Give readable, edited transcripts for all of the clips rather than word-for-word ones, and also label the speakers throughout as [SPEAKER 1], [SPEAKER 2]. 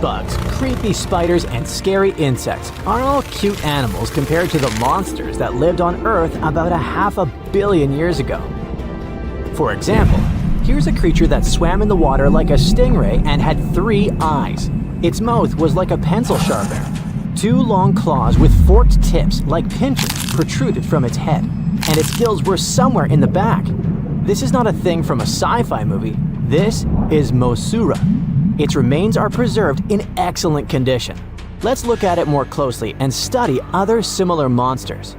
[SPEAKER 1] bugs, creepy spiders, and scary insects are all cute animals compared to the monsters that lived on Earth about 500 million years ago. For example, here's a creature that swam in the water like a stingray and had 3 eyes. Its mouth was like a pencil sharpener. 2 long claws with forked tips like pincers protruded from its head, and its gills were somewhere in the back. This is not a thing from a sci-fi movie. This is Mosasaurus. Its remains are preserved in excellent condition. Let's look at it more closely and study other similar monsters.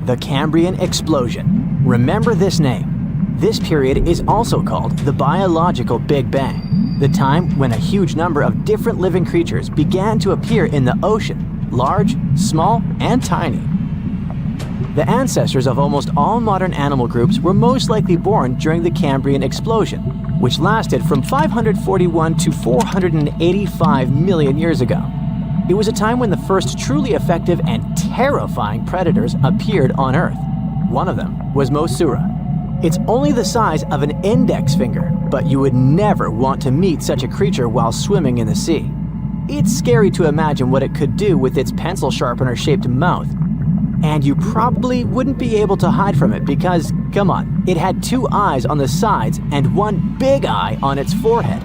[SPEAKER 1] The Cambrian Explosion. Remember this name. This period is also called the biological Big Bang, the time when a huge number of different living creatures began to appear in the ocean, large, small, and tiny. The ancestors of almost all modern animal groups were most likely born during the Cambrian Explosion, which lasted from 541 to 485 million years ago. It was a time when the first truly effective and terrifying predators appeared on Earth. One of them was Mosasaurus. It's only the size of an index finger, but you would never want to meet such a creature while swimming in the sea. It's scary to imagine what it could do with its pencil sharpener-shaped mouth. And you probably wouldn't be able to hide from it because, come on, it had 2 eyes on the sides and 1 big eye on its forehead.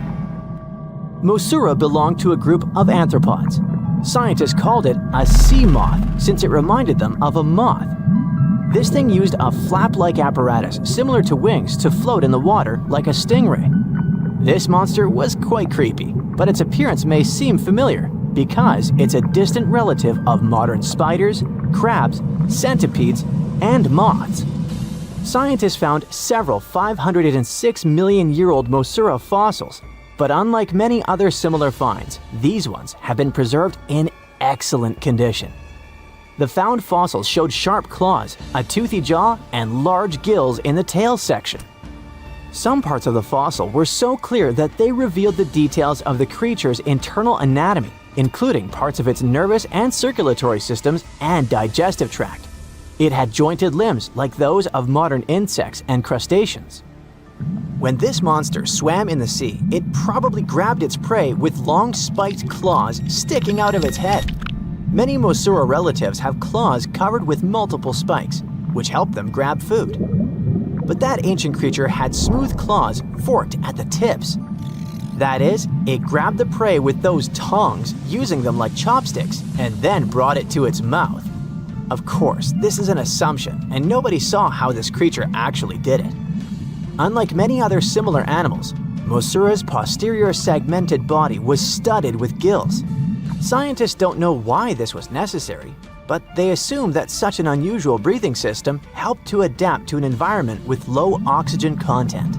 [SPEAKER 1] Mosasaurus belonged to a group of arthropods. Scientists called it a sea moth since it reminded them of a moth. This thing used a flap-like apparatus similar to wings to float in the water like a stingray. This monster was quite creepy, but its appearance may seem familiar because it's a distant relative of modern spiders, crabs, centipedes, and moths. Scientists found several 506 million-year-old Mosasaurus fossils, but unlike many other similar finds, these ones have been preserved in excellent condition. The found fossils showed sharp claws, a toothy jaw, and large gills in the tail section. Some parts of the fossil were so clear that they revealed the details of the creature's internal anatomy, including parts of its nervous and circulatory systems and digestive tract. It had jointed limbs like those of modern insects and crustaceans. When this monster swam in the sea, it probably grabbed its prey with long spiked claws sticking out of its head. Many Mosasaurus relatives have claws covered with multiple spikes, which help them grab food. But that ancient creature had smooth claws forked at the tips. That is, it grabbed the prey with those tongs, using them like chopsticks, and then brought it to its mouth. Of course, this is an assumption, and nobody saw how this creature actually did it. Unlike many other similar animals, Mosasaurus' posterior segmented body was studded with gills. Scientists don't know why this was necessary, but they assume that such an unusual breathing system helped to adapt to an environment with low oxygen content.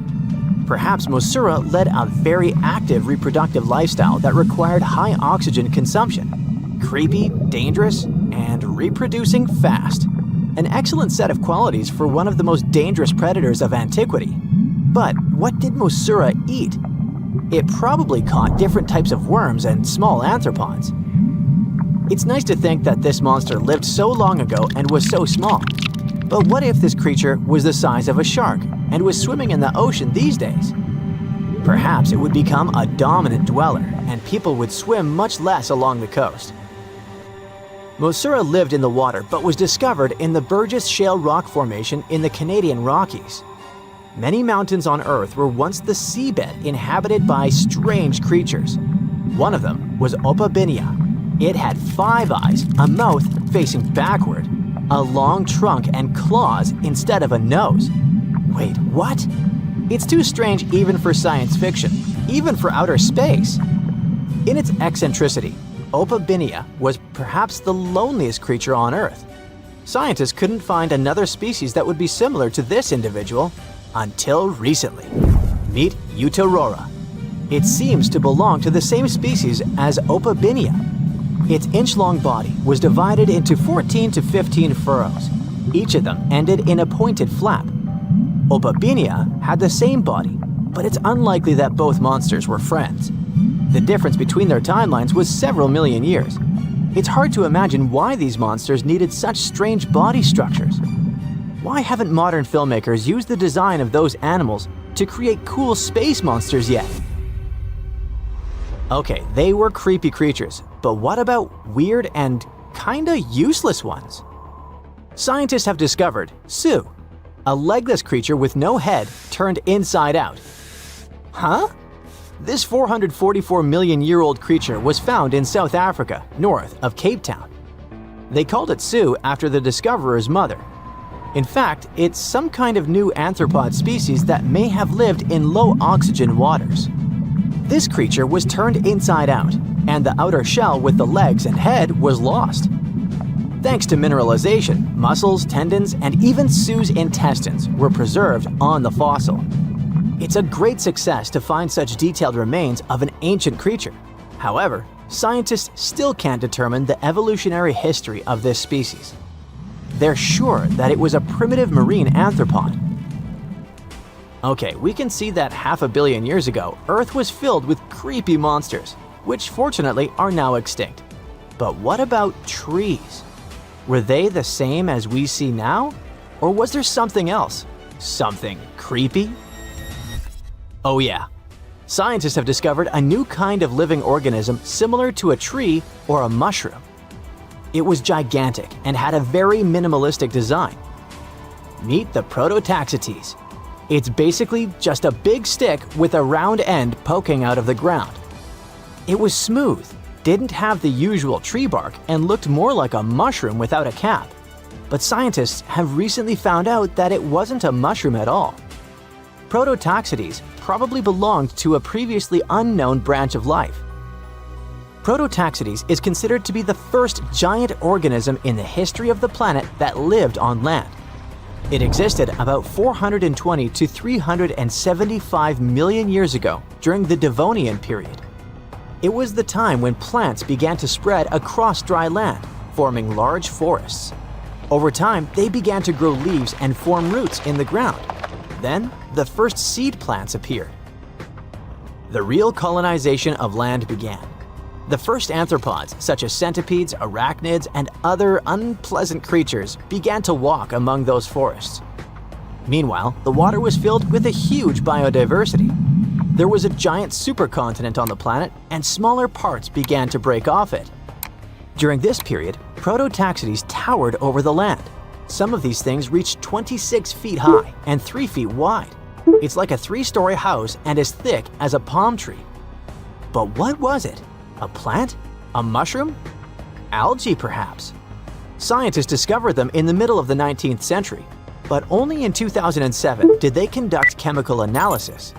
[SPEAKER 1] Perhaps Mosasaurus led a very active reproductive lifestyle that required high oxygen consumption. Creepy, dangerous, and reproducing fast. An excellent set of qualities for one of the most dangerous predators of antiquity. But what did Mosasaurus eat? It probably caught different types of worms and small arthropods. It's nice to think that this monster lived so long ago and was so small. But what if this creature was the size of a shark and was swimming in the ocean these days? Perhaps it would become a dominant dweller, and people would swim much less along the coast. Mosasaurus lived in the water but was discovered in the Burgess Shale Rock Formation in the Canadian Rockies. Many mountains on Earth were once the seabed inhabited by strange creatures. One of them was Opabinia. It had 5 eyes, a mouth facing backward, a long trunk and claws instead of a nose. Wait, what? It's too strange even for science fiction, even for outer space. In its eccentricity, Opabinia was perhaps the loneliest creature on Earth. Scientists couldn't find another species that would be similar to this individual until recently. Meet Utaurora. It seems to belong to the same species as Opabinia. Its inch-long body was divided into 14 to 15 furrows. Each of them ended in a pointed flap. Opabinia had the same body, but it's unlikely that both monsters were friends. The difference between their timelines was several million years. It's hard to imagine why these monsters needed such strange body structures. Why haven't modern filmmakers used the design of those animals to create cool space monsters yet? Okay, they were creepy creatures, but what about weird and kinda useless ones? Scientists have discovered Su, a legless creature with no head turned inside out. Huh? This 444 million year old creature was found in South Africa, north of Cape Town. They called it Su after the discoverer's mother. In fact, it's some kind of new arthropod species that may have lived in low oxygen waters. This creature was turned inside out, and the outer shell with the legs and head was lost. Thanks to mineralization, muscles, tendons, and even Su's intestines were preserved on the fossil. It's a great success to find such detailed remains of an ancient creature. However, scientists still can't determine the evolutionary history of this species. They're sure that it was a primitive marine arthropod. Okay, we can see that 500 million years ago, Earth was filled with creepy monsters, which fortunately are now extinct. But what about trees? Were they the same as we see now? Or was there something else? Something creepy? Oh yeah. Scientists have discovered a new kind of living organism similar to a tree or a mushroom. It was gigantic and had a very minimalistic design. Meet the Prototaxites. It's basically just a big stick with a round end poking out of the ground. It was smooth, didn't have the usual tree bark, and looked more like a mushroom without a cap. But scientists have recently found out that it wasn't a mushroom at all. Prototaxites probably belonged to a previously unknown branch of life. Prototaxites is considered to be the first giant organism in the history of the planet that lived on land. It existed about 420 to 375 million years ago during the Devonian period. It was the time when plants began to spread across dry land, forming large forests. Over time, they began to grow leaves and form roots in the ground. Then, the first seed plants appeared. The real colonization of land began. The first arthropods, such as centipedes, arachnids, and other unpleasant creatures, began to walk among those forests. Meanwhile, the water was filled with a huge biodiversity. There was a giant supercontinent on the planet, and smaller parts began to break off it. During this period, Prototaxites towered over the land. Some of these things reached 26 feet high and 3 feet wide. It's like a 3-story house and as thick as a palm tree. But what was it? A plant? A mushroom? Algae, perhaps? Scientists discovered them in the middle of the 19th century, but only in 2007 did they conduct chemical analysis.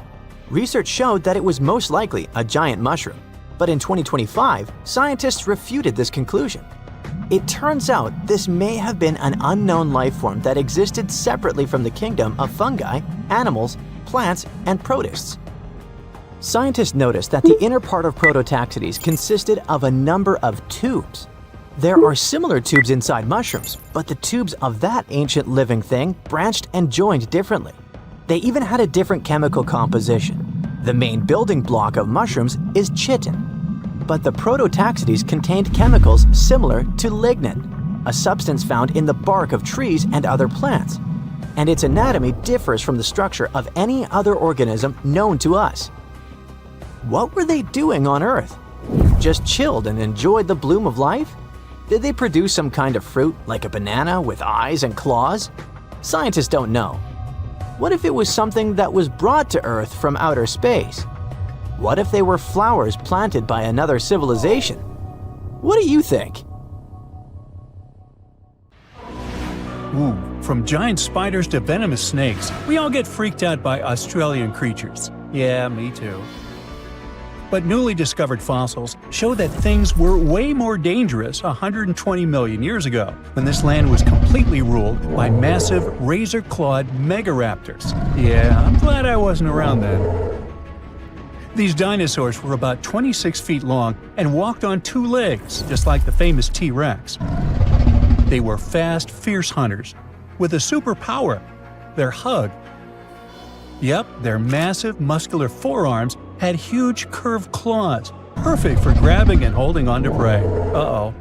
[SPEAKER 1] Research showed that it was most likely a giant mushroom, but in 2025, scientists refuted this conclusion. It turns out this may have been an unknown life form that existed separately from the kingdom of fungi, animals, plants, and protists. Scientists noticed that the inner part of Prototaxites consisted of a number of tubes. There are similar tubes inside mushrooms, but the tubes of that ancient living thing branched and joined differently. They even had a different chemical composition. The main building block of mushrooms is chitin, but the Prototaxites contained chemicals similar to lignin, a substance found in the bark of trees and other plants, and its anatomy differs from the structure of any other organism known to us. What were they doing on Earth? Just chilled and enjoyed the bloom of life? Did they produce some kind of fruit, like a banana with eyes and claws? Scientists don't know. What if it was something that was brought to Earth from outer space? What if they were flowers planted by another civilization? What do you think?
[SPEAKER 2] Ooh, from giant spiders to venomous snakes, we all get freaked out by Australian creatures. Yeah, me too. But newly discovered fossils show that things were way more dangerous 120 million years ago, when this land was completely ruled by massive razor-clawed megaraptors. Yeah, I'm glad I wasn't around then. These dinosaurs were about 26 feet long and walked on 2 legs, just like the famous T-Rex. They were fast, fierce hunters, with a superpower: their hug. Yep, their massive, muscular forearms had huge curved claws, perfect for grabbing and holding onto prey. Uh-oh.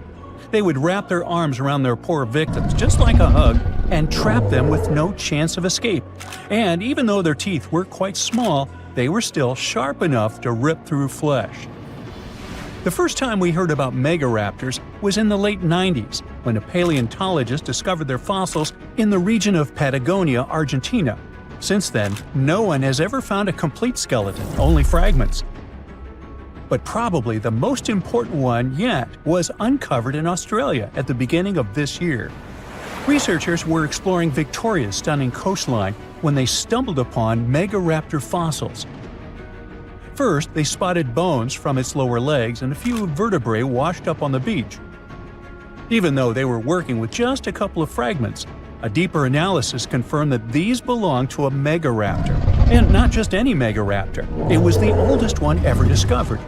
[SPEAKER 2] They would wrap their arms around their poor victims, just like a hug, and trap them with no chance of escape. And even though their teeth were quite small, they were still sharp enough to rip through flesh. The first time we heard about megaraptors was in the late 90s, when a paleontologist discovered their fossils in the region of Patagonia, Argentina. Since then, no one has ever found a complete skeleton, only fragments. But probably the most important one yet was uncovered in Australia at the beginning of this year. Researchers were exploring Victoria's stunning coastline when they stumbled upon megaraptor fossils. First, they spotted bones from its lower legs and a few vertebrae washed up on the beach. Even though they were working with just a couple of fragments, a deeper analysis confirmed that these belonged to a megaraptor. And not just any megaraptor, it was the oldest one ever discovered.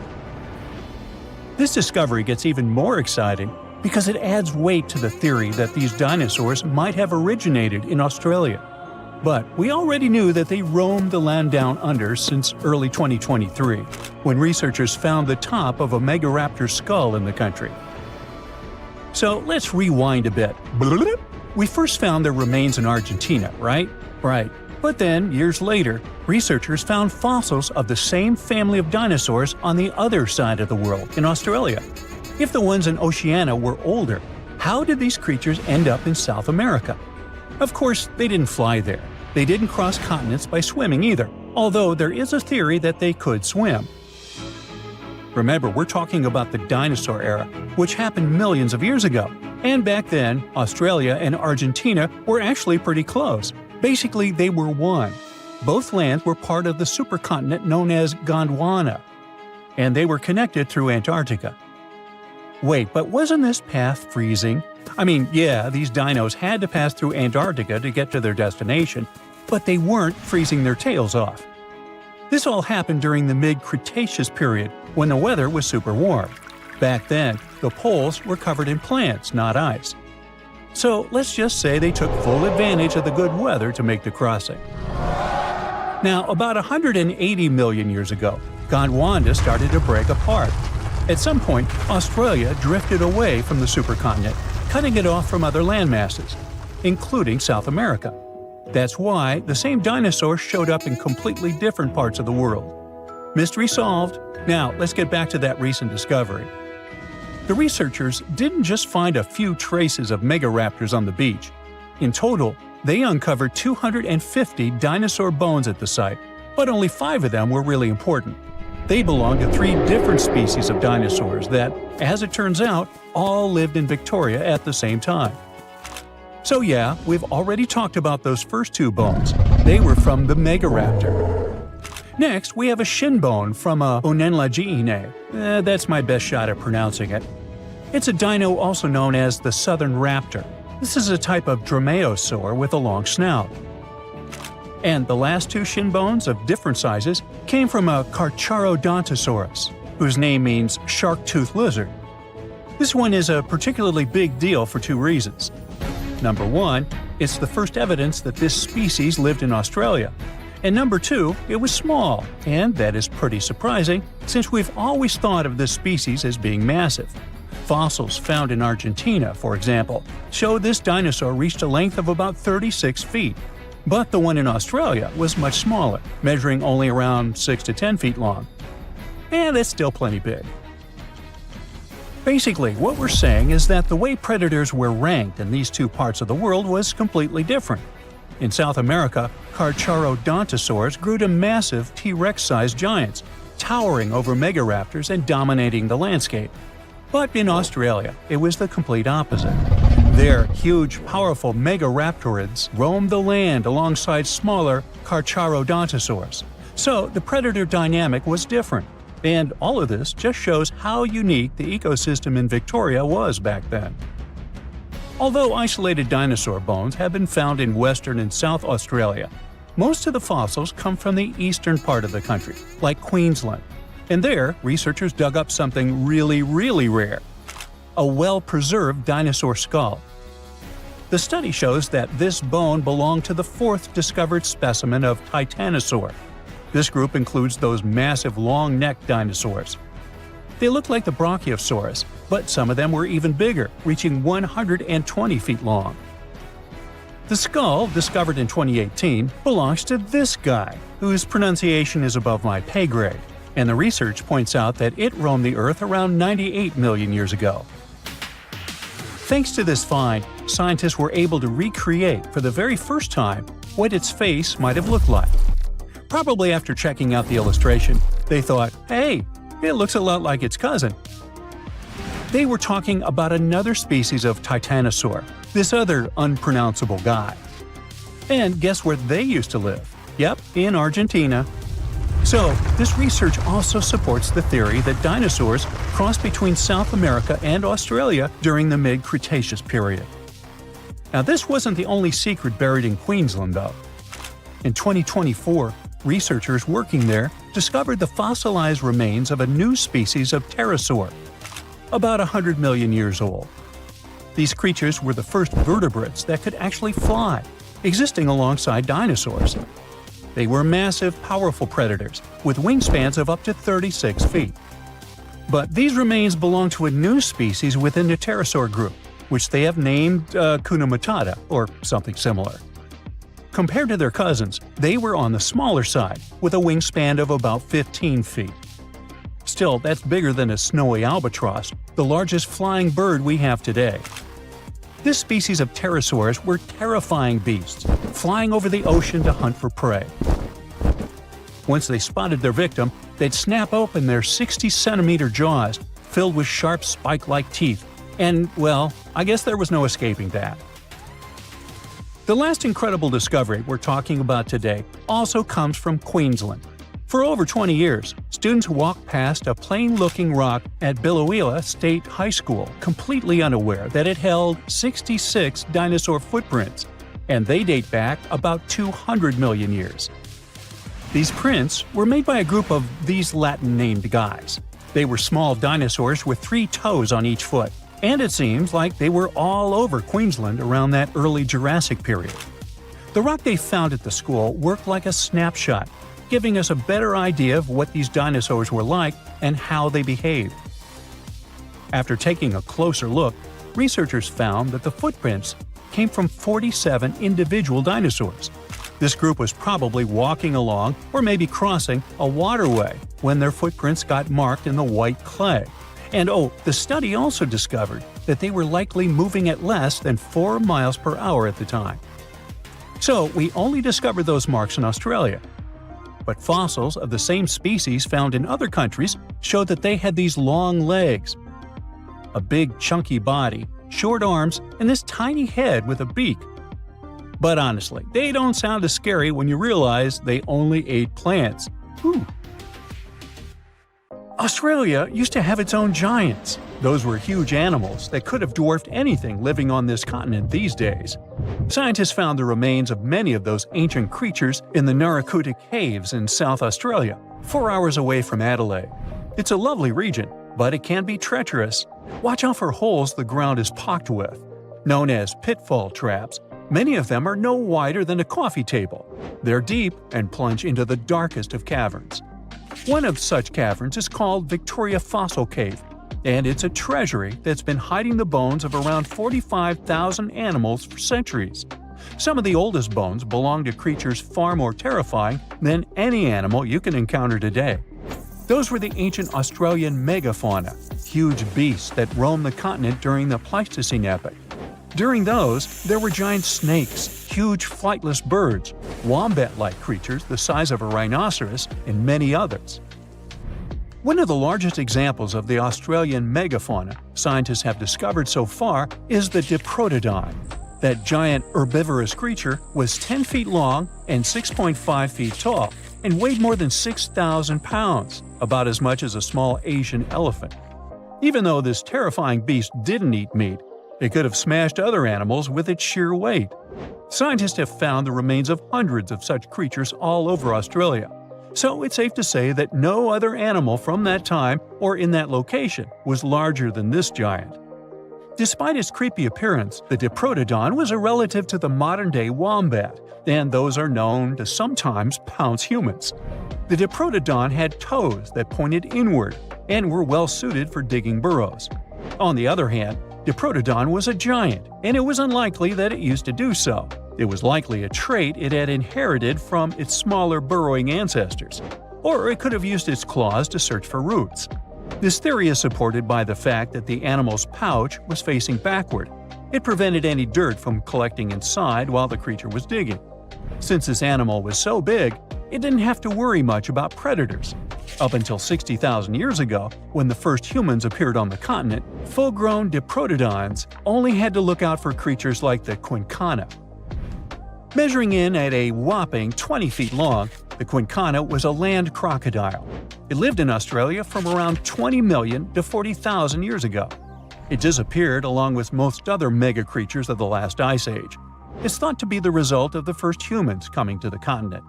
[SPEAKER 2] This discovery gets even more exciting because it adds weight to the theory that these dinosaurs might have originated in Australia. But we already knew that they roamed the land down under since early 2023, when researchers found the top of a megaraptor skull in the country. So let's rewind a bit. We first found their remains in Argentina, right? Right. But then, years later, researchers found fossils of the same family of dinosaurs on the other side of the world, in Australia. If the ones in Oceania were older, how did these creatures end up in South America? Of course, they didn't fly there. They didn't cross continents by swimming either, although there is a theory that they could swim. Remember, we're talking about the dinosaur era, which happened millions of years ago. And back then, Australia and Argentina were actually pretty close. Basically, they were one. Both lands were part of the supercontinent known as Gondwana, and they were connected through Antarctica. Wait, but wasn't this path freezing? I mean, yeah, these dinos had to pass through Antarctica to get to their destination, but they weren't freezing their tails off. This all happened during the mid-Cretaceous period, when the weather was super warm. Back then, the poles were covered in plants, not ice. So let's just say they took full advantage of the good weather to make the crossing. Now, about 180 million years ago, Gondwana started to break apart. At some point, Australia drifted away from the supercontinent, cutting it off from other landmasses, including South America. That's why the same dinosaurs showed up in completely different parts of the world. Mystery solved. Now, let's get back to that recent discovery. The researchers didn't just find a few traces of megaraptors on the beach. In total, they uncovered 250 dinosaur bones at the site, but only 5 of them were really important. They belonged to 3 different species of dinosaurs that, as it turns out, all lived in Victoria at the same time. So yeah, we've already talked about those first 2 bones. They were from the megaraptor. Next, we have a shin bone from a unenlagiine. That's my best shot at pronouncing it. It's a dino also known as the southern raptor. This is a type of dromaeosaur with a long snout. And the last 2 shin bones of different sizes came from a Carcharodontosaurus, whose name means shark-toothed lizard. This one is a particularly big deal for 2 reasons. Number 1, it's the first evidence that this species lived in Australia. And number 2, it was small, and that is pretty surprising since we've always thought of this species as being massive. Fossils found in Argentina, for example, show this dinosaur reached a length of about 36 feet. But the one in Australia was much smaller, measuring only around 6 to 10 feet long. And that's still plenty big. Basically, what we're saying is that the way predators were ranked in these 2 parts of the world was completely different. In South America, Carcharodontosaurs grew to massive T-Rex-sized giants, towering over megaraptors and dominating the landscape. But in Australia, it was the complete opposite. There, huge, powerful megaraptorids roamed the land alongside smaller Carcharodontosaurs. So the predator dynamic was different. And all of this just shows how unique the ecosystem in Victoria was back then. Although isolated dinosaur bones have been found in Western and South Australia, most of the fossils come from the eastern part of the country, like Queensland. And there, researchers dug up something really, really rare – a well-preserved dinosaur skull. The study shows that this bone belonged to the 4th discovered specimen of Titanosaur. This group includes those massive long-necked dinosaurs. They look like the Brachiosaurus, but some of them were even bigger, reaching 120 feet long. The skull, discovered in 2018, belongs to this guy, whose pronunciation is above my pay grade. and the research points out that it roamed the Earth around 98 million years ago. Thanks to this find, scientists were able to recreate for the very first time what its face might have looked like. Probably after checking out the illustration, they thought, hey, it looks a lot like its cousin. They were talking about another species of titanosaur, this other unpronounceable guy. And guess where they used to live? Yep, in Argentina. So, this research also supports the theory that dinosaurs crossed between South America and Australia during the mid-Cretaceous period. Now, this wasn't the only secret buried in Queensland, though. In 2024, researchers working there discovered the fossilized remains of a new species of pterosaur, about 100 million years old. These creatures were the first vertebrates that could actually fly, existing alongside dinosaurs. They were massive, powerful predators, with wingspans of up to 36 feet. But these remains belong to a new species within the pterosaur group, which they have named Hakuna Matata, or something similar. Compared to their cousins, they were on the smaller side, with a wingspan of about 15 feet. Still, that's bigger than a snowy albatross, the largest flying bird we have today. This species of pterosaurs were terrifying beasts, flying over the ocean to hunt for prey. Once they spotted their victim, they'd snap open their 60-centimeter jaws, filled with sharp spike-like teeth, and, well, I guess there was no escaping that. The last incredible discovery we're talking about today also comes from Queensland. For over 20 years, students walked past a plain-looking rock at Biloela State High School completely unaware that it held 66 dinosaur footprints, and they date back about 200 million years. These prints were made by a group of these Latin-named guys. They were small dinosaurs with 3 toes on each foot, and it seems like they were all over Queensland around that early Jurassic period. The rock they found at the school worked like a snapshot, giving us a better idea of what these dinosaurs were like and how they behaved. After taking a closer look, researchers found that the footprints came from 47 individual dinosaurs. This group was probably walking along or maybe crossing a waterway when their footprints got marked in the white clay. And the study also discovered that they were likely moving at less than 4 miles per hour at the time. So we only discovered those marks in Australia. But fossils of the same species found in other countries showed that they had these long legs, a big chunky body, short arms, and this tiny head with a beak. But honestly, they don't sound as scary when you realize they only ate plants. Whew. Australia used to have its own giants. Those were huge animals that could have dwarfed anything living on this continent these days. Scientists found the remains of many of those ancient creatures in the Narracuta Caves in South Australia, 4 hours away from Adelaide. It's a lovely region, but it can be treacherous. Watch out for holes the ground is pocked with. Known as pitfall traps, many of them are no wider than a coffee table. They're deep and plunge into the darkest of caverns. One of such caverns is called Victoria Fossil Cave, and it's a treasury that's been hiding the bones of around 45,000 animals for centuries. Some of the oldest bones belong to creatures far more terrifying than any animal you can encounter today. Those were the ancient Australian megafauna, huge beasts that roamed the continent during the Pleistocene epoch. During those, there were giant snakes, huge flightless birds, wombat-like creatures the size of a rhinoceros, and many others. One of the largest examples of the Australian megafauna scientists have discovered so far is the Diprotodon. That giant herbivorous creature was 10 feet long and 6.5 feet tall, and weighed more than 6,000 pounds, about as much as a small Asian elephant. Even though this terrifying beast didn't eat meat, it could have smashed other animals with its sheer weight. Scientists have found the remains of hundreds of such creatures all over Australia, so it's safe to say that no other animal from that time or in that location was larger than this giant. Despite its creepy appearance, the Diprotodon was a relative to the modern-day wombat, and those are known to sometimes pounce humans. The Diprotodon had toes that pointed inward and were well-suited for digging burrows. On the other hand, Diprotodon was a giant, and it was unlikely that it used to do so. It was likely a trait it had inherited from its smaller burrowing ancestors. or it could have used its claws to search for roots. This theory is supported by the fact that the animal's pouch was facing backward. It prevented any dirt from collecting inside while the creature was digging. Since this animal was so big, it didn't have to worry much about predators. Up until 60,000 years ago, when the first humans appeared on the continent, full-grown diprotodons only had to look out for creatures like the quincana. Measuring in at a whopping 20 feet long, the quincana was a land crocodile. It lived in Australia from around 20 million to 40,000 years ago. It disappeared along with most other mega creatures of the last ice age. It's thought to be the result of the first humans coming to the continent.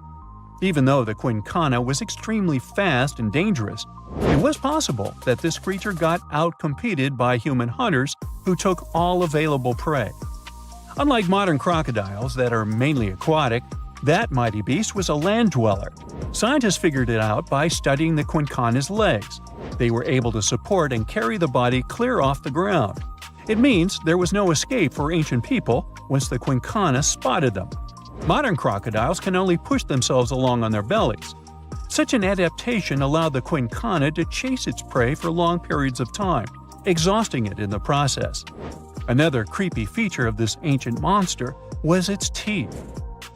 [SPEAKER 2] Even though the quincana was extremely fast and dangerous, it was possible that this creature got outcompeted by human hunters who took all available prey. Unlike modern crocodiles that are mainly aquatic, that mighty beast was a land dweller. Scientists figured it out by studying the quincana's legs. They were able to support and carry the body clear off the ground. It means there was no escape for ancient people once the quincana spotted them. Modern crocodiles can only push themselves along on their bellies. Such an adaptation allowed the quincana to chase its prey for long periods of time, exhausting it in the process. Another creepy feature of this ancient monster was its teeth.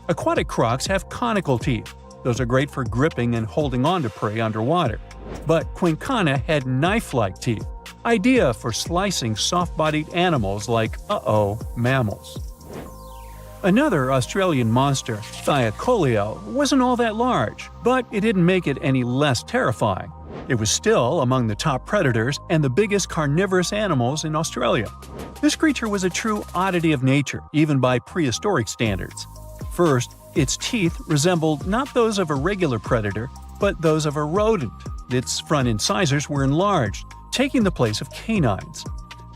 [SPEAKER 2] Aquatic crocs have conical teeth. Those are great for gripping and holding on to prey underwater. But quincana had knife-like teeth, ideal for slicing soft-bodied animals like mammals. Another Australian monster, Thylacoleo, wasn't all that large, but it didn't make it any less terrifying. It was still among the top predators and the biggest carnivorous animals in Australia. This creature was a true oddity of nature, even by prehistoric standards. First, its teeth resembled not those of a regular predator, but those of a rodent. Its front incisors were enlarged, taking the place of canines.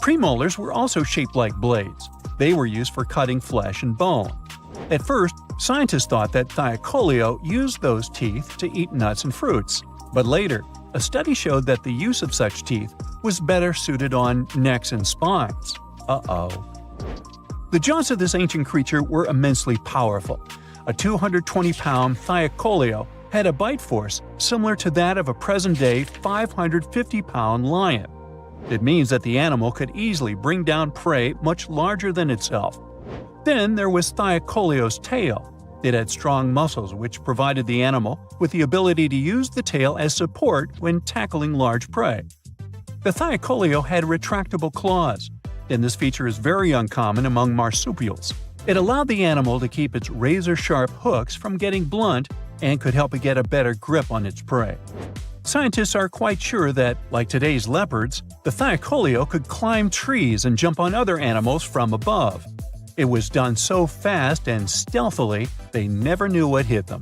[SPEAKER 2] Premolars were also shaped like blades. They were used for cutting flesh and bone. At first, scientists thought that Thylacoleo used those teeth to eat nuts and fruits. But later, a study showed that the use of such teeth was better suited on necks and spines. The jaws of this ancient creature were immensely powerful. A 220-pound Thylacoleo had a bite force similar to that of a present-day 550-pound lion. It means that the animal could easily bring down prey much larger than itself. Then there was Thylacoleo's tail. It had strong muscles which provided the animal with the ability to use the tail as support when tackling large prey. The Thylacoleo had retractable claws, and this feature is very uncommon among marsupials. It allowed the animal to keep its razor-sharp hooks from getting blunt and could help it get a better grip on its prey. Scientists are quite sure that, like today's leopards, the Thylacoleo could climb trees and jump on other animals from above. It was done so fast and stealthily, they never knew what hit them.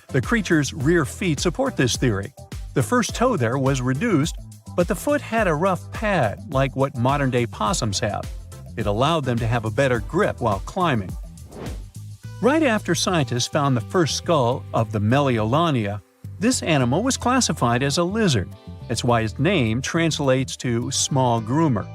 [SPEAKER 2] The creature's rear feet support this theory. The first toe there was reduced, but the foot had a rough pad like what modern-day possums have. It allowed them to have a better grip while climbing. Right after scientists found the first skull of the Meliolania, this animal was classified as a lizard. That's why its name translates to small groomer.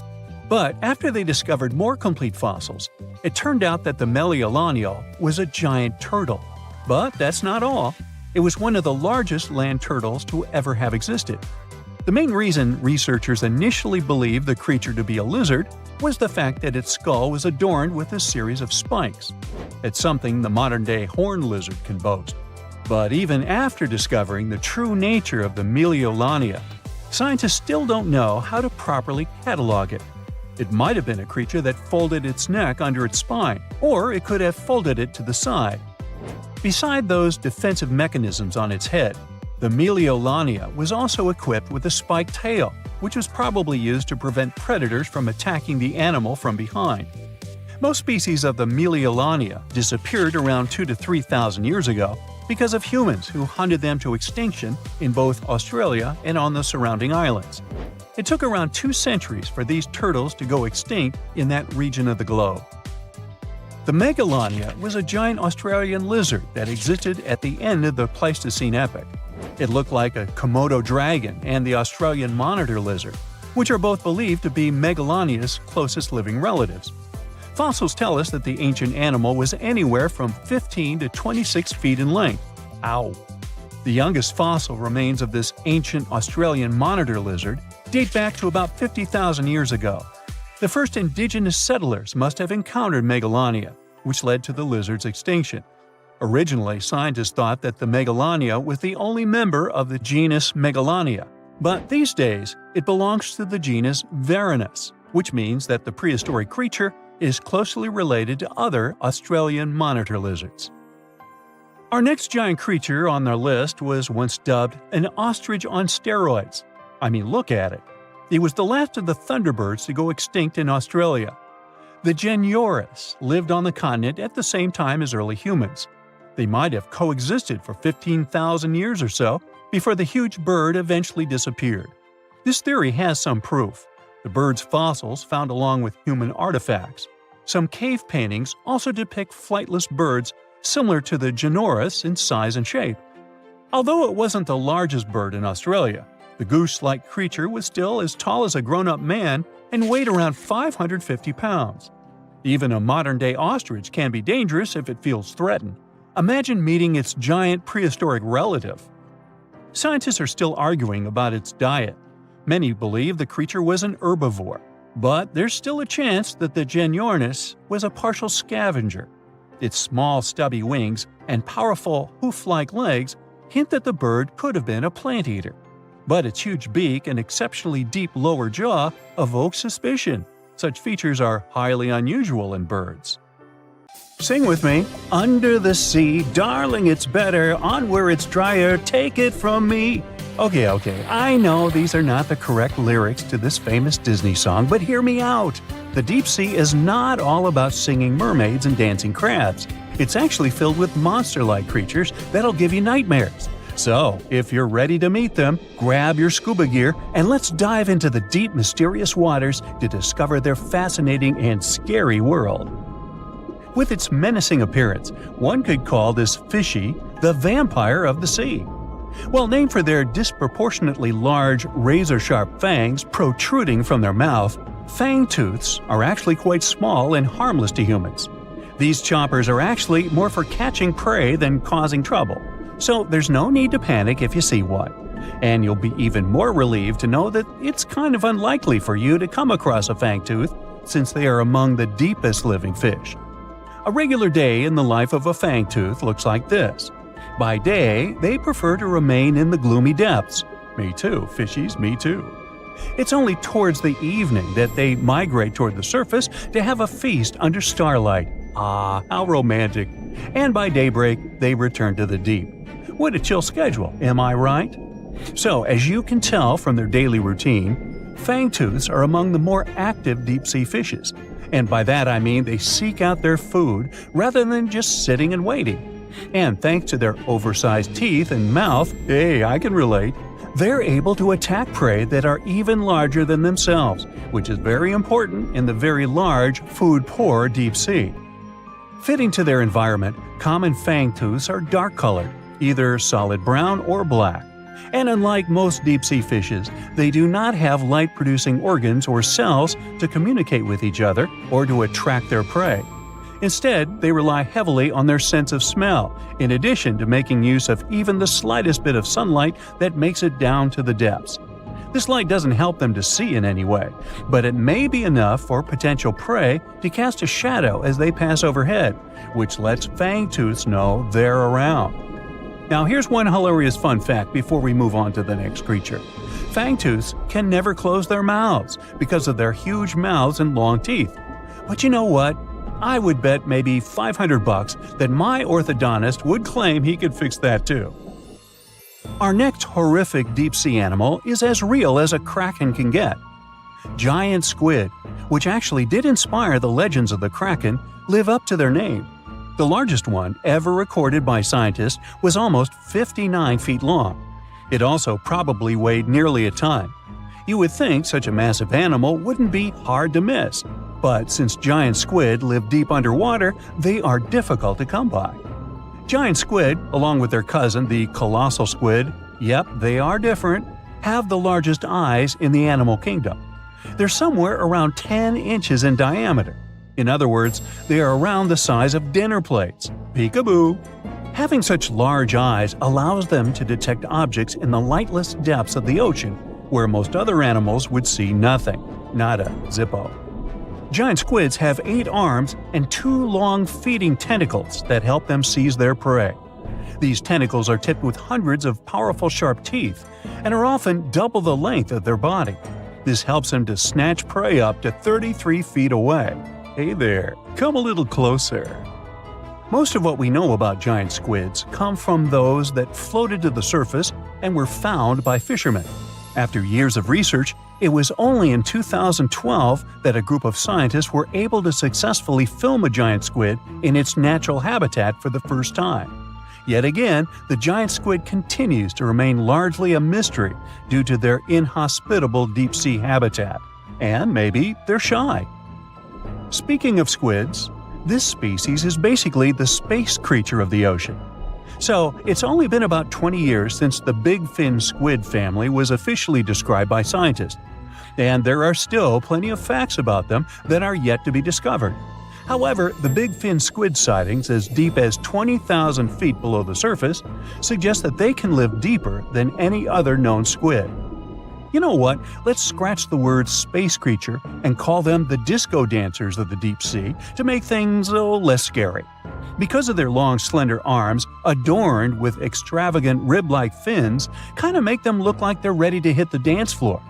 [SPEAKER 2] But after they discovered more complete fossils, it turned out that the Meliolania was a giant turtle. But that's not all. It was one of the largest land turtles to ever have existed. The main reason researchers initially believed the creature to be a lizard was the fact that its skull was adorned with a series of spikes. It's something the modern-day horned lizard can boast. But even after discovering the true nature of the Meliolania, scientists still don't know how to properly catalog it. It might have been a creature that folded its neck under its spine, or it could have folded it to the side. Beside those defensive mechanisms on its head, the Meliolania was also equipped with a spiked tail, which was probably used to prevent predators from attacking the animal from behind. Most species of the Meliolania disappeared around 2,000 to 3,000 years ago because of humans who hunted them to extinction in both Australia and on the surrounding islands. It took around 2 centuries for these turtles to go extinct in that region of the globe. The Megalania was a giant Australian lizard that existed at the end of the Pleistocene epoch. It looked like a Komodo dragon and the Australian monitor lizard, which are both believed to be Megalania's closest living relatives. Fossils tell us that the ancient animal was anywhere from 15 to 26 feet in length. The youngest fossil remains of this ancient Australian monitor lizard date back to about 50,000 years ago. The first indigenous settlers must have encountered Megalania, which led to the lizard's extinction. Originally, scientists thought that the Megalania was the only member of the genus Megalania, but these days it belongs to the genus Varanus, which means that the prehistoric creature is closely related to other Australian monitor lizards. Our next giant creature on our list was once dubbed an ostrich on steroids. I mean, look at it. It was the last of the thunderbirds to go extinct in Australia. The Genyornis lived on the continent at the same time as early humans. They might have coexisted for 15,000 years or so before the huge bird eventually disappeared. This theory has some proof. The bird's fossils found along with human artifacts. Some cave paintings also depict flightless birds similar to the Genyornis in size and shape. Although it wasn't the largest bird in Australia, the goose-like creature was still as tall as a grown-up man and weighed around 550 pounds. Even a modern-day ostrich can be dangerous if it feels threatened. Imagine meeting its giant prehistoric relative. Scientists are still arguing about its diet. Many believe the creature was an herbivore, but there's still a chance that the Genyornis was a partial scavenger. Its small, stubby wings and powerful hoof-like legs hint that the bird could have been a plant eater. But its huge beak and exceptionally deep lower jaw evoke suspicion. Such features are highly unusual in birds. Sing with me. Under the sea, darling, it's better. On where it's drier, take it from me. Okay, I know these are not the correct lyrics to this famous Disney song, but hear me out. The deep sea is not all about singing mermaids and dancing crabs. It's actually filled with monster-like creatures that'll give you nightmares. So, if you're ready to meet them, grab your scuba gear and let's dive into the deep, mysterious waters to discover their fascinating and scary world. With its menacing appearance, one could call this fishy the vampire of the sea. Well, named for their disproportionately large, razor-sharp fangs protruding from their mouth, fangtooths are actually quite small and harmless to humans. These choppers are actually more for catching prey than causing trouble, so there's no need to panic if you see one. And you'll be even more relieved to know that it's kind of unlikely for you to come across a fangtooth, since they are among the deepest living fish. A regular day in the life of a fangtooth looks like this. By day, they prefer to remain in the gloomy depths. Me too, fishies, me too. It's only towards the evening that they migrate toward the surface to have a feast under starlight. Ah, how romantic. And by daybreak, they return to the deep. What a chill schedule, am I right? So, as you can tell from their daily routine, fangtooths are among the more active deep-sea fishes. And by that I mean they seek out their food rather than just sitting and waiting. And thanks to their oversized teeth and mouth, hey, I can relate, they're able to attack prey that are even larger than themselves, which is very important in the very large, food-poor deep sea. Fitting to their environment, common fangtooths are dark-colored, either solid brown or black. And unlike most deep-sea fishes, they do not have light-producing organs or cells to communicate with each other or to attract their prey. Instead, they rely heavily on their sense of smell, in addition to making use of even the slightest bit of sunlight that makes it down to the depths. This light doesn't help them to see in any way, but it may be enough for potential prey to cast a shadow as they pass overhead, which lets fangtooths know they're around. Now here's one hilarious fun fact before we move on to the next creature. Fangtooths can never close their mouths because of their huge mouths and long teeth. But you know what? I would bet maybe $500 that my orthodontist would claim he could fix that too. Our next horrific deep-sea animal is as real as a kraken can get. Giant squid, which actually did inspire the legends of the kraken, live up to their name. The largest one ever recorded by scientists was almost 59 feet long. It also probably weighed nearly a ton. You would think such a massive animal wouldn't be hard to miss, but since giant squid live deep underwater, they are difficult to come by. Giant squid, along with their cousin the colossal squid, yep, they are different, have the largest eyes in the animal kingdom. They're somewhere around 10 inches in diameter. In other words, they are around the size of dinner plates. Peekaboo! Having such large eyes allows them to detect objects in the lightless depths of the ocean, where most other animals would see nothing. Nada, zippo. Giant squids have 8 arms and 2 long feeding tentacles that help them seize their prey. These tentacles are tipped with hundreds of powerful sharp teeth and are often double the length of their body. This helps them to snatch prey up to 33 feet away. Hey there, come a little closer. Most of what we know about giant squids come from those that floated to the surface and were found by fishermen. After years of research, it was only in 2012 that a group of scientists were able to successfully film a giant squid in its natural habitat for the first time. Yet again, the giant squid continues to remain largely a mystery due to their inhospitable deep-sea habitat. And maybe they're shy. Speaking of squids, this species is basically the space creature of the ocean. So, it's only been about 20 years since the big fin squid family was officially described by scientists. And there are still plenty of facts about them that are yet to be discovered. However, the big fin squid sightings as deep as 20,000 feet below the surface suggest that they can live deeper than any other known squid. You know what? Let's scratch the word space creature and call them the disco dancers of the deep sea to make things less scary. Because of their long, slender arms, adorned with extravagant rib-like fins, kind of make them look like they're ready to hit the dance floor.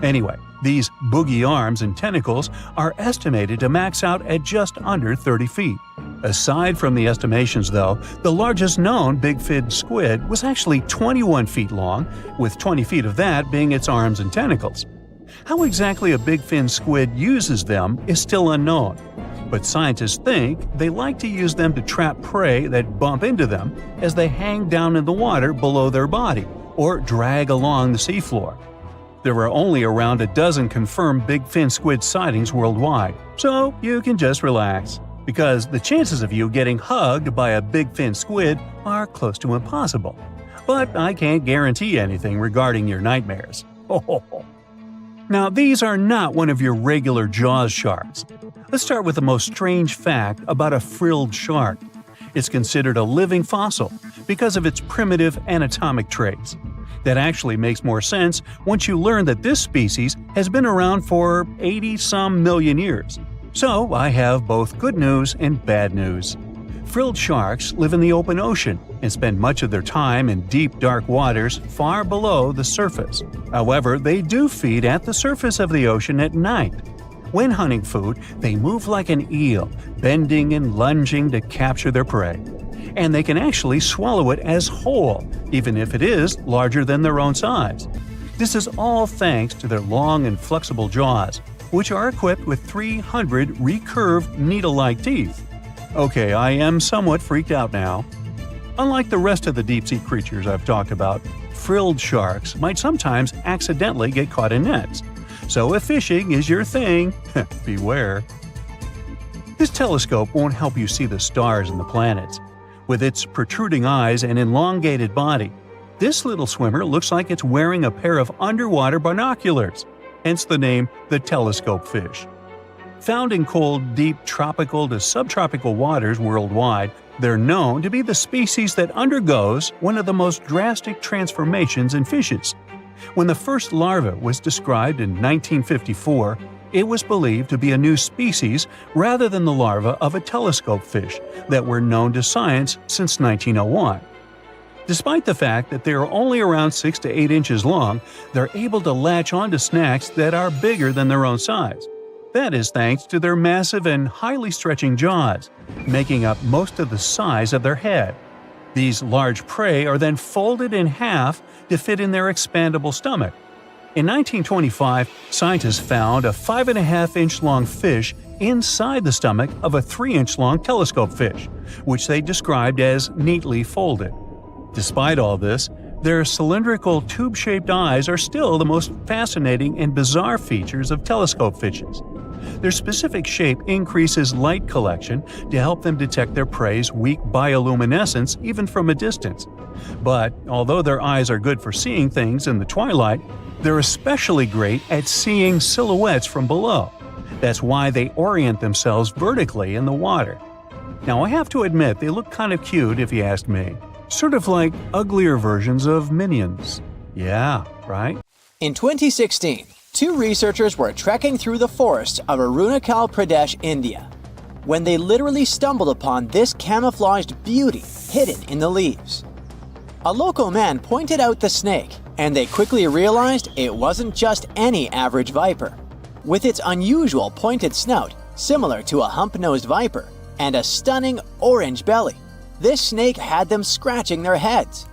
[SPEAKER 2] Anyway, these boogie arms and tentacles are estimated to max out at just under 30 feet. Aside from the estimations, though, the largest known big-fin squid was actually 21 feet long, with 20 feet of that being its arms and tentacles. How exactly a big-fin squid uses them is still unknown, but scientists think they like to use them to trap prey that bump into them as they hang down in the water below their body or drag along the seafloor. There are only around a dozen confirmed big fin squid sightings worldwide, so you can just relax, because the chances of you getting hugged by a big fin squid are close to impossible. But I can't guarantee anything regarding your nightmares. Now, these are not one of your regular Jaws sharks. Let's start with the most strange fact about a frilled shark. It's considered a living fossil because of its primitive anatomic traits. That actually makes more sense once you learn that this species has been around for 80-some million years. So I have both good news and bad news. Frilled sharks live in the open ocean and spend much of their time in deep, dark waters far below the surface. However, they do feed at the surface of the ocean at night. When hunting food, they move like an eel, bending and lunging to capture their prey. And they can actually swallow it as whole, even if it is larger than their own size. This is all thanks to their long and flexible jaws, which are equipped with 300 recurved needle-like teeth. Okay, I am somewhat freaked out now. Unlike the rest of the deep-sea creatures I've talked about, frilled sharks might sometimes accidentally get caught in nets. So if fishing is your thing, beware. This telescope won't help you see the stars and the planets. With its protruding eyes and elongated body, this little swimmer looks like it's wearing a pair of underwater binoculars, hence the name the telescope fish. Found in cold, deep tropical to subtropical waters worldwide, they're known to be the species that undergoes one of the most drastic transformations in fishes. When the first larva was described in 1954, it was believed to be a new species rather than the larva of a telescope fish that were known to science since 1901. Despite the fact that they are only around 6 to 8 inches long, they're able to latch onto snacks that are bigger than their own size. That is thanks to their massive and highly stretching jaws, making up most of the size of their head. These large prey are then folded in half to fit in their expandable stomach. In 1925, scientists found a 5.5-inch long fish inside the stomach of a 3-inch long telescope fish, which they described as neatly folded. Despite all this, their cylindrical tube-shaped eyes are still the most fascinating and bizarre features of telescope fishes. Their specific shape increases light collection to help them detect their prey's weak bioluminescence even from a distance. But although their eyes are good for seeing things in the twilight, they're especially great at seeing silhouettes from below. That's why they orient themselves vertically in the water. Now I have to admit they look kind of cute if you ask me. Sort of like uglier versions of Minions. Yeah, right?
[SPEAKER 1] In 2016, two researchers were trekking through the forests of Arunachal Pradesh, India, when they literally stumbled upon this camouflaged beauty hidden in the leaves. A local man pointed out the snake, and they quickly realized it wasn't just any average viper. With its unusual pointed snout, similar to a hump-nosed viper, and a stunning orange belly, this snake had them scratching their heads.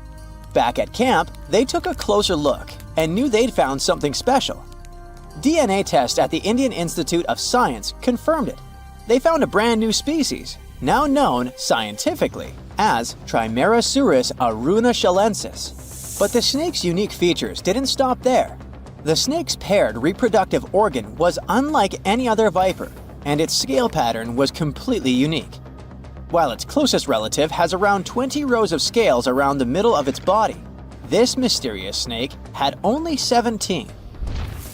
[SPEAKER 1] Back at camp, they took a closer look and knew they'd found something special. DNA tests at the Indian Institute of Science confirmed it. They found a brand new species, now known scientifically as Trimeresurus arunachalensis. But the snake's unique features didn't stop there. The snake's paired reproductive organ was unlike any other viper, and its scale pattern was completely unique. While its closest relative has around 20 rows of scales around the middle of its body, this mysterious snake had only 17.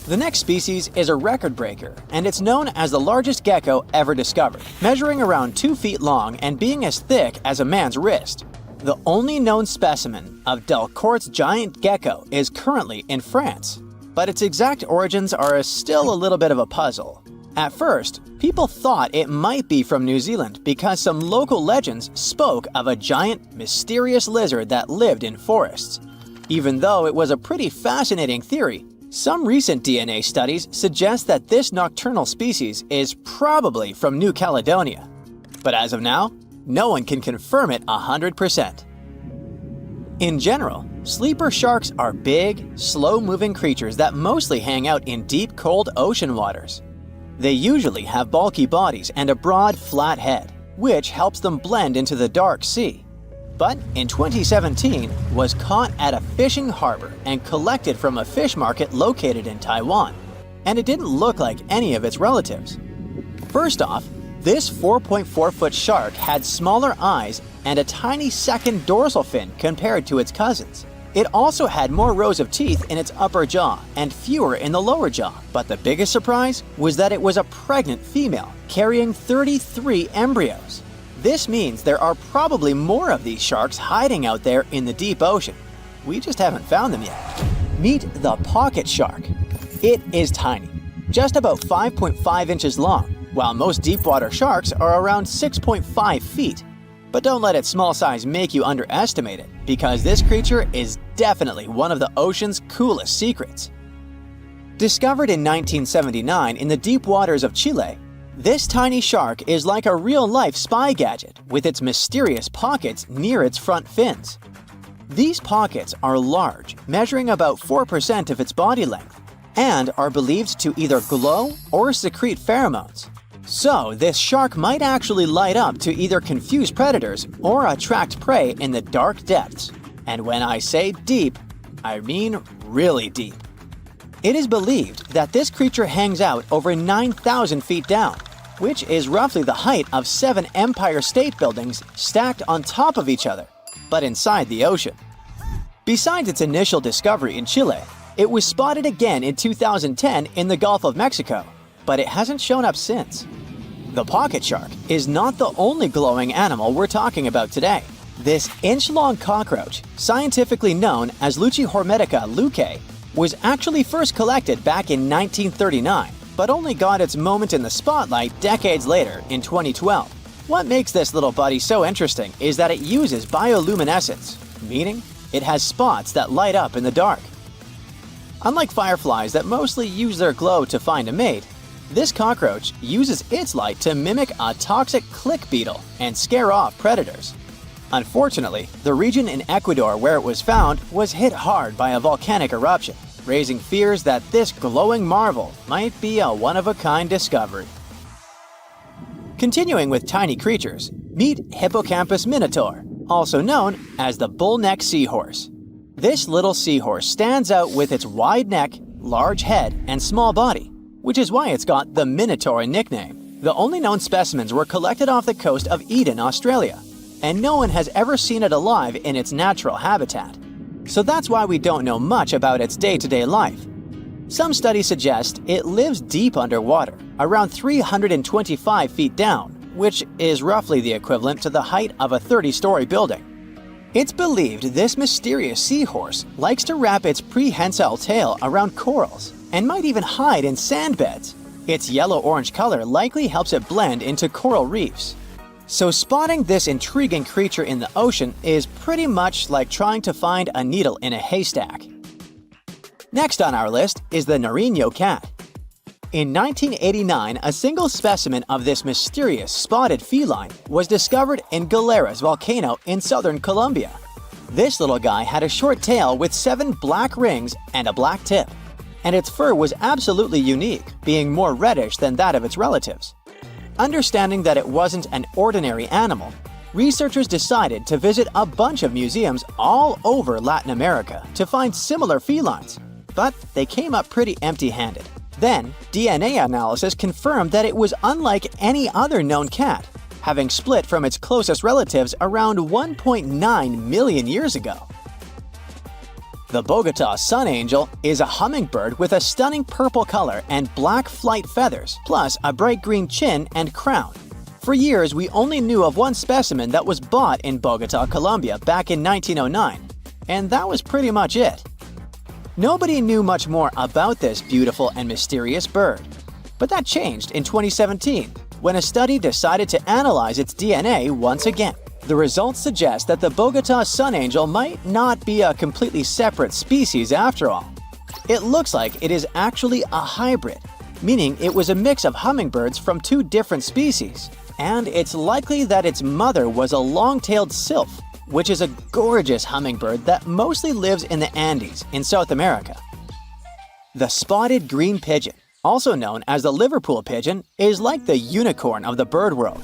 [SPEAKER 1] The next species is a record breaker, and it's known as the largest gecko ever discovered, measuring around 2 feet long and being as thick as a man's wrist. The only known specimen of Delcourt's giant gecko is currently in France, but its exact origins are still a little bit of a puzzle. At first, people thought it might be from New Zealand because some local legends spoke of a giant, mysterious lizard that lived in forests. Even though it was a pretty fascinating theory, some recent DNA studies suggest that this nocturnal species is probably from New Caledonia. But as of now, no one can confirm it 100%. In general, sleeper sharks are big, slow-moving creatures that mostly hang out in deep, cold ocean waters. They usually have bulky bodies and a broad, flat head, which helps them blend into the dark sea. But in 2017, was caught at a fishing harbor and collected from a fish market located in Taiwan, and it didn't look like any of its relatives. First off, this 4.4-foot shark had smaller eyes and a tiny second dorsal fin compared to its cousins. It also had more rows of teeth in its upper jaw and fewer in the lower jaw, but the biggest surprise was that it was a pregnant female carrying 33 embryos. This means there are probably more of these sharks hiding out there in the deep ocean. We just haven't found them yet. Meet the pocket shark. It is tiny, just about 5.5 inches long, while most deepwater sharks are around 6.5 feet. But don't let its small size make you underestimate it, because this creature is definitely one of the ocean's coolest secrets. Discovered in 1979 in the deep waters of Chile, this tiny shark is like a real-life spy gadget with its mysterious pockets near its front fins. These pockets are large, measuring about 4% of its body length, and are believed to either glow or secrete pheromones. So, this shark might actually light up to either confuse predators or attract prey in the dark depths. And when I say deep, I mean really deep. It is believed that this creature hangs out over 9,000 feet down, which is roughly the height of 7 Empire State Buildings stacked on top of each other, but inside the ocean. Besides its initial discovery in Chile, it was spotted again in 2010 in the Gulf of Mexico, but it hasn't shown up since. The pocket shark is not the only glowing animal we're talking about today. This inch-long cockroach, scientifically known as Luchihormetica lucae, was actually first collected back in 1939, but only got its moment in the spotlight decades later in 2012. What makes this little buddy so interesting is that it uses bioluminescence, meaning it has spots that light up in the dark. Unlike fireflies that mostly use their glow to find a mate, this cockroach uses its light to mimic a toxic click beetle and scare off predators. Unfortunately, the region in Ecuador where it was found was hit hard by a volcanic eruption, raising fears that this glowing marvel might be a one-of-a-kind discovery. Continuing with tiny creatures, meet Hippocampus minotaur, also known as the bull-neck seahorse. This little seahorse stands out with its wide neck, large head, and small body, which is why it's got the Minotaur nickname. The only known specimens were collected off the coast of Eden, Australia, and no one has ever seen it alive in its natural habitat. So that's why we don't know much about its day-to-day life. Some studies suggest it lives deep underwater, around 325 feet down, which is roughly the equivalent to the height of a 30-story building. It's believed this mysterious seahorse likes to wrap its prehensile tail around corals and might even hide in sand beds. Its yellow-orange color likely helps it blend into coral reefs. So spotting this intriguing creature in the ocean is pretty much like trying to find a needle in a haystack. Next on our list is the Nariño cat. In 1989, a single specimen of this mysterious spotted feline was discovered in Galeras volcano in southern Colombia. This little guy had a short tail with 7 black rings and a black tip, and its fur was absolutely unique, being more reddish than that of its relatives. Understanding that it wasn't an ordinary animal, researchers decided to visit a bunch of museums all over Latin America to find similar felines, but they came up pretty empty-handed. Then, DNA analysis confirmed that it was unlike any other known cat, having split from its closest relatives around 1.9 million years ago. The Bogota sun angel is a hummingbird with a stunning purple color and black flight feathers, plus a bright green chin and crown. For years, we only knew of one specimen that was bought in Bogota, Colombia back in 1909, and that was pretty much it. Nobody knew much more about this beautiful and mysterious bird. But that changed in 2017, when a study decided to analyze its DNA once again. The results suggest that the Bogota sun angel might not be a completely separate species after all. It looks like it is actually a hybrid, meaning it was a mix of hummingbirds from 2 different species. And it's likely that its mother was a long-tailed sylph, which is a gorgeous hummingbird that mostly lives in the Andes in South America. The spotted green pigeon, also known as the Liverpool pigeon, is like the unicorn of the bird world.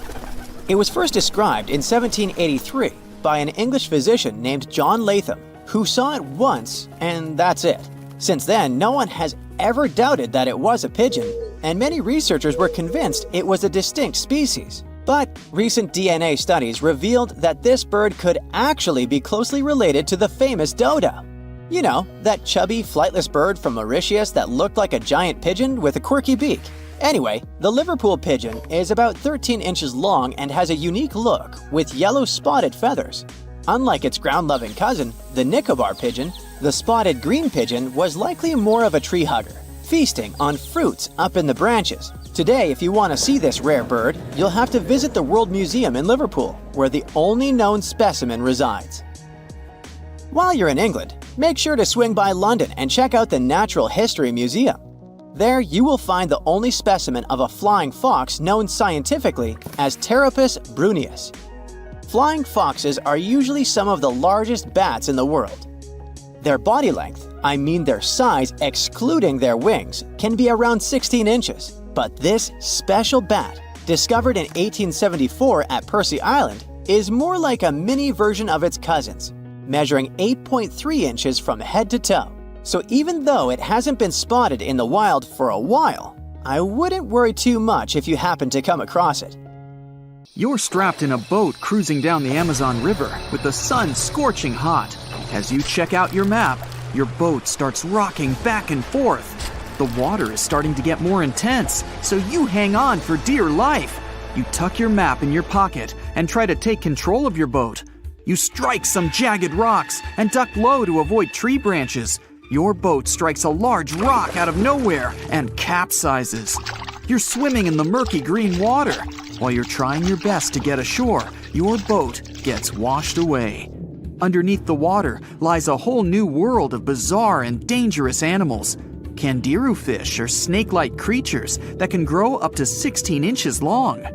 [SPEAKER 1] It was first described in 1783 by an English physician named John Latham, who saw it once, and that's it. Since then, no one has ever doubted that it was a pigeon, and many researchers were convinced it was a distinct species. But recent DNA studies revealed that this bird could actually be closely related to the famous dodo. You know, that chubby, flightless bird from Mauritius that looked like a giant pigeon with a quirky beak. Anyway, the Liverpool pigeon is about 13 inches long and has a unique look with yellow spotted feathers. Unlike its ground-loving cousin, the Nicobar pigeon, the spotted green pigeon was likely more of a tree hugger, feasting on fruits up in the branches. Today, if you want to see this rare bird, you'll have to visit the World Museum in Liverpool, where the only known specimen resides. While you're in England, make sure to swing by London and check out the Natural History Museum. There, you will find the only specimen of a flying fox known scientifically as Pteropus bruneus. Flying foxes are usually some of the largest bats in the world. Their body length, I mean their size excluding their wings, can be around 16 inches. But this special bat, discovered in 1874 at Percy Island, is more like a mini version of its cousins, measuring 8.3 inches from head to toe. So even though it hasn't been spotted in the wild for a while, I wouldn't worry too much if you happen to come across it.
[SPEAKER 3] You're strapped in a boat cruising down the Amazon River with the sun scorching hot. As you check out your map, your boat starts rocking back and forth. The water is starting to get more intense, so you hang on for dear life. You tuck your map in your pocket and try to take control of your boat. You strike some jagged rocks and duck low to avoid tree branches. Your boat strikes a large rock out of nowhere and capsizes. You're swimming in the murky green water. While you're trying your best to get ashore, your boat gets washed away. Underneath the water lies a whole new world of bizarre and dangerous animals. Candiru fish are snake-like creatures that can grow up to 16 inches long.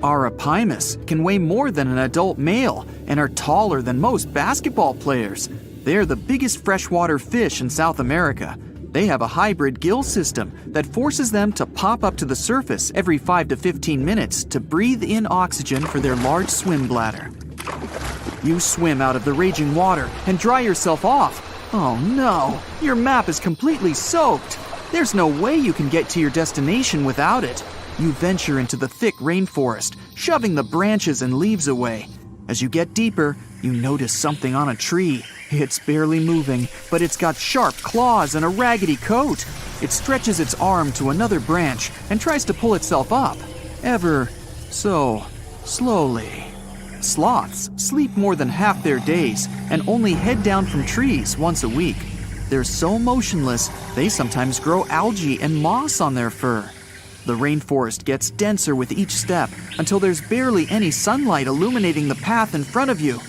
[SPEAKER 3] Arapimus can weigh more than an adult male and are taller than most basketball players. They're the biggest freshwater fish in South America. They have a hybrid gill system that forces them to pop up to the surface every 5 to 15 minutes to breathe in oxygen for their large swim bladder. You swim out of the raging water and dry yourself off. Oh no, your map is completely soaked. There's no way you can get to your destination without it. You venture into the thick rainforest, shoving the branches and leaves away. As you get deeper, you notice something on a tree. It's barely moving, but it's got sharp claws and a raggedy coat. It stretches its arm to another branch and tries to pull itself up, ever so slowly. Sloths sleep more than half their days and only head down from trees once a week. They're so motionless, they sometimes grow algae and moss on their fur. The rainforest gets denser with each step until there's barely any sunlight illuminating the path in front of you.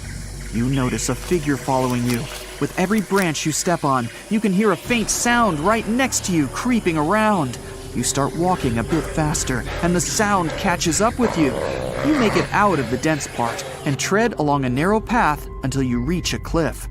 [SPEAKER 3] You notice a figure following you. With every branch you step on, you can hear a faint sound right next to you creeping around. You start walking a bit faster, and the sound catches up with you. You make it out of the dense part and tread along a narrow path until you reach a cliff.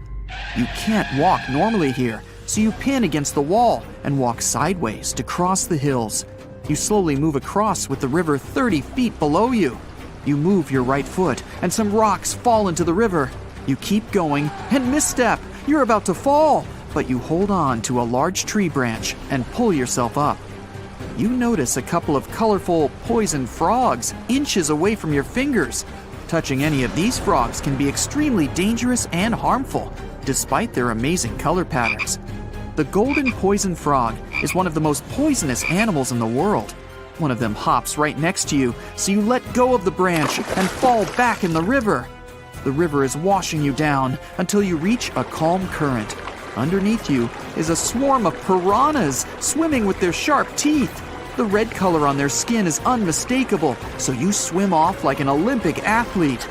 [SPEAKER 3] You can't walk normally here, so you pin against the wall and walk sideways to cross the hills. You slowly move across with the river 30 feet below you. You move your right foot, and some rocks fall into the river. You keep going and misstep. You're about to fall, but you hold on to a large tree branch and pull yourself up. You notice a couple of colorful poison frogs inches away from your fingers. Touching any of these frogs can be extremely dangerous and harmful, despite their amazing color patterns. The golden poison frog is one of the most poisonous animals in the world. One of them hops right next to you, so you let go of the branch and fall back in the river. The river is washing you down until you reach a calm current. Underneath you is a swarm of piranhas swimming with their sharp teeth. The red color on their skin is unmistakable, so you swim off like an Olympic athlete.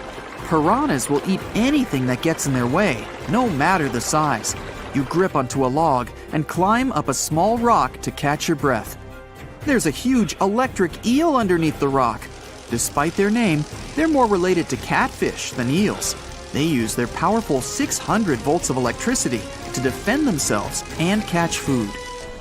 [SPEAKER 3] Piranhas will eat anything that gets in their way, no matter the size. You grip onto a log and climb up a small rock to catch your breath. There's a huge electric eel underneath the rock. Despite their name, they're more related to catfish than eels. They use their powerful 600 volts of electricity to defend themselves and catch food.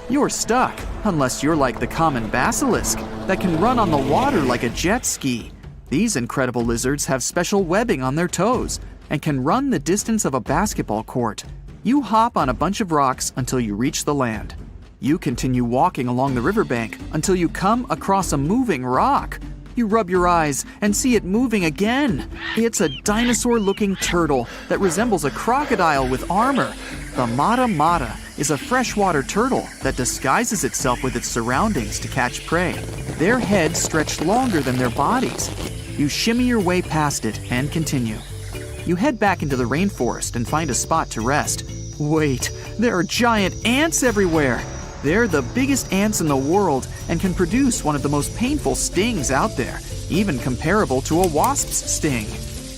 [SPEAKER 3] You're stuck, unless you're like the common basilisk that can run on the water like a jet ski. These incredible lizards have special webbing on their toes and can run the distance of a basketball court. You hop on a bunch of rocks until you reach the land. You continue walking along the riverbank until you come across a moving rock. You rub your eyes and see it moving again. It's a dinosaur-looking turtle that resembles a crocodile with armor. The mata mata is a freshwater turtle that disguises itself with its surroundings to catch prey. Their heads stretch longer than their bodies. You shimmy your way past it and continue. You head back into the rainforest and find a spot to rest. Wait, there are giant ants everywhere. They're the biggest ants in the world and can produce one of the most painful stings out there, even comparable to a wasp's sting.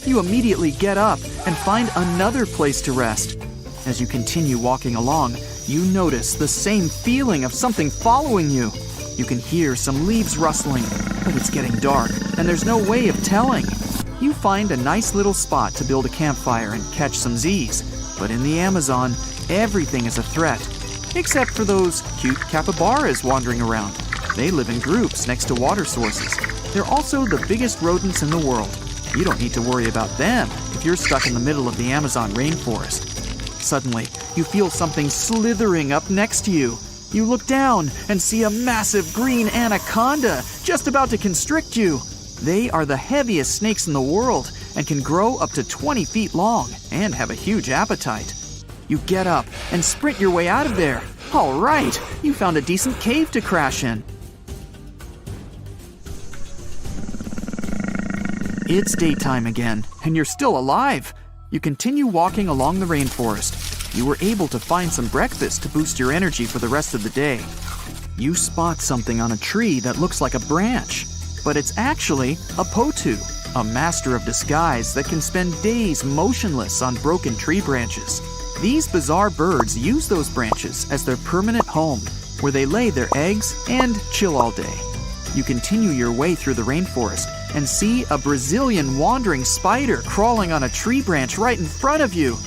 [SPEAKER 3] You immediately get up and find another place to rest. As you continue walking along, you notice the same feeling of something following you. You can hear some leaves rustling, but it's getting dark and there's no way of telling. You find a nice little spot to build a campfire and catch some Z's. But in the Amazon, everything is a threat. Except for those cute capybaras wandering around. They live in groups next to water sources. They're also the biggest rodents in the world. You don't need to worry about them if you're stuck in the middle of the Amazon rainforest. Suddenly, you feel something slithering up next to you. You look down and see a massive green anaconda just about to constrict you. They are the heaviest snakes in the world and can grow up to 20 feet long and have a huge appetite. You get up and sprint your way out of there. All right, you found a decent cave to crash in. It's daytime again, and you're still alive. You continue walking along the rainforest. You were able to find some breakfast to boost your energy for the rest of the day. You spot something on a tree that looks like a branch, but it's actually a potu, a master of disguise that can spend days motionless on broken tree branches. These bizarre birds use those branches as their permanent home, where they lay their eggs and chill all day. You continue your way through the rainforest and see a Brazilian wandering spider crawling on a tree branch right in front of you.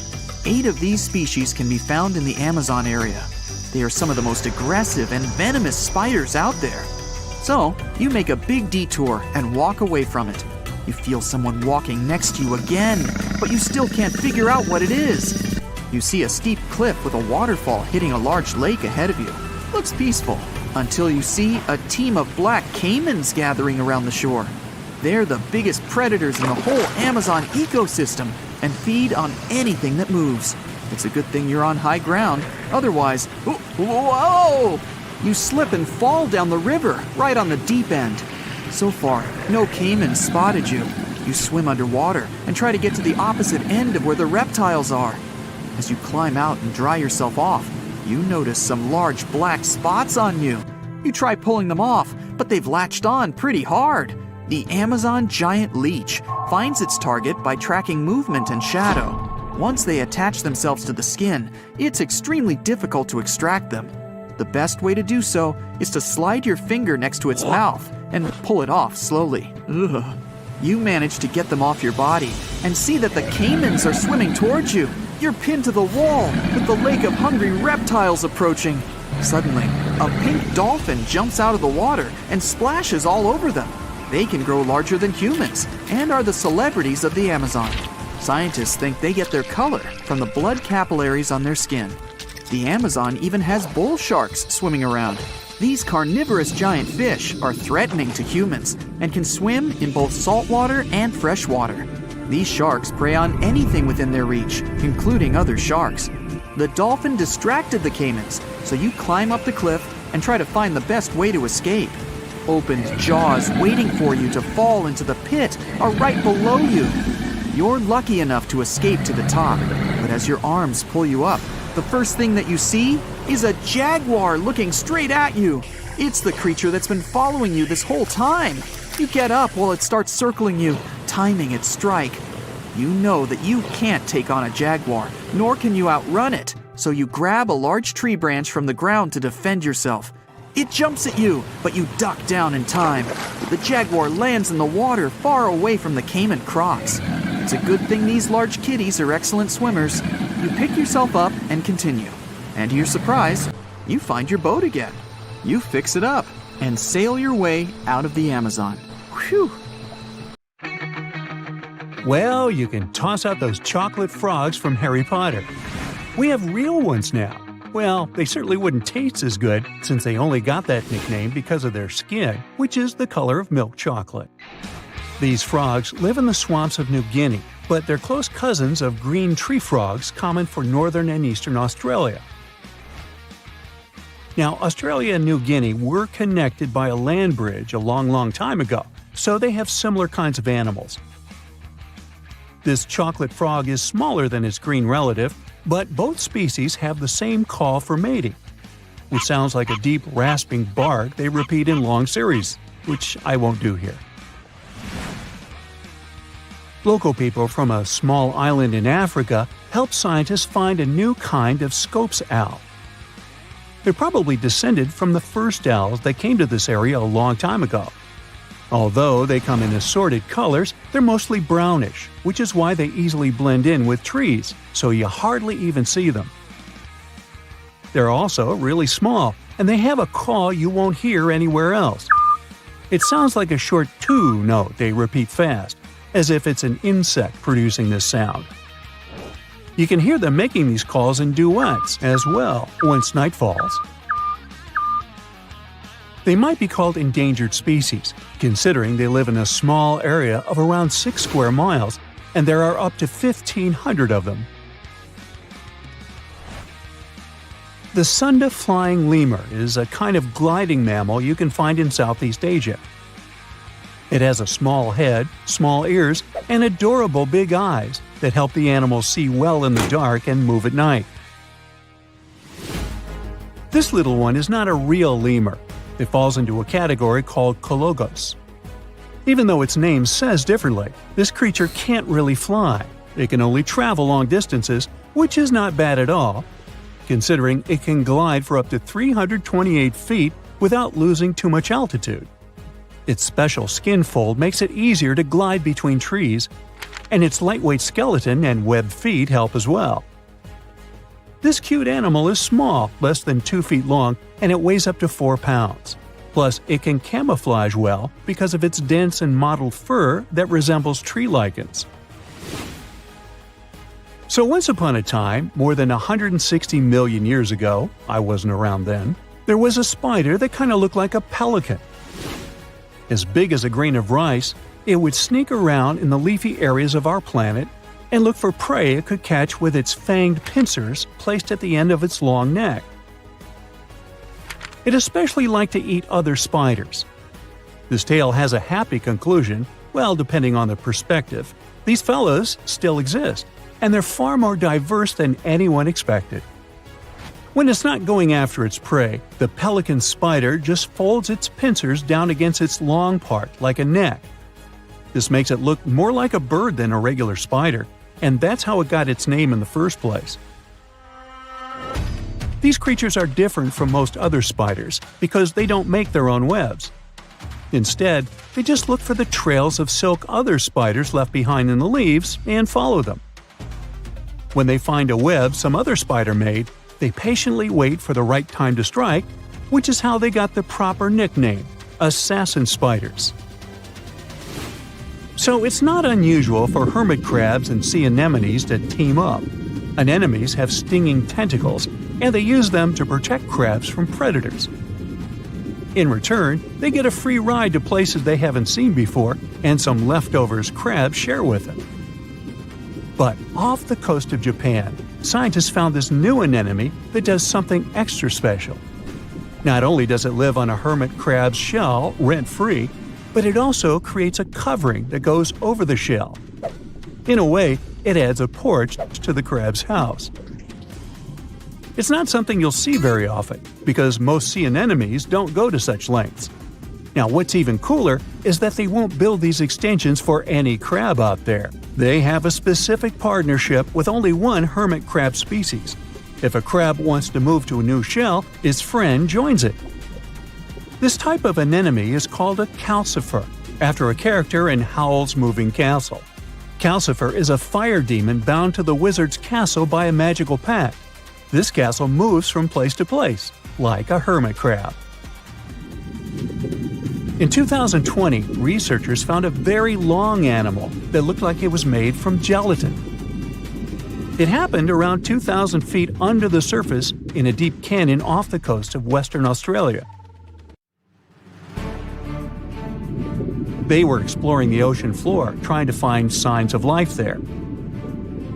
[SPEAKER 3] 8 of these species can be found in the Amazon area. They are some of the most aggressive and venomous spiders out there. So, you make a big detour and walk away from it. You feel someone walking next to you again, but you still can't figure out what it is. You see a steep cliff with a waterfall hitting a large lake ahead of you. Looks peaceful, until you see a team of black caimans gathering around the shore. They're the biggest predators in the whole Amazon ecosystem and feed on anything that moves. It's a good thing you're on high ground, otherwise, whoa! You slip and fall down the river, right on the deep end. So far, no caiman spotted you. You swim underwater and try to get to the opposite end of where the reptiles are. As you climb out and dry yourself off, you notice some large black spots on you. You try pulling them off, but they've latched on pretty hard. The Amazon giant leech finds its target by tracking movement and shadow. Once they attach themselves to the skin, it's extremely difficult to extract them. The best way to do so is to slide your finger next to its mouth and pull it off slowly. Ugh. You manage to get them off your body and see that the caimans are swimming towards you. You're pinned to the wall with the lake of hungry reptiles approaching. Suddenly, a pink dolphin jumps out of the water and splashes all over them. They can grow larger than humans and are the celebrities of the Amazon. Scientists think they get their color from the blood capillaries on their skin. The Amazon even has bull sharks swimming around. These carnivorous giant fish are threatening to humans and can swim in both saltwater and freshwater. These sharks prey on anything within their reach, including other sharks. The dolphin distracted the caimans, so you climb up the cliff and try to find the best way to escape. Opened jaws waiting for you to fall into the pit are right below you. You're lucky enough to escape to the top, but as your arms pull you up, the first thing that you see is a jaguar looking straight at you. It's the creature that's been following you this whole time. You get up while it starts circling you, timing its strike. You know that you can't take on a jaguar, nor can you outrun it, so you grab a large tree branch from the ground to defend yourself. It jumps at you, but you duck down in time. The jaguar lands in the water far away from the caiman crocs. It's a good thing these large kitties are excellent swimmers. You pick yourself up and continue. And to your surprise, you find your boat again. You fix it up and sail your way out of the Amazon. Whew!
[SPEAKER 2] Well, you can toss out those chocolate frogs from Harry Potter. We have real ones now. Well, they certainly wouldn't taste as good since they only got that nickname because of their skin, which is the color of milk chocolate. These frogs live in the swamps of New Guinea, but they're close cousins of green tree frogs common for northern and eastern Australia. Now, Australia and New Guinea were connected by a land bridge a long time ago, so they have similar kinds of animals. This chocolate frog is smaller than its green relative, but both species have the same call for mating, which sounds like a deep, rasping bark they repeat in long series, which I won't do here. Local people from a small island in Africa helped scientists find a new kind of Scopes owl. They're probably descended from the first owls that came to this area a long time ago. Although they come in assorted colors, they're mostly brownish, which is why they easily blend in with trees, so you hardly even see them. They're also really small, and they have a call you won't hear anywhere else. It sounds like a short "too" note they repeat fast, as if it's an insect producing this sound. You can hear them making these calls in duets as well once night falls. They might be called endangered species, considering they live in a small area of around 6 square miles, and there are up to 1,500 of them. The Sunda flying lemur is a kind of gliding mammal you can find in Southeast Asia. It has a small head, small ears, and adorable big eyes that help the animal see well in the dark and move at night. This little one is not a real lemur. It falls into a category called Cologos. Even though its name says differently, this creature can't really fly. It can only travel long distances, which is not bad at all, considering it can glide for up to 328 feet without losing too much altitude. Its special skin fold makes it easier to glide between trees, and its lightweight skeleton and webbed feet help as well. This cute animal is small, less than 2 feet long, and it weighs up to 4 pounds. Plus, it can camouflage well because of its dense and mottled fur that resembles tree lichens. So once upon a time, more than 160 million years ago, I wasn't around then, there was a spider that kind of looked like a pelican. As big as a grain of rice, it would sneak around in the leafy areas of our planet and look for prey it could catch with its fanged pincers placed at the end of its long neck. It especially liked to eat other spiders. This tale has a happy conclusion, Well, depending on the perspective, these fellows still exist, and they're far more diverse than anyone expected. When it's not going after its prey, the pelican spider just folds its pincers down against its long part like a neck. This makes it look more like a bird than a regular spider, and that's how it got its name in the first place. These creatures are different from most other spiders because they don't make their own webs. Instead, they just look for the trails of silk other spiders left behind in the leaves and follow them. When they find a web some other spider made, they patiently wait for the right time to strike, which is how they got the proper nickname, assassin spiders. So it's not unusual for hermit crabs and sea anemones to team up. Anemones have stinging tentacles, and they use them to protect crabs from predators. In return, they get a free ride to places they haven't seen before and some leftovers crabs share with them. But off the coast of Japan, scientists found this new anemone that does something extra special. Not only does it live on a hermit crab's shell rent-free, but it also creates a covering that goes over the shell. In a way, it adds a porch to the crab's house. It's not something you'll see very often, because most sea anemones don't go to such lengths. Now, what's even cooler is that they won't build these extensions for any crab out there. They have a specific partnership with only one hermit crab species. If a crab wants to move to a new shell, its friend joins it. This type of anemone is called a calcifer, after a character in Howl's Moving Castle. Calcifer is a fire demon bound to the wizard's castle by a magical pact. This castle moves from place to place, like a hermit crab. In 2020, researchers found a very long animal that looked like it was made from gelatin. It happened around 2,000 feet under the surface in a deep canyon off the coast of Western Australia. They were exploring the ocean floor, trying to find signs of life there.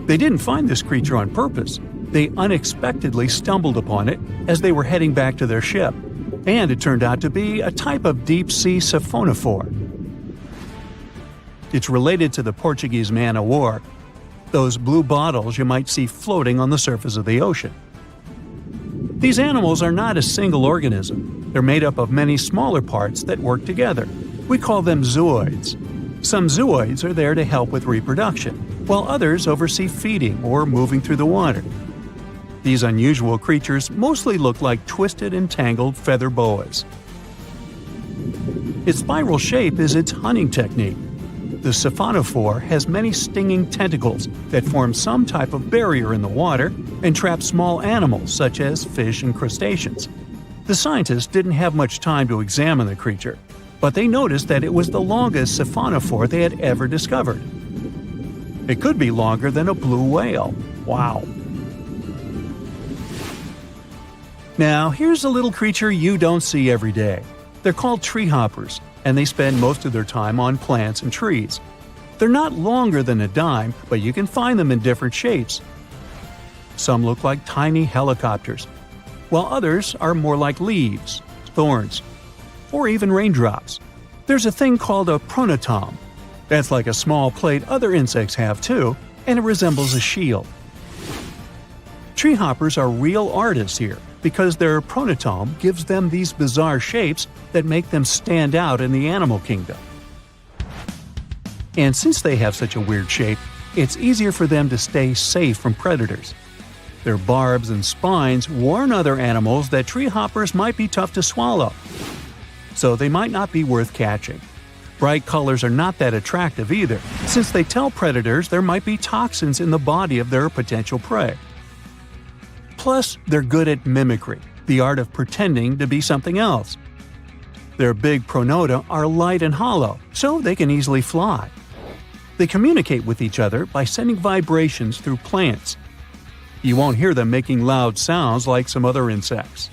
[SPEAKER 2] They didn't find this creature on purpose. They unexpectedly stumbled upon it as they were heading back to their ship, and it turned out to be a type of deep-sea siphonophore. It's related to the Portuguese man-o'-war, those blue bottles you might see floating on the surface of the ocean. These animals are not a single organism. They're made up of many smaller parts that work together. We call them zooids. Some zooids are there to help with reproduction, while others oversee feeding or moving through the water. These unusual creatures mostly look like twisted and tangled feather boas. Its spiral shape is its hunting technique. The siphonophore has many stinging tentacles that form some type of barrier in the water and trap small animals such as fish and crustaceans. The scientists didn't have much time to examine the creature, but they noticed that it was the longest siphonophore they had ever discovered. It could be longer than a blue whale. Wow! Now, here's a little creature you don't see every day. They're called tree hoppers, and they spend most of their time on plants and trees. They're not longer than a dime, but you can find them in different shapes. Some look like tiny helicopters, while others are more like leaves, thorns, or even raindrops. There's a thing called a pronotum. That's like a small plate other insects have too, and it resembles a shield. Tree hoppers are real artists here, because their pronotum gives them these bizarre shapes that make them stand out in the animal kingdom. And since they have such a weird shape, it's easier for them to stay safe from predators. Their barbs and spines warn other animals that tree hoppers might be tough to swallow, so they might not be worth catching. Bright colors are not that attractive either, since they tell predators there might be toxins in the body of their potential prey. Plus, they're good at mimicry, the art of pretending to be something else. Their big pronota are light and hollow, so they can easily fly. They communicate with each other by sending vibrations through plants. You won't hear them making loud sounds like some other insects.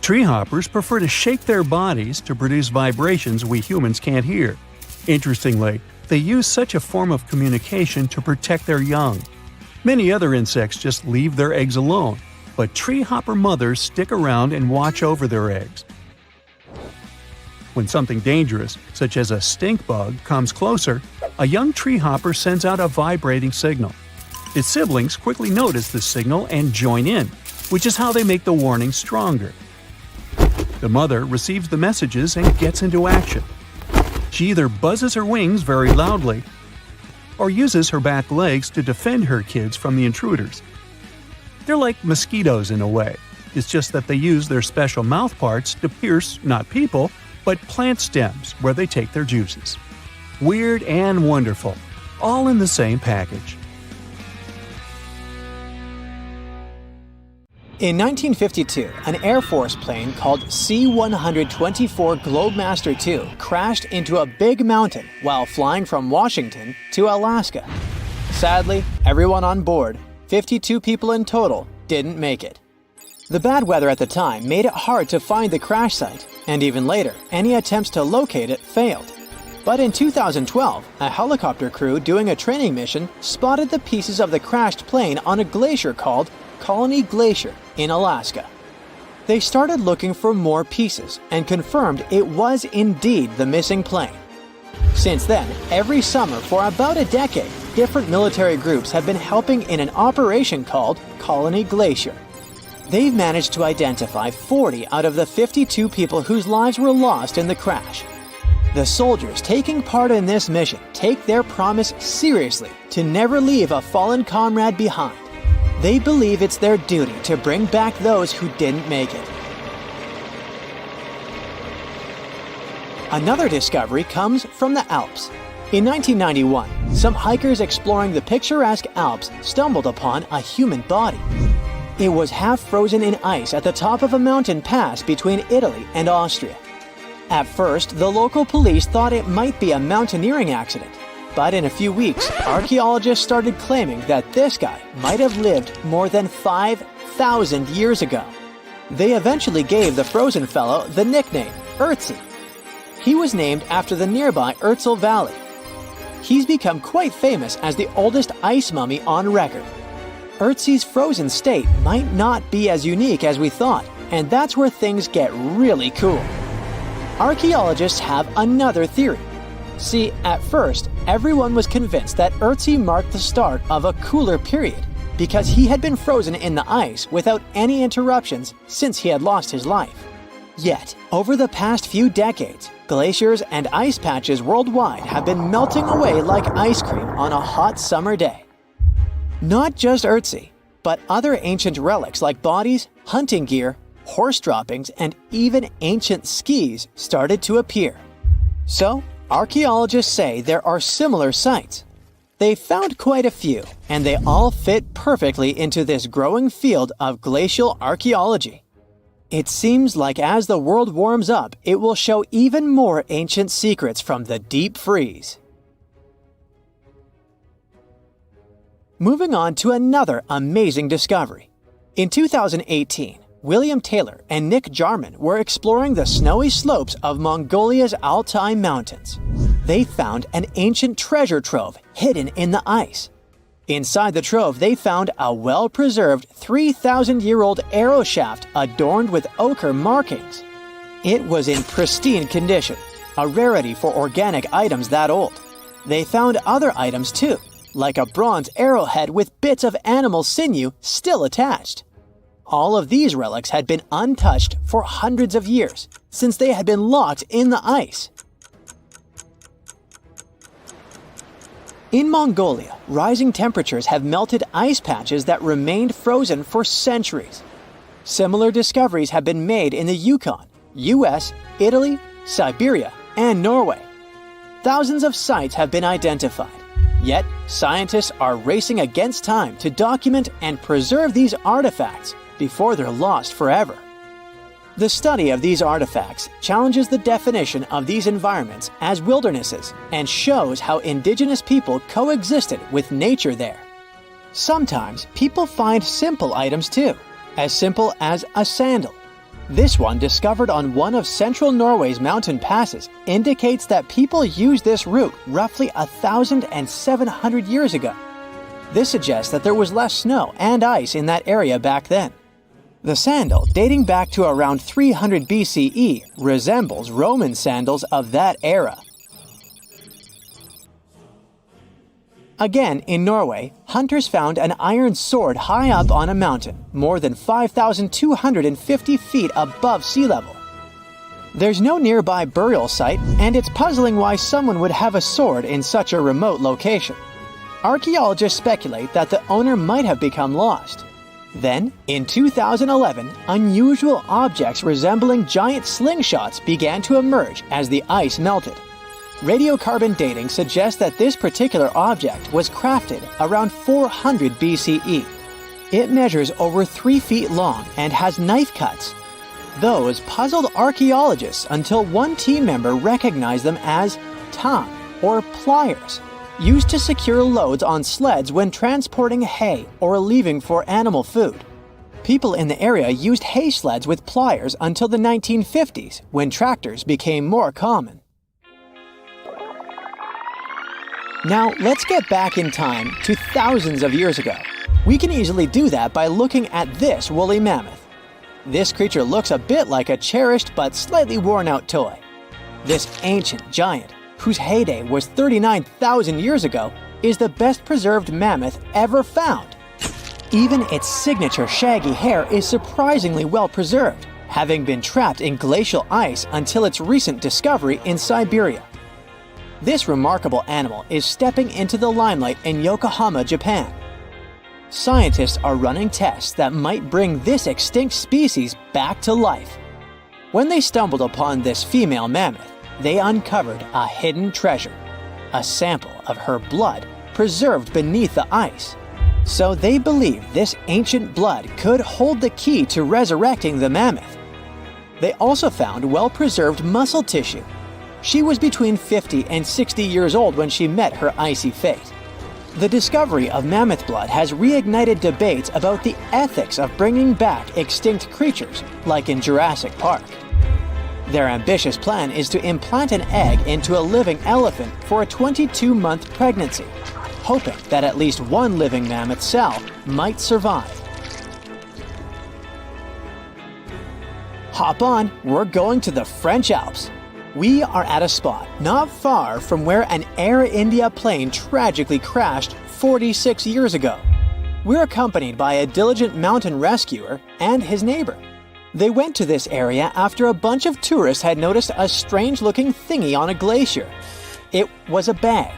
[SPEAKER 2] Tree hoppers prefer to shake their bodies to produce vibrations we humans can't hear. Interestingly, they use such a form of communication to protect their young. Many other insects just leave their eggs alone, but tree hopper mothers stick around and watch over their eggs. When something dangerous, such as a stink bug, comes closer, a young tree hopper sends out a vibrating signal. Its siblings quickly notice the signal and join in, which is how they make the warning stronger. The mother receives the messages and gets into action. She either buzzes her wings very loudly or uses her back legs to defend her kids from the intruders. They're like mosquitoes in a way. It's just that they use their special mouth parts to pierce not people, but plant stems where they take their juices. Weird and wonderful, all in the same package.
[SPEAKER 1] In 1952, an Air Force plane called C-124 Globemaster II crashed into a big mountain while flying from Washington to Alaska. Sadly, everyone on board, 52 people in total, didn't make it. The bad weather at the time made it hard to find the crash site, and even later, any attempts to locate it failed. But in 2012, a helicopter crew doing a training mission spotted the pieces of the crashed plane on a glacier called Colony Glacier in Alaska. They started looking for more pieces and confirmed it was indeed the missing plane. Since then, every summer for about a decade, different military groups have been helping in an operation called Colony Glacier. They've managed to identify 40 out of the 52 people whose lives were lost in the crash. The soldiers taking part in this mission take their promise seriously to never leave a fallen comrade behind. They believe it's their duty to bring back those who didn't make it. Another discovery comes from the Alps. In 1991, some hikers exploring the picturesque Alps stumbled upon a human body. It was half frozen in ice at the top of a mountain pass between Italy and Austria. At first, the local police thought it might be a mountaineering accident. But in a few weeks, archaeologists started claiming that this guy might have lived more than 5,000 years ago. They eventually gave the frozen fellow the nickname Ötzi. He was named after the nearby Ötztal Valley. He's become quite famous as the oldest ice mummy on record. Ötzi's frozen state might not be as unique as we thought, and that's where things get really cool. Archaeologists have another theory. See, at first, everyone was convinced that Ötzi marked the start of a cooler period because he had been frozen in the ice without any interruptions since he had lost his life. Yet, over the past few decades, glaciers and ice patches worldwide have been melting away like ice cream on a hot summer day. Not just Ötzi, but other ancient relics like bodies, hunting gear, horse droppings, and even ancient skis started to appear. So, archaeologists say there are similar sites. They found quite a few, and they all fit perfectly into this growing field of glacial archaeology. It seems like as the world warms up, it will show even more ancient secrets from the deep freeze. Moving on to another amazing discovery. In 2018, William Taylor and Nick Jarman were exploring the snowy slopes of Mongolia's Altai Mountains. They found an ancient treasure trove hidden in the ice. Inside the trove, they found a well-preserved 3,000-year-old arrow shaft adorned with ochre markings. It was in pristine condition, a rarity for organic items that old. They found other items too, like a bronze arrowhead with bits of animal sinew still attached. All of these relics had been untouched for hundreds of years, since they had been locked in the ice. In Mongolia, rising temperatures have melted ice patches that remained frozen for centuries. Similar discoveries have been made in the Yukon, US, Italy, Siberia, and Norway. Thousands of sites have been identified. Yet, scientists are racing against time to document and preserve these artifacts before they're lost forever. The study of these artifacts challenges the definition of these environments as wildernesses and shows how indigenous people coexisted with nature there. Sometimes people find simple items too, as simple as a sandal. This one, discovered on one of central Norway's mountain passes, indicates that people used this route roughly 1,700 years ago. This suggests that there was less snow and ice in that area back then. The sandal, dating back to around 300 BCE, resembles Roman sandals of that era. Again, in Norway, hunters found an iron sword high up on a mountain, more than 5,250 feet above sea level. There's no nearby burial site, and it's puzzling why someone would have a sword in such a remote location. Archaeologists speculate that the owner might have become lost. Then, in 2011, unusual objects resembling giant slingshots began to emerge as the ice melted. Radiocarbon dating suggests that this particular object was crafted around 400 BCE. It measures over 3 feet long and has knife cuts. Those puzzled archaeologists until one team member recognized them as tang, or pliers, used to secure loads on sleds when transporting hay or leaving for animal food. People in the area used hay sleds with pliers until the 1950s, when tractors became more common. Now, let's get back in time to thousands of years ago. We can easily do that by looking at this woolly mammoth. This creature looks a bit like a cherished but slightly worn-out toy. This ancient giant, whose heyday was 39,000 years ago, is the best-preserved mammoth ever found. Even its signature shaggy hair is surprisingly well-preserved, having been trapped in glacial ice until its recent discovery in Siberia. This remarkable animal is stepping into the limelight in Yokohama, Japan. Scientists are running tests that might bring this extinct species back to life. When they stumbled upon this female mammoth, they uncovered a hidden treasure, a sample of her blood preserved beneath the ice. So they believe this ancient blood could hold the key to resurrecting the mammoth. They also found well-preserved muscle tissue. She was between 50 and 60 years old when she met her icy fate. The discovery of mammoth blood has reignited debates about the ethics of bringing back extinct creatures, like in Jurassic Park. Their ambitious plan is to implant an egg into a living elephant for a 22-month pregnancy, hoping that at least one living mammoth cell might survive. Hop on, we're going to the French Alps. We are at a spot not far from where an Air India plane tragically crashed 46 years ago. We're accompanied by a diligent mountain rescuer and his neighbor. They went to this area after a bunch of tourists had noticed a strange-looking thingy on a glacier. It was a bag.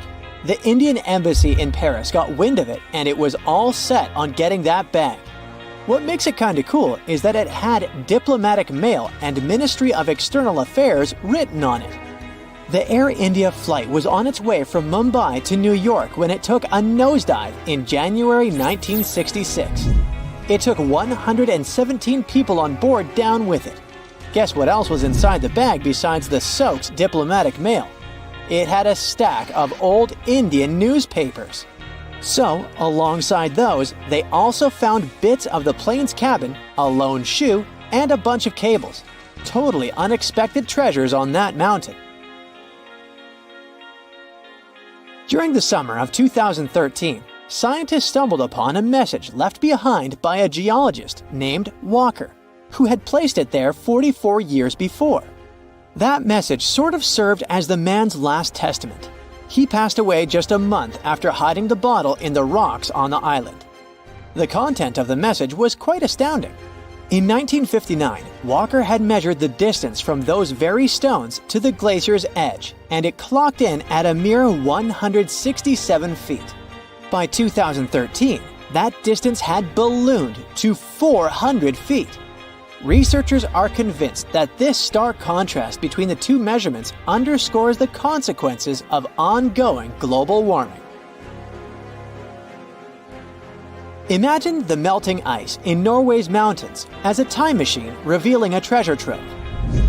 [SPEAKER 1] The Indian embassy in Paris got wind of it, and it was all set on getting that bag. What makes it kinda cool is that it had diplomatic mail and Ministry of External Affairs written on it. The Air India flight was on its way from Mumbai to New York when it took a nosedive in January 1966. It took 117 people on board down with it. Guess what else was inside the bag besides the soaked diplomatic mail? It had a stack of old Indian newspapers. So, alongside those, they also found bits of the plane's cabin, a lone shoe, and a bunch of cables. Totally unexpected treasures on that mountain. During the summer of 2013, scientists stumbled upon a message left behind by a geologist named Walker, who had placed it there 44 years before. That message sort of served as the man's last testament. He passed away just a month after hiding the bottle in the rocks on the island. The content of the message was quite astounding. In 1959, Walker had measured the distance from those very stones to the glacier's edge, and it clocked in at a mere 167 feet. By 2013, that distance had ballooned to 400 feet. Researchers are convinced that this stark contrast between the two measurements underscores the consequences of ongoing global warming. Imagine the melting ice in Norway's mountains as a time machine revealing a treasure trove.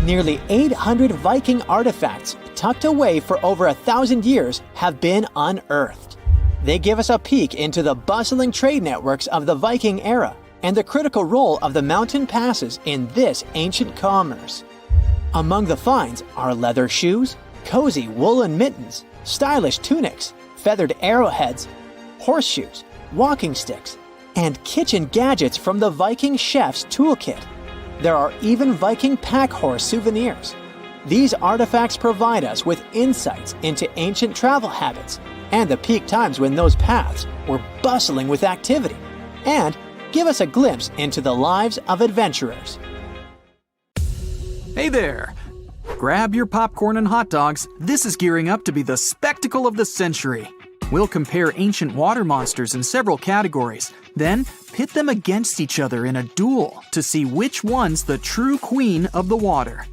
[SPEAKER 1] Nearly 800 Viking artifacts tucked away for over 1,000 years have been unearthed. They give us a peek into the bustling trade networks of the Viking era and the critical role of the mountain passes in this ancient commerce. Among the finds are leather shoes, cozy woolen mittens, stylish tunics, feathered arrowheads, horseshoes, walking sticks, and kitchen gadgets from the Viking chef's toolkit. There are even Viking pack horse souvenirs. These artifacts provide us with insights into ancient travel habits and the peak times when those paths were bustling with activity, and give us a glimpse into the lives of adventurers.
[SPEAKER 3] Hey there! Grab your popcorn and hot dogs. This is gearing up to be the spectacle of the century. We'll compare ancient water monsters in several categories, then pit them against each other in a duel to see which one's the true queen of the water.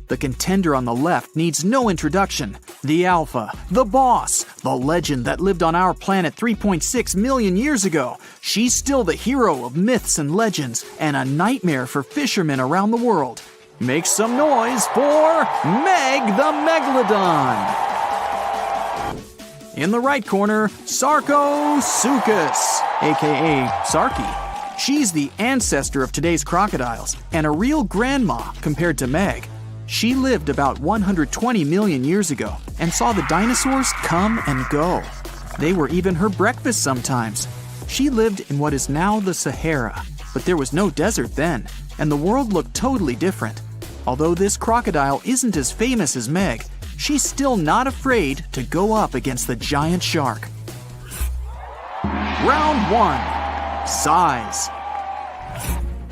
[SPEAKER 3] The contender on the left needs no introduction. The Alpha, the boss, the legend that lived on our planet 3.6 million years ago. She's still the hero of myths and legends and a nightmare for fishermen around the world. Make some noise for Meg the Megalodon! In the right corner, Sarcosuchus, aka Sarky. She's the ancestor of today's crocodiles and a real grandma compared to Meg. She lived about 120 million years ago and saw the dinosaurs come and go. They were even her breakfast sometimes. She lived in what is now the Sahara, but there was no desert then, and the world looked totally different. Although this crocodile isn't as famous as Meg, she's still not afraid to go up against the giant shark. Round 1. Size.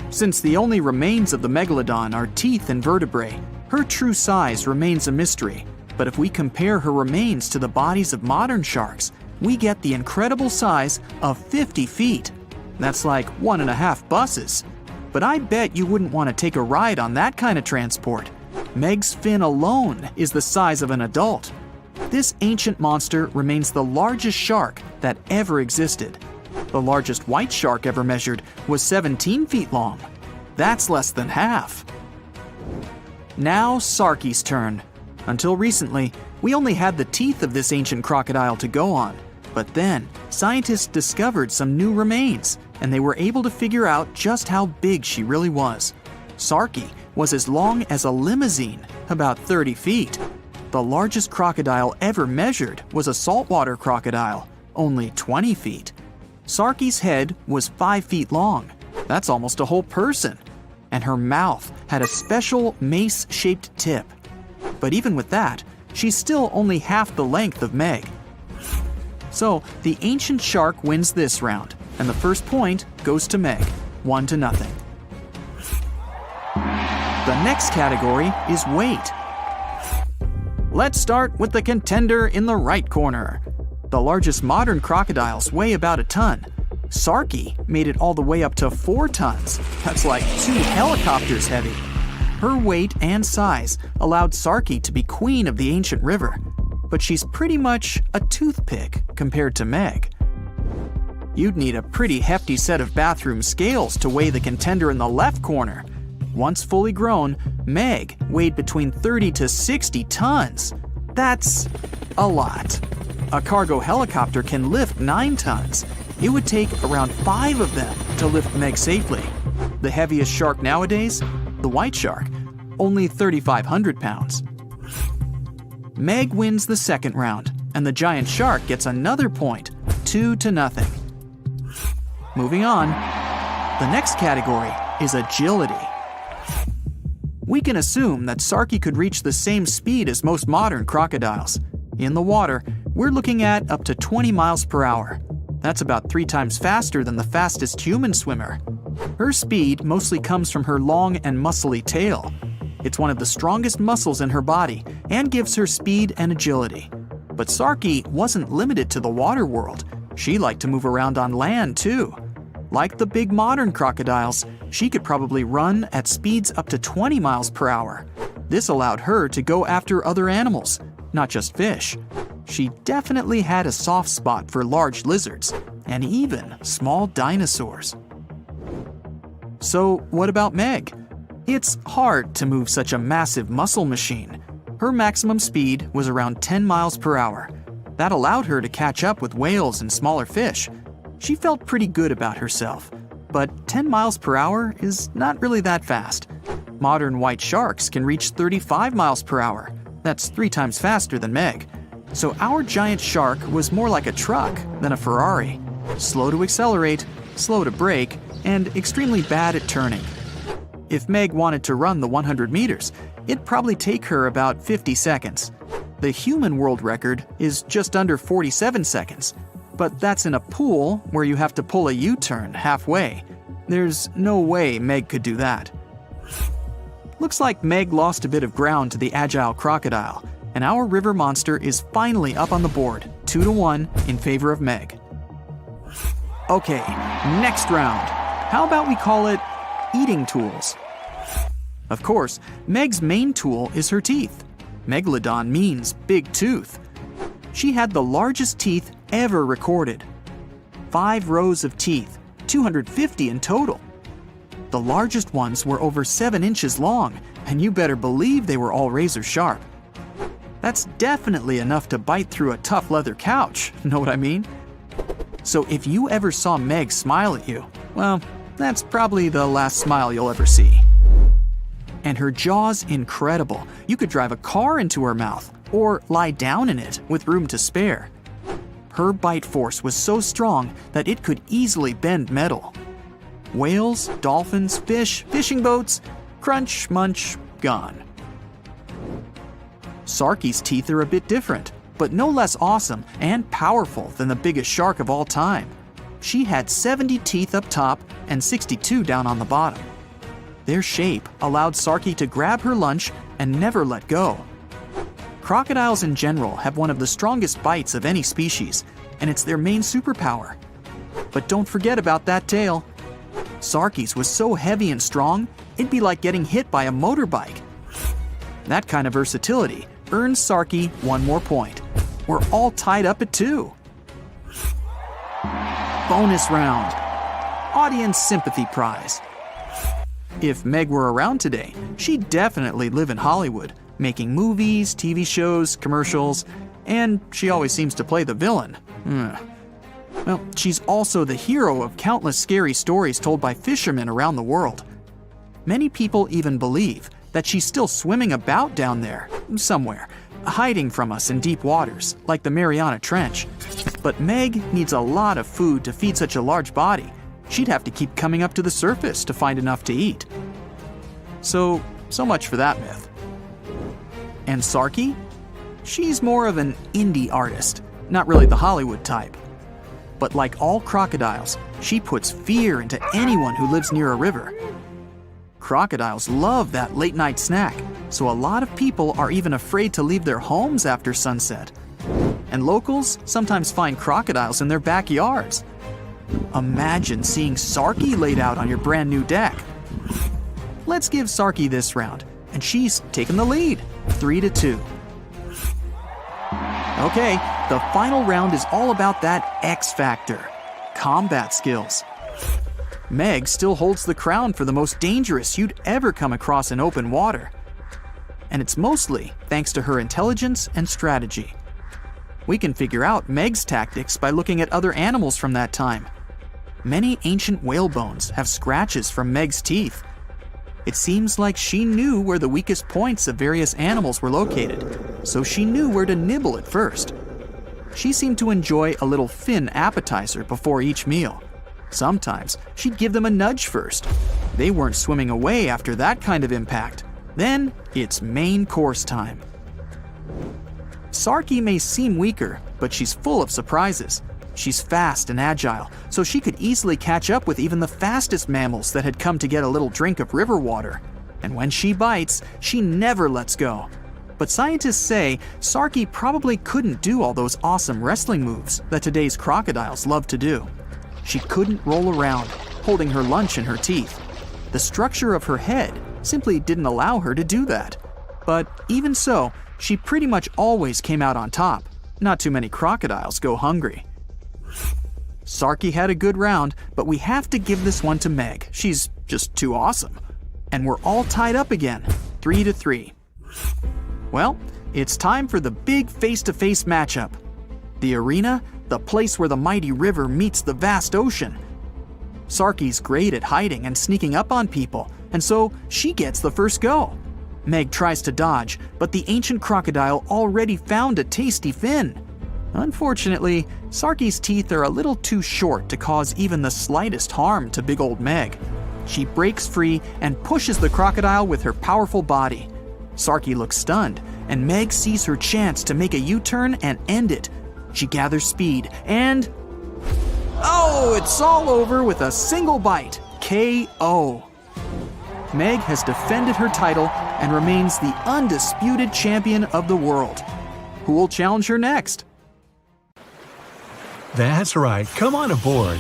[SPEAKER 3] Since the only remains of the megalodon are teeth and vertebrae, her true size remains a mystery. But if we compare her remains to the bodies of modern sharks, we get the incredible size of 50 feet. That's like 1.5 buses. But I bet you wouldn't want to take a ride on that kind of transport. Meg's fin alone is the size of an adult. This ancient monster remains the largest shark that ever existed. The largest white shark ever measured was 17 feet long. That's less than half. Now Sarky's turn. Until recently, we only had the teeth of this ancient crocodile to go on. But then, scientists discovered some new remains, and they were able to figure out just how big she really was. Sarky was as long as a limousine, about 30 feet. The largest crocodile ever measured was a saltwater crocodile, only 20 feet. Sarky's head was 5 feet long. That's almost a whole person. And her mouth had a special mace-shaped tip. But even with that, she's still only half the length of Meg. So the ancient shark wins this round, and the first point goes to Meg, 1-0. The next category is weight. Let's start with the contender in the right corner. The largest modern crocodiles weigh about a ton. Sarky made it all the way up to 4 tons. That's like 2 helicopters heavy. Her weight and size allowed Sarky to be queen of the ancient river. But she's pretty much a toothpick compared to Meg. You'd need a pretty hefty set of bathroom scales to weigh the contender in the left corner. Once fully grown, Meg weighed between 30 to 60 tons. That's a lot. A cargo helicopter can lift 9 tons. It would take around 5 of them to lift Meg safely. The heaviest shark nowadays, the white shark, only 3,500 pounds. Meg wins the second round, and the giant shark gets another point, 2-0. Moving on, the next category is agility. We can assume that Sarky could reach the same speed as most modern crocodiles. In the water, we're looking at up to 20 miles per hour. That's about 3 times faster than the fastest human swimmer. Her speed mostly comes from her long and muscly tail. It's one of the strongest muscles in her body and gives her speed and agility. But Sarky wasn't limited to the water world. She liked to move around on land too. Like the big modern crocodiles, she could probably run at speeds up to 20 miles per hour. This allowed her to go after other animals, not just fish. She definitely had a soft spot for large lizards and even small dinosaurs. So what about Meg? It's hard to move such a massive muscle machine. Her maximum speed was around 10 miles per hour. That allowed her to catch up with whales and smaller fish. She felt pretty good about herself, but 10 miles per hour is not really that fast. Modern white sharks can reach 35 miles per hour. That's 3 times faster than Meg. So our giant shark was more like a truck than a Ferrari. slow to accelerate, slow to brake, and extremely bad at turning. If Meg wanted to run the 100 meters, it'd probably take her about 50 seconds. The human world record is just under 47 seconds, but that's in a pool where you have to pull a U-turn halfway. There's no way Meg could do that. Looks like Meg lost a bit of ground to the agile crocodile, and our river monster is finally up on the board, 2-1 in favor of Meg. Okay, next round. How about we call it eating tools? Of course, Meg's main tool is her teeth. Megalodon means big tooth. She had the largest teeth ever recorded. 5 rows of teeth, 250 in total. The largest ones were over 7 inches long, and you better believe they were all razor sharp. That's definitely enough to bite through a tough leather couch, know what I mean? So if you ever saw Meg smile at you, well, that's probably the last smile you'll ever see. And her jaw's incredible. You could drive a car into her mouth, or lie down in it with room to spare. Her bite force was so strong that it could easily bend metal. Whales, dolphins, fish, fishing boats, crunch, munch, gone. Sarki's teeth are a bit different, but no less awesome and powerful than the biggest shark of all time. She had 70 teeth up top and 62 down on the bottom. Their shape allowed Sarki to grab her lunch and never let go. Crocodiles in general have one of the strongest bites of any species, and it's their main superpower. But don't forget about that tail. Sarki's was so heavy and strong, it'd be like getting hit by a motorbike. That kind of versatility earns Sarki 1 more point. We're all tied up at 2. Bonus round. Audience sympathy prize. If Meg were around today, she'd definitely live in Hollywood, making movies, TV shows, commercials, and she always seems to play the villain. Well, she's also the hero of countless scary stories told by fishermen around the world. Many people even believe that she's still swimming about down there, somewhere, hiding from us in deep waters, like the Mariana Trench. But Meg needs a lot of food to feed such a large body. She'd have to keep coming up to the surface to find enough to eat. So much for that myth. And Sarki? She's more of an indie artist, not really the Hollywood type. But like all crocodiles, she puts fear into anyone who lives near a river. Crocodiles love that late-night snack, so a lot of people are even afraid to leave their homes after sunset. And locals sometimes find crocodiles in their backyards. Imagine seeing Sarki laid out on your brand new deck. Let's give Sarki this round, and she's taken the lead, 3-2. Okay, the final round is all about that X factor, combat skills. Meg still holds the crown for the most dangerous you'd ever come across in open water. And it's mostly thanks to her intelligence and strategy. We can figure out Meg's tactics by looking at other animals from that time. Many ancient whale bones have scratches from Meg's teeth. It seems like she knew where the weakest points of various animals were located, so she knew where to nibble at first. She seemed to enjoy a little fin appetizer before each meal. Sometimes she'd give them a nudge first. They weren't swimming away after that kind of impact. Then it's main course time. Sarki may seem weaker, but she's full of surprises. She's fast and agile, so she could easily catch up with even the fastest mammals that had come to get a little drink of river water. And when she bites, she never lets go. But scientists say Sarki probably couldn't do all those awesome wrestling moves that today's crocodiles love to do. She couldn't roll around, holding her lunch in her teeth. The structure of her head simply didn't allow her to do that. But even so, she pretty much always came out on top. Not too many crocodiles go hungry. Sarki had a good round, but we have to give this one to Meg. She's just too awesome. And we're all tied up again, 3-3. Well, it's time for the big face-to-face matchup. The arena, the place where the mighty river meets the vast ocean. Sarki's great at hiding and sneaking up on people, and so she gets the first go. Meg tries to dodge, but the ancient crocodile already found a tasty fin. Unfortunately, Sarki's teeth are a little too short to cause even the slightest harm to big old Meg. She breaks free and pushes the crocodile with her powerful body. Sarki looks stunned, and Meg sees her chance to make a U-turn and end it. She gathers speed and... oh, it's all over with a single bite. KO. Meg has defended her title and remains the undisputed champion of the world. Who will challenge her next?
[SPEAKER 2] That's right, come on aboard.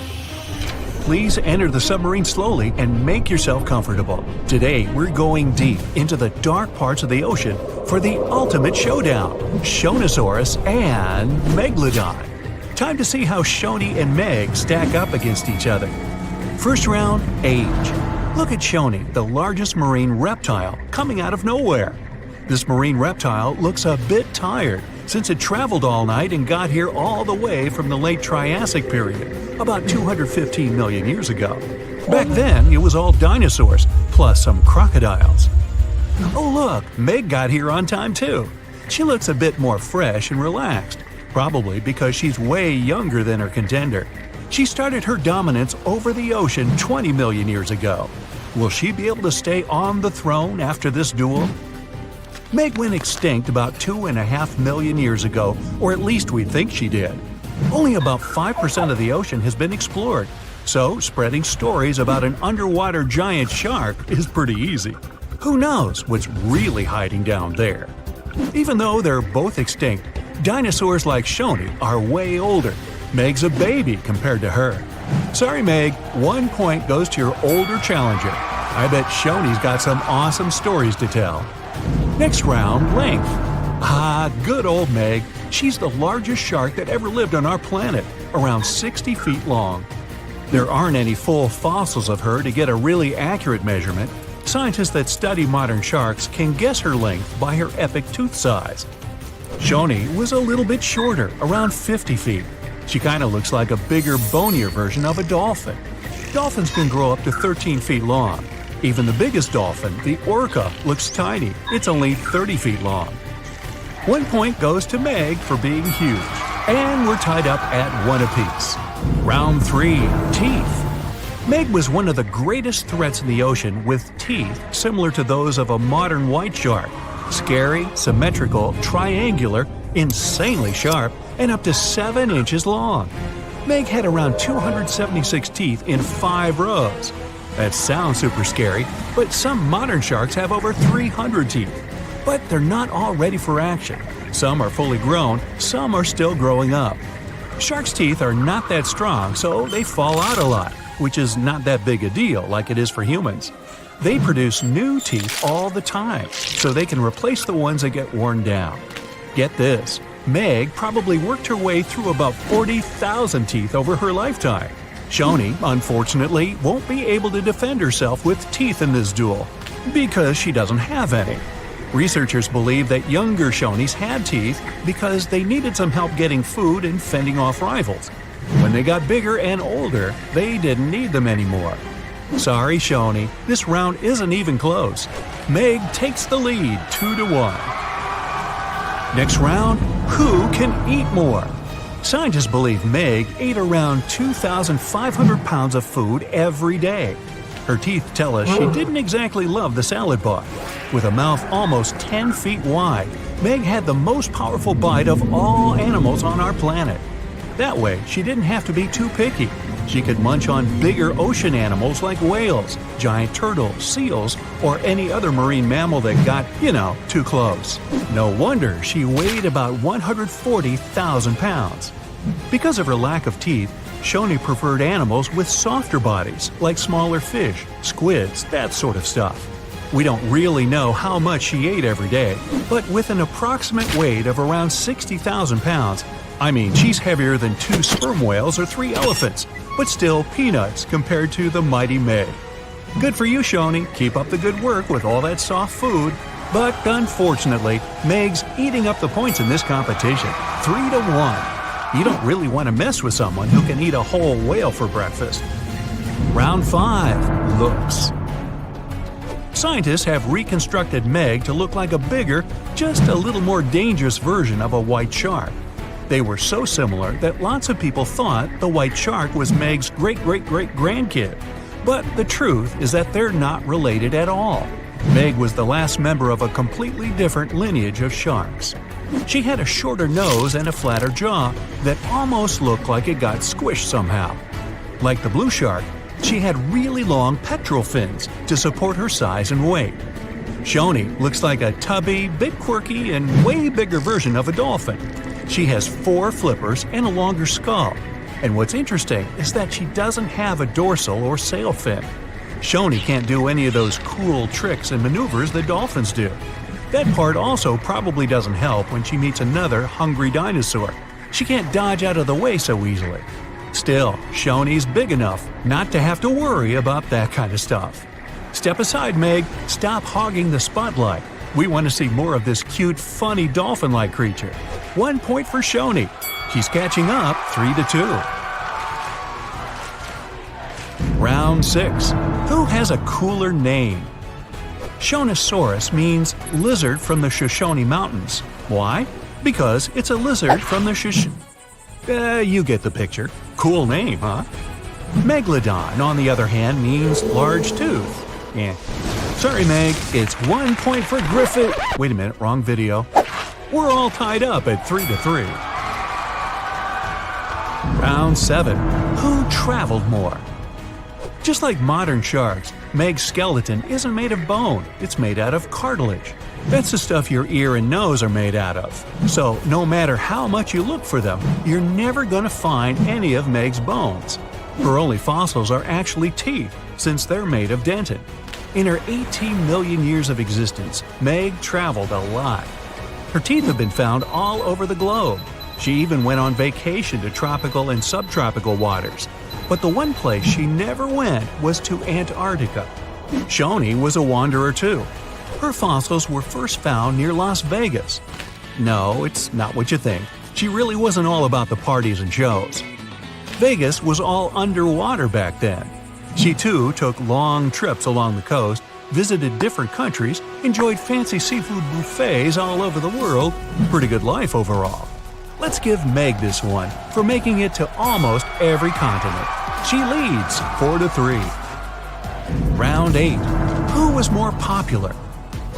[SPEAKER 2] Please enter the submarine slowly and make yourself comfortable. Today, we're going deep into the dark parts of the ocean for the ultimate showdown, Shonisaurus and Megalodon. Time to see how Shoni and Meg stack up against each other. First round, age. Look at Shoni, the largest marine reptile, coming out of nowhere. This marine reptile looks a bit tired since it traveled all night and got here all the way from the late Triassic period, about 215 million years ago. Back then, it was all dinosaurs, plus some crocodiles. Oh look, Meg got here on time too. She looks a bit more fresh and relaxed, probably because she's way younger than her contender. She started her dominance over the ocean 20 million years ago. Will she be able to stay on the throne after this duel? Meg went extinct about 2.5 million years ago, or at least we think she did. Only about 5% of the ocean has been explored, so spreading stories about an underwater giant shark is pretty easy. Who knows what's really hiding down there? Even though they're both extinct, dinosaurs like Shoni are way older. Meg's a baby compared to her. Sorry, Meg, 1 point goes to your older challenger. I bet Shoni's got some awesome stories to tell. Next round, length. Ah, good old Meg. She's the largest shark that ever lived on our planet, around 60 feet long. There aren't any full fossils of her to get a really accurate measurement. Scientists that study modern sharks can guess her length by her epic tooth size. Shoni was a little bit shorter, around 50 feet. She kind of looks like a bigger, bonier version of a dolphin. Dolphins can grow up to 13 feet long. Even the biggest dolphin, the orca, looks tiny. It's only 30 feet long. 1 point goes to Meg for being huge. And we're tied up at 1 apiece. Round 3, teeth. Meg was one of the greatest threats in the ocean with teeth similar to those of a modern white shark. Scary, symmetrical, triangular, insanely sharp, and up to 7 inches long. Meg had around 276 teeth in 5 rows. That sounds super scary, but some modern sharks have over 300 teeth. But they're not all ready for action. Some are fully grown, some are still growing up. Sharks' teeth are not that strong, so they fall out a lot, which is not that big a deal like it is for humans. They produce new teeth all the time, so they can replace the ones that get worn down. Get this, Meg probably worked her way through about 40,000 teeth over her lifetime. Shoni, unfortunately, won't be able to defend herself with teeth in this duel, because she doesn't have any. Researchers believe that younger Shonis had teeth because they needed some help getting food and fending off rivals. When they got bigger and older, they didn't need them anymore. Sorry, Shoni, this round isn't even close. Meg takes the lead 2-1. Next round, who can eat more? Scientists believe Meg ate around 2,500 pounds of food every day. Her teeth tell us she didn't exactly love the salad bar. With a mouth almost 10 feet wide, Meg had the most powerful bite of all animals on our planet. That way, she didn't have to be too picky. She could munch on bigger ocean animals like whales, giant turtles, seals, or any other marine mammal that got, too close. No wonder she weighed about 140,000 pounds. Because of her lack of teeth, Shoni preferred animals with softer bodies, like smaller fish, squids, that sort of stuff. We don't really know how much she ate every day, but with an approximate weight of around 60,000 pounds, she's heavier than 2 sperm whales or 3 elephants, but still peanuts compared to the mighty Meg. Good for you, Shoni. Keep up the good work with all that soft food. But unfortunately, Meg's eating up the points in this competition, 3-1. You don't really want to mess with someone who can eat a whole whale for breakfast. Round 5, looks. Scientists have reconstructed Meg to look like a bigger, just a little more dangerous version of a white shark. They were so similar that lots of people thought the white shark was Meg's great-great-great-grandkid. But the truth is that they're not related at all. Meg was the last member of a completely different lineage of sharks. She had a shorter nose and a flatter jaw that almost looked like it got squished somehow. Like the blue shark, she had really long pectoral fins to support her size and weight. Shoni looks like a tubby, bit quirky, and way bigger version of a dolphin. She has 4 flippers and a longer skull. And what's interesting is that she doesn't have a dorsal or sail fin. Shoni can't do any of those cool tricks and maneuvers that dolphins do. That part also probably doesn't help when she meets another hungry dinosaur. She can't dodge out of the way so easily. Still, Shoni's big enough not to have to worry about that kind of stuff. Step aside, Meg. Stop hogging the spotlight. We want to see more of this cute, funny dolphin-like creature. 1 point for Shoni. She's catching up 3-2. Round 6. Who has a cooler name? Shonosaurus means lizard from the Shoshone Mountains. Why? Because it's a lizard from the you get the picture. Cool name, huh? Megalodon, on the other hand, means large tooth. Sorry, Meg, it's 1 point for Griffith. Wait a minute, wrong video. We're all tied up at 3-3. Round 7. Who traveled more? Just like modern sharks, Meg's skeleton isn't made of bone, it's made out of cartilage. That's the stuff your ear and nose are made out of. So no matter how much you look for them, you're never going to find any of Meg's bones. Her only fossils are actually teeth, since they're made of dentin. In her 18 million years of existence, Meg traveled a lot. Her teeth have been found all over the globe. She even went on vacation to tropical and subtropical waters. But the one place she never went was to Antarctica. Shoni was a wanderer too. Her fossils were first found near Las Vegas. No, it's not what you think. She really wasn't all about the parties and shows. Vegas was all underwater back then. She too took long trips along the coast, visited different countries, enjoyed fancy seafood buffets all over the world. Pretty good life overall. Let's give Meg this one for making it to almost every continent. She leads 4-3. Round 8. Who was more popular?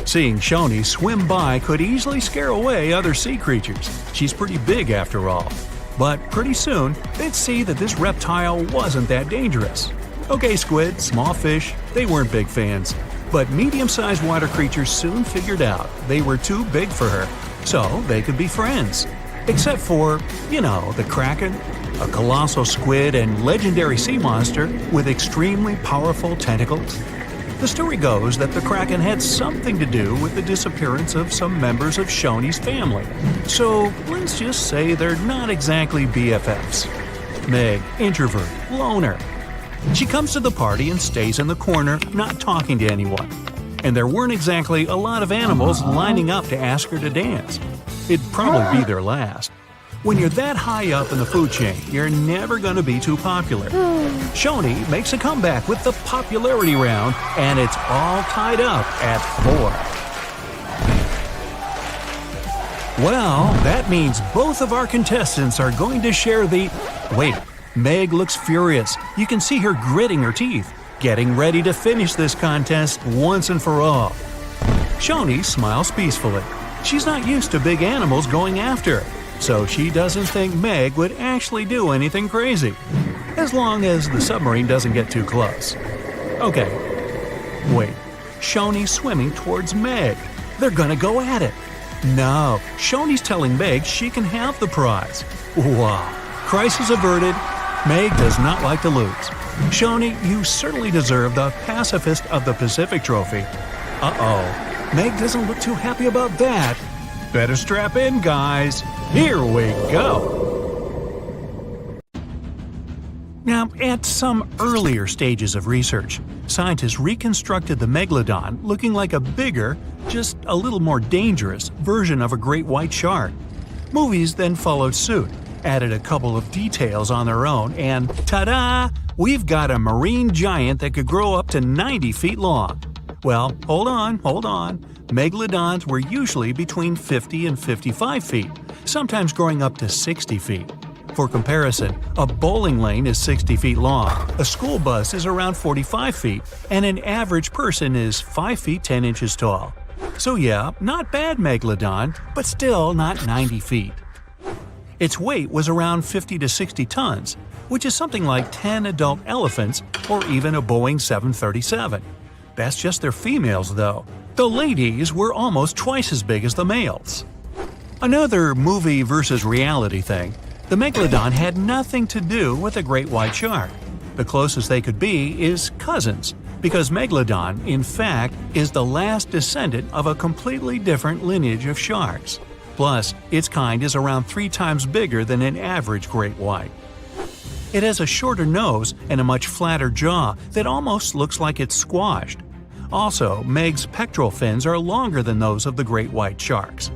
[SPEAKER 2] Seeing Shoni swim by could easily scare away other sea creatures. She's pretty big after all. But pretty soon, they'd see that this reptile wasn't that dangerous. Okay, squid, small fish, they weren't big fans. But medium-sized water creatures soon figured out they were too big for her, so they could be friends. Except for, the Kraken, a colossal squid and legendary sea monster with extremely powerful tentacles. The story goes that the Kraken had something to do with the disappearance of some members of Shoni's family. So let's just say they're not exactly BFFs. Meg, introvert, loner. She comes to the party and stays in the corner, not talking to anyone. And there weren't exactly a lot of animals lining up to ask her to dance. It'd probably be their last. When you're that high up in the food chain, you're never going to be too popular. Shoni makes a comeback with the popularity round, and it's all tied up at 4. Well, that means both of our contestants are going to share the... Wait, Meg looks furious. You can see her gritting her teeth, getting ready to finish this contest once and for all. Shoni smiles peacefully. She's not used to big animals going after her, so she doesn't think Meg would actually do anything crazy, as long as the submarine doesn't get too close. Okay, wait, Shoni's swimming towards Meg. They're gonna go at it. No, Shoni's telling Meg she can have the prize. Wow, crisis averted. Meg does not like to lose. Shoni, you certainly deserve the Pacifist of the Pacific trophy. Uh-oh. Meg doesn't look too happy about that. Better strap in, guys. Here we go. Now, at some earlier stages of research, scientists reconstructed the megalodon looking like a bigger, just a little more dangerous version of a great white shark. Movies then followed suit, added a couple of details on their own, and ta-da! We've got a marine giant that could grow up to 90 feet long. Well, hold on. Megalodons were usually between 50 and 55 feet, sometimes growing up to 60 feet. For comparison, a bowling lane is 60 feet long, a school bus is around 45 feet, and an average person is 5 feet 10 inches tall. So yeah, not bad Megalodon, but still not 90 feet. Its weight was around 50 to 60 tons, which is something like 10 adult elephants or even a Boeing 737. That's just their females though. The ladies were almost twice as big as the males. Another movie versus reality thing, the Megalodon had nothing to do with a great white shark. The closest they could be is cousins, because Megalodon, in fact, is the last descendant of a completely different lineage of sharks. Plus, its kind is around 3 times bigger than an average great white. It has a shorter nose and a much flatter jaw that almost looks like it's squashed. Also, Meg's pectoral fins are longer than those of the great white sharks.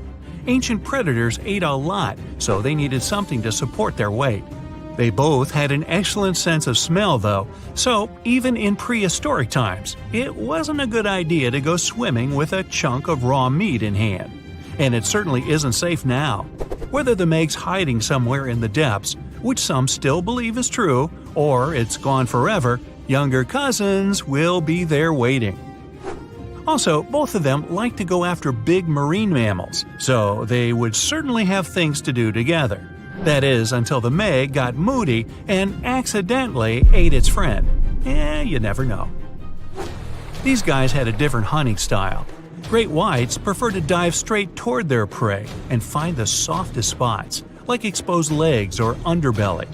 [SPEAKER 2] Ancient predators ate a lot, so they needed something to support their weight. They both had an excellent sense of smell though, so even in prehistoric times, it wasn't a good idea to go swimming with a chunk of raw meat in hand. And it certainly isn't safe now. Whether the Meg's hiding somewhere in the depths, which some still believe is true, or it's gone forever, younger cousins will be there waiting. Also, both of them like to go after big marine mammals, so they would certainly have things to do together. That is, until the Meg got moody and accidentally ate its friend. You never know. These guys had a different hunting style. Great whites prefer to dive straight toward their prey and find the softest spots, like exposed legs or underbelly.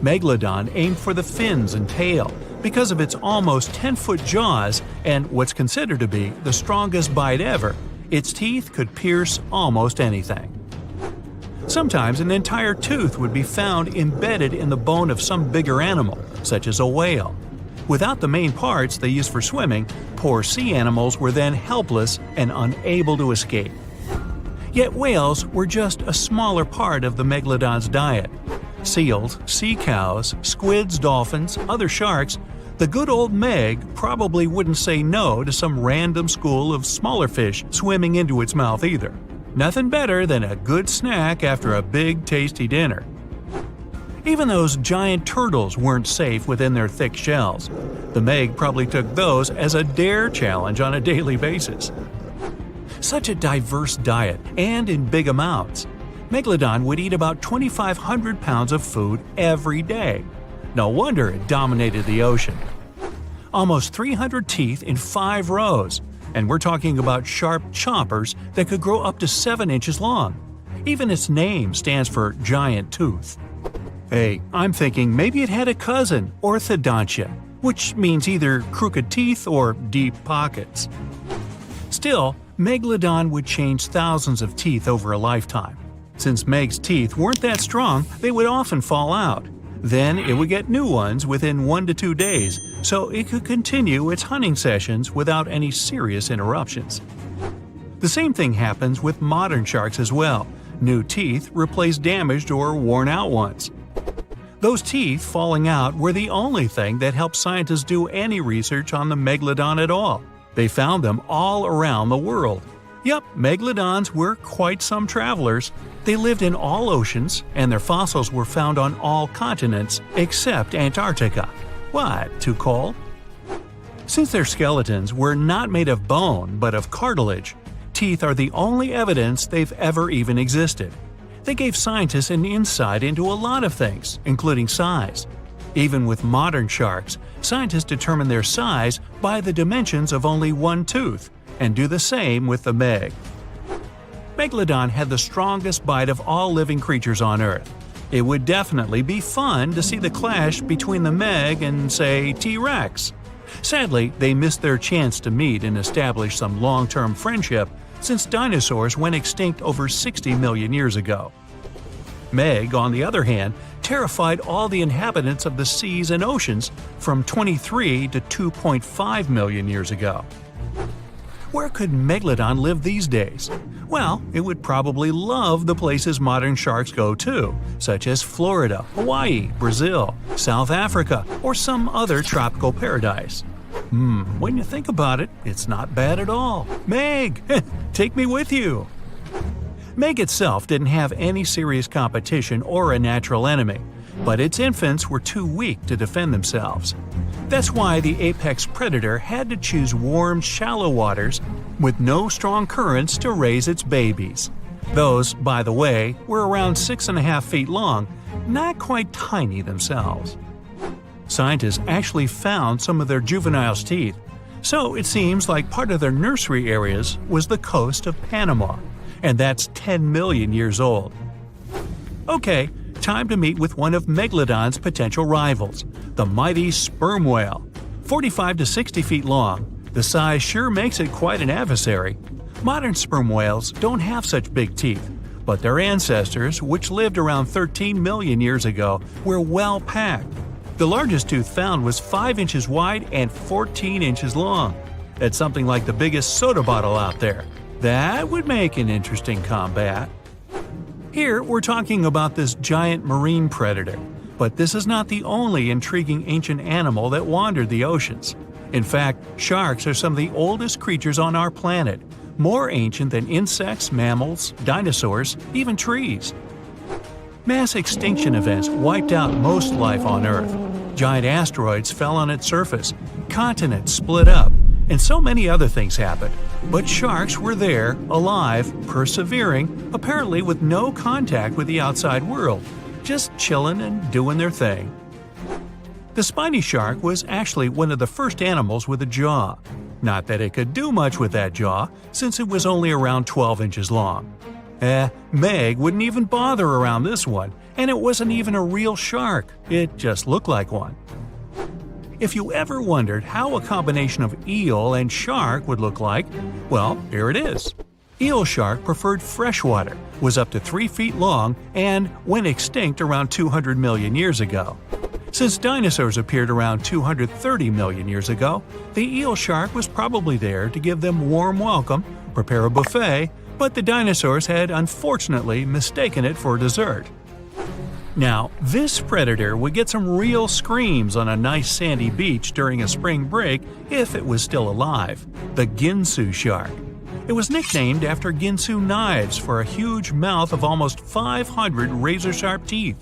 [SPEAKER 2] Megalodon aimed for the fins and tail because of its almost 10-foot jaws and what's considered to be the strongest bite ever. Its teeth could pierce almost anything. Sometimes an entire tooth would be found embedded in the bone of some bigger animal, such as a whale. Without the main parts they use for swimming, poor sea animals were then helpless and unable to escape. Yet whales were just a smaller part of the Megalodon's diet. Seals, sea cows, squids, dolphins, other sharks, the good old Meg probably wouldn't say no to some random school of smaller fish swimming into its mouth either. Nothing better than a good snack after a big tasty dinner. Even those giant turtles weren't safe within their thick shells. The Meg probably took those as a dare challenge on a daily basis. Such a diverse diet, and in big amounts. Megalodon would eat about 2,500 pounds of food every day. No wonder it dominated the ocean. Almost 300 teeth in 5 rows, and we're talking about sharp chompers that could grow up to 7 inches long. Even its name stands for giant tooth. Hey, I'm thinking maybe it had a cousin, orthodontia, which means either crooked teeth or deep pockets. Still, Megalodon would change thousands of teeth over a lifetime. Since Meg's teeth weren't that strong, they would often fall out. Then it would get new ones within 1 to 2 days, so it could continue its hunting sessions without any serious interruptions. The same thing happens with modern sharks as well. New teeth replace damaged or worn out ones. Those teeth falling out were the only thing that helped scientists do any research on the Megalodon at all. They found them all around the world. Yup, Megalodons were quite some travelers. They lived in all oceans, and their fossils were found on all continents except Antarctica. What, too cold? Since their skeletons were not made of bone but of cartilage, teeth are the only evidence they've ever even existed. They gave scientists an insight into a lot of things, including size. Even with modern sharks, scientists determine their size by the dimensions of only one tooth, and do the same with the Meg. Megalodon had the strongest bite of all living creatures on Earth. It would definitely be fun to see the clash between the Meg and, say, T-Rex. Sadly, they missed their chance to meet and establish some long-term friendship since dinosaurs went extinct over 60 million years ago. Meg, on the other hand, terrified all the inhabitants of the seas and oceans from 23 to 2.5 million years ago. Where could Megalodon live these days? Well, it would probably love the places modern sharks go to, such as Florida, Hawaii, Brazil, South Africa, or some other tropical paradise. When you think about it, it's not bad at all. Meg, take me with you. Meg itself didn't have any serious competition or a natural enemy, but its infants were too weak to defend themselves. That's why the apex predator had to choose warm, shallow waters with no strong currents to raise its babies. Those, by the way, were around 6.5 feet long, not quite tiny themselves. Scientists actually found some of their juveniles' teeth, so it seems like part of their nursery areas was the coast of Panama, and that's 10 million years old. Okay, time to meet with one of Megalodon's potential rivals, the mighty sperm whale. 45 to 60 feet long, the size sure makes it quite an adversary. Modern sperm whales don't have such big teeth, but their ancestors, which lived around 13 million years ago, were well packed. The largest tooth found was 5 inches wide and 14 inches long. That's something like the biggest soda bottle out there. That would make an interesting combat. Here we're talking about this giant marine predator, but this is not the only intriguing ancient animal that wandered the oceans. In fact, sharks are some of the oldest creatures on our planet, more ancient than insects, mammals, dinosaurs, even trees. Mass extinction events wiped out most life on Earth. Giant asteroids fell on its surface, continents split up, and so many other things happened. But sharks were there, alive, persevering, apparently with no contact with the outside world, just chilling and doing their thing. The spiny shark was actually one of the first animals with a jaw. Not that it could do much with that jaw, since it was only around 12 inches long. Meg wouldn't even bother around this one, and it wasn't even a real shark, it just looked like one. If you ever wondered how a combination of eel and shark would look like, well, here it is. Eel shark preferred freshwater, was up to 3 feet long, and went extinct around 200 million years ago. Since dinosaurs appeared around 230 million years ago, the eel shark was probably there to give them warm welcome, prepare a buffet, but the dinosaurs had unfortunately mistaken it for dessert. Now, this predator would get some real screams on a nice sandy beach during a spring break if it was still alive, the Ginsu shark. It was nicknamed after Ginsu knives for a huge mouth of almost 500 razor-sharp teeth.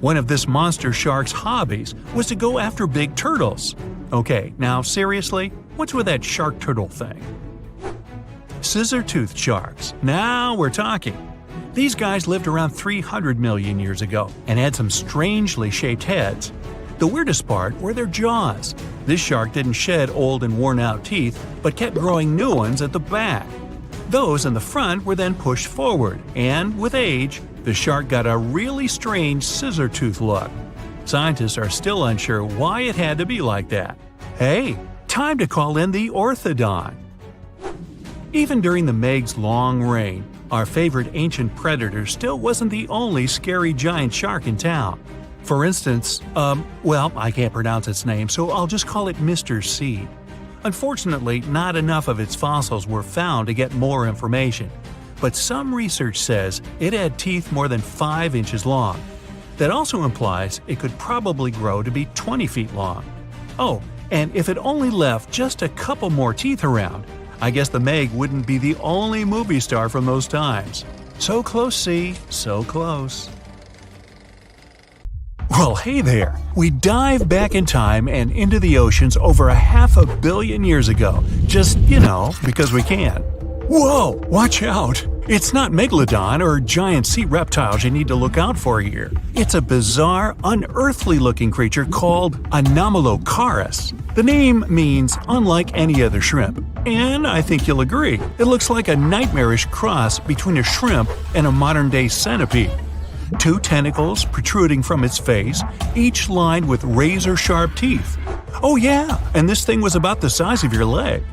[SPEAKER 2] One of this monster shark's hobbies was to go after big turtles. Okay, now seriously, what's with that shark turtle thing? Scissor-toothed sharks. Now we're talking. These guys lived around 300 million years ago and had some strangely shaped heads. The weirdest part were their jaws. This shark didn't shed old and worn-out teeth, but kept growing new ones at the back. Those in the front were then pushed forward, and with age, the shark got a really strange scissor-tooth look. Scientists are still unsure why it had to be like that. Hey, time to call in the orthodont. Even during the Meg's long reign, our favorite ancient predator still wasn't the only scary giant shark in town. For instance, I can't pronounce its name, so I'll just call it Mr. C. Unfortunately, not enough of its fossils were found to get more information, but some research says it had teeth more than 5 inches long. That also implies it could probably grow to be 20 feet long. Oh, and if it only left just a couple more teeth around, I guess the Meg wouldn't be the only movie star from those times. So close, C, so close. Well, hey there! We dive back in time and into the oceans over 500 million years ago, just, because we can. Whoa! Watch out! It's not Megalodon or giant sea reptiles you need to look out for here. It's a bizarre, unearthly-looking creature called Anomalocaris. The name means unlike any other shrimp, and I think you'll agree, it looks like a nightmarish cross between a shrimp and a modern-day centipede. 2 tentacles protruding from its face, each lined with razor-sharp teeth. Oh yeah, and this thing was about the size of your leg.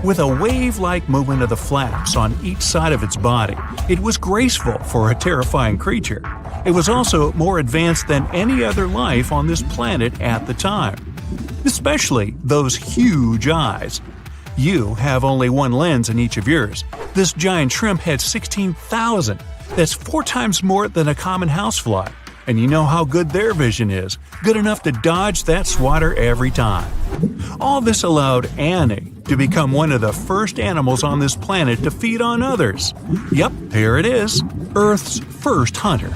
[SPEAKER 2] With a wave-like movement of the flaps on each side of its body, it was graceful for a terrifying creature. It was also more advanced than any other life on this planet at the time. Especially those huge eyes. You have only one lens in each of yours. This giant shrimp had 16,000. That's 4 times more than a common housefly. And you know how good their vision is, good enough to dodge that swatter every time. All this allowed Annie to become one of the first animals on this planet to feed on others. Yep, here it is, Earth's first hunter.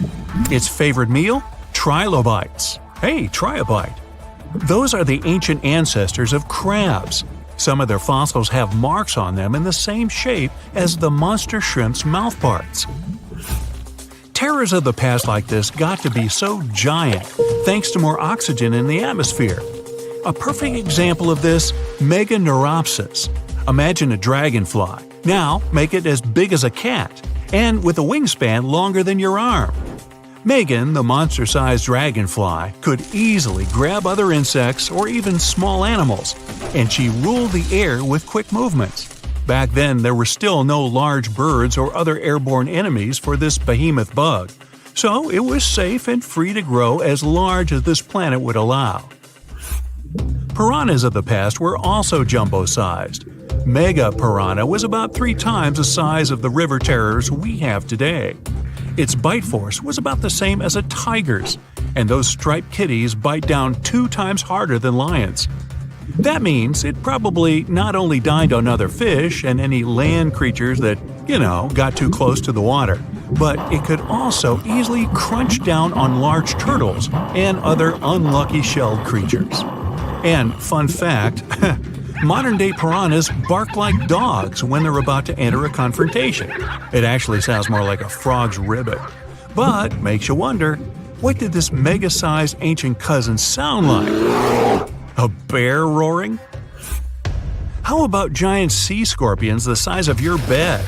[SPEAKER 2] Its favorite meal? Trilobites. Hey, try a bite. Those are the ancient ancestors of crabs. Some of their fossils have marks on them in the same shape as the monster shrimp's mouthparts. Terrors of the past like this got to be so giant thanks to more oxygen in the atmosphere. A perfect example of this, Meganeuropsis. Imagine a dragonfly. Now make it as big as a cat, and with a wingspan longer than your arm. Megan, the monster-sized dragonfly, could easily grab other insects or even small animals, and she ruled the air with quick movements. Back then, there were still no large birds or other airborne enemies for this behemoth bug, so it was safe and free to grow as large as this planet would allow. Piranhas of the past were also jumbo-sized. Mega piranha was about 3 times the size of the river terrors we have today. Its bite force was about the same as a tiger's, and those striped kitties bite down 2 times harder than lions. That means it probably not only dined on other fish and any land creatures that, got too close to the water, but it could also easily crunch down on large turtles and other unlucky shelled creatures. And fun fact, modern-day piranhas bark like dogs when they're about to enter a confrontation. It actually sounds more like a frog's ribbit. But makes you wonder, what did this mega-sized ancient cousin sound like? A bear roaring? How about giant sea scorpions the size of your bed?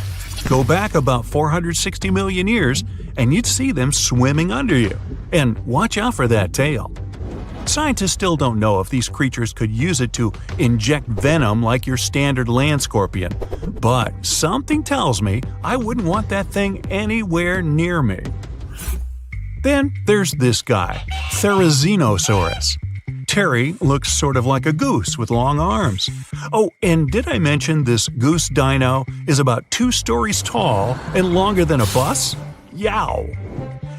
[SPEAKER 2] Go back about 460 million years and you'd see them swimming under you. And watch out for that tail. Scientists still don't know if these creatures could use it to inject venom like your standard land scorpion, but something tells me I wouldn't want that thing anywhere near me. Then there's this guy, Therizinosaurus. Terry looks sort of like a goose with long arms. Oh, and did I mention this goose dino is about 2 stories tall and longer than a bus? Yow!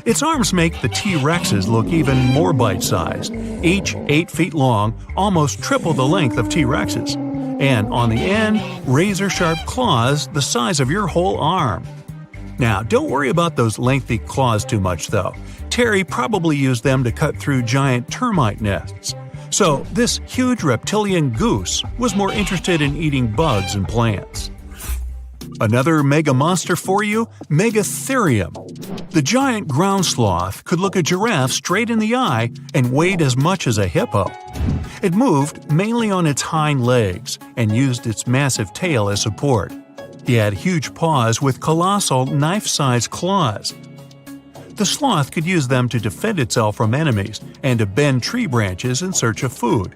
[SPEAKER 2] Its arms make the T-Rexes look even more bite-sized, each 8 feet long, almost triple the length of T-Rexes. And on the end, razor-sharp claws the size of your whole arm. Now, don't worry about those lengthy claws too much, though. Terry probably used them to cut through giant termite nests. So, this huge reptilian goose was more interested in eating bugs and plants. Another mega monster for you, Megatherium. The giant ground sloth could look a giraffe straight in the eye and weighed as much as a hippo. It moved mainly on its hind legs and used its massive tail as support. He had huge paws with colossal knife-sized claws. The sloth could use them to defend itself from enemies and to bend tree branches in search of food.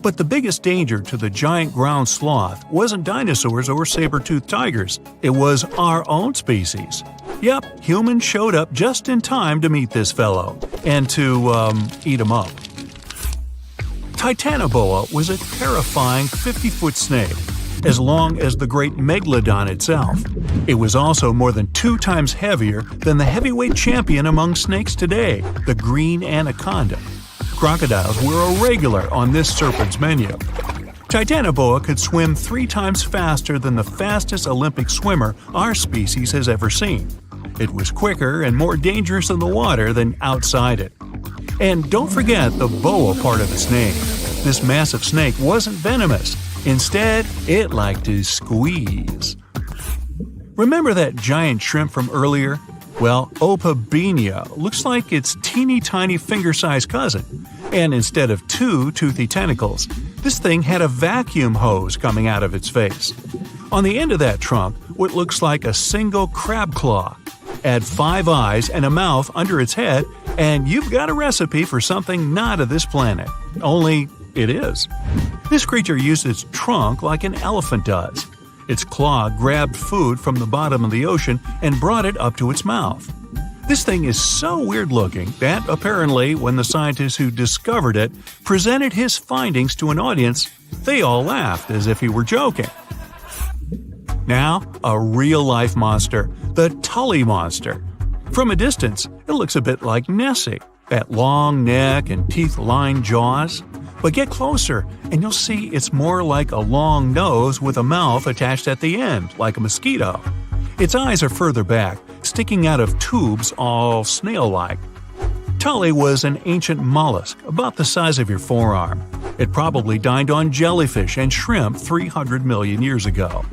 [SPEAKER 2] But the biggest danger to the giant ground sloth wasn't dinosaurs or saber-toothed tigers. It was our own species. Yep, humans showed up just in time to meet this fellow and to, eat him up. Titanoboa was a terrifying 50-foot snake, as long as the great megalodon itself. It was also more than 2 times heavier than the heavyweight champion among snakes today, the green anaconda. Crocodiles were a regular on this serpent's menu. Titanoboa could swim 3 times faster than the fastest Olympic swimmer our species has ever seen. It was quicker and more dangerous in the water than outside it. And don't forget the boa part of its name. This massive snake wasn't venomous. Instead, it liked to squeeze. Remember that giant shrimp from earlier? Well, Opabenia looks like its teeny-tiny finger-sized cousin. And instead of 2 toothy tentacles, this thing had a vacuum hose coming out of its face. On the end of that trunk, what looks like a single crab claw. Add 5 eyes and a mouth under its head, and you've got a recipe for something not of this planet. Only it is. This creature used its trunk like an elephant does. Its claw grabbed food from the bottom of the ocean and brought it up to its mouth. This thing is so weird-looking that, apparently, when the scientists who discovered it presented his findings to an audience, they all laughed as if he were joking. Now, a real-life monster, the Tully monster. From a distance, it looks a bit like Nessie, that long neck and teeth-lined jaws. But get closer, and you'll see it's more like a long nose with a mouth attached at the end, like a mosquito. Its eyes are further back, sticking out of tubes all snail-like. Tully was an ancient mollusk, about the size of your forearm. It probably dined on jellyfish and shrimp 300 million years ago.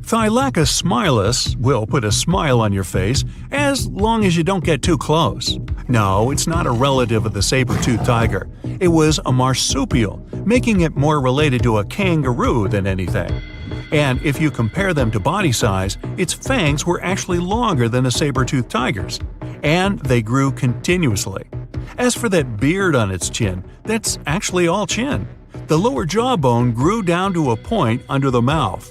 [SPEAKER 2] Thylacus smilus will put a smile on your face as long as you don't get too close. No, it's not a relative of the saber-toothed tiger. It was a marsupial, making it more related to a kangaroo than anything. And if you compare them to body size, its fangs were actually longer than a saber-toothed tiger's. And they grew continuously. As for that beard on its chin, that's actually all chin. The lower jawbone grew down to a point under the mouth.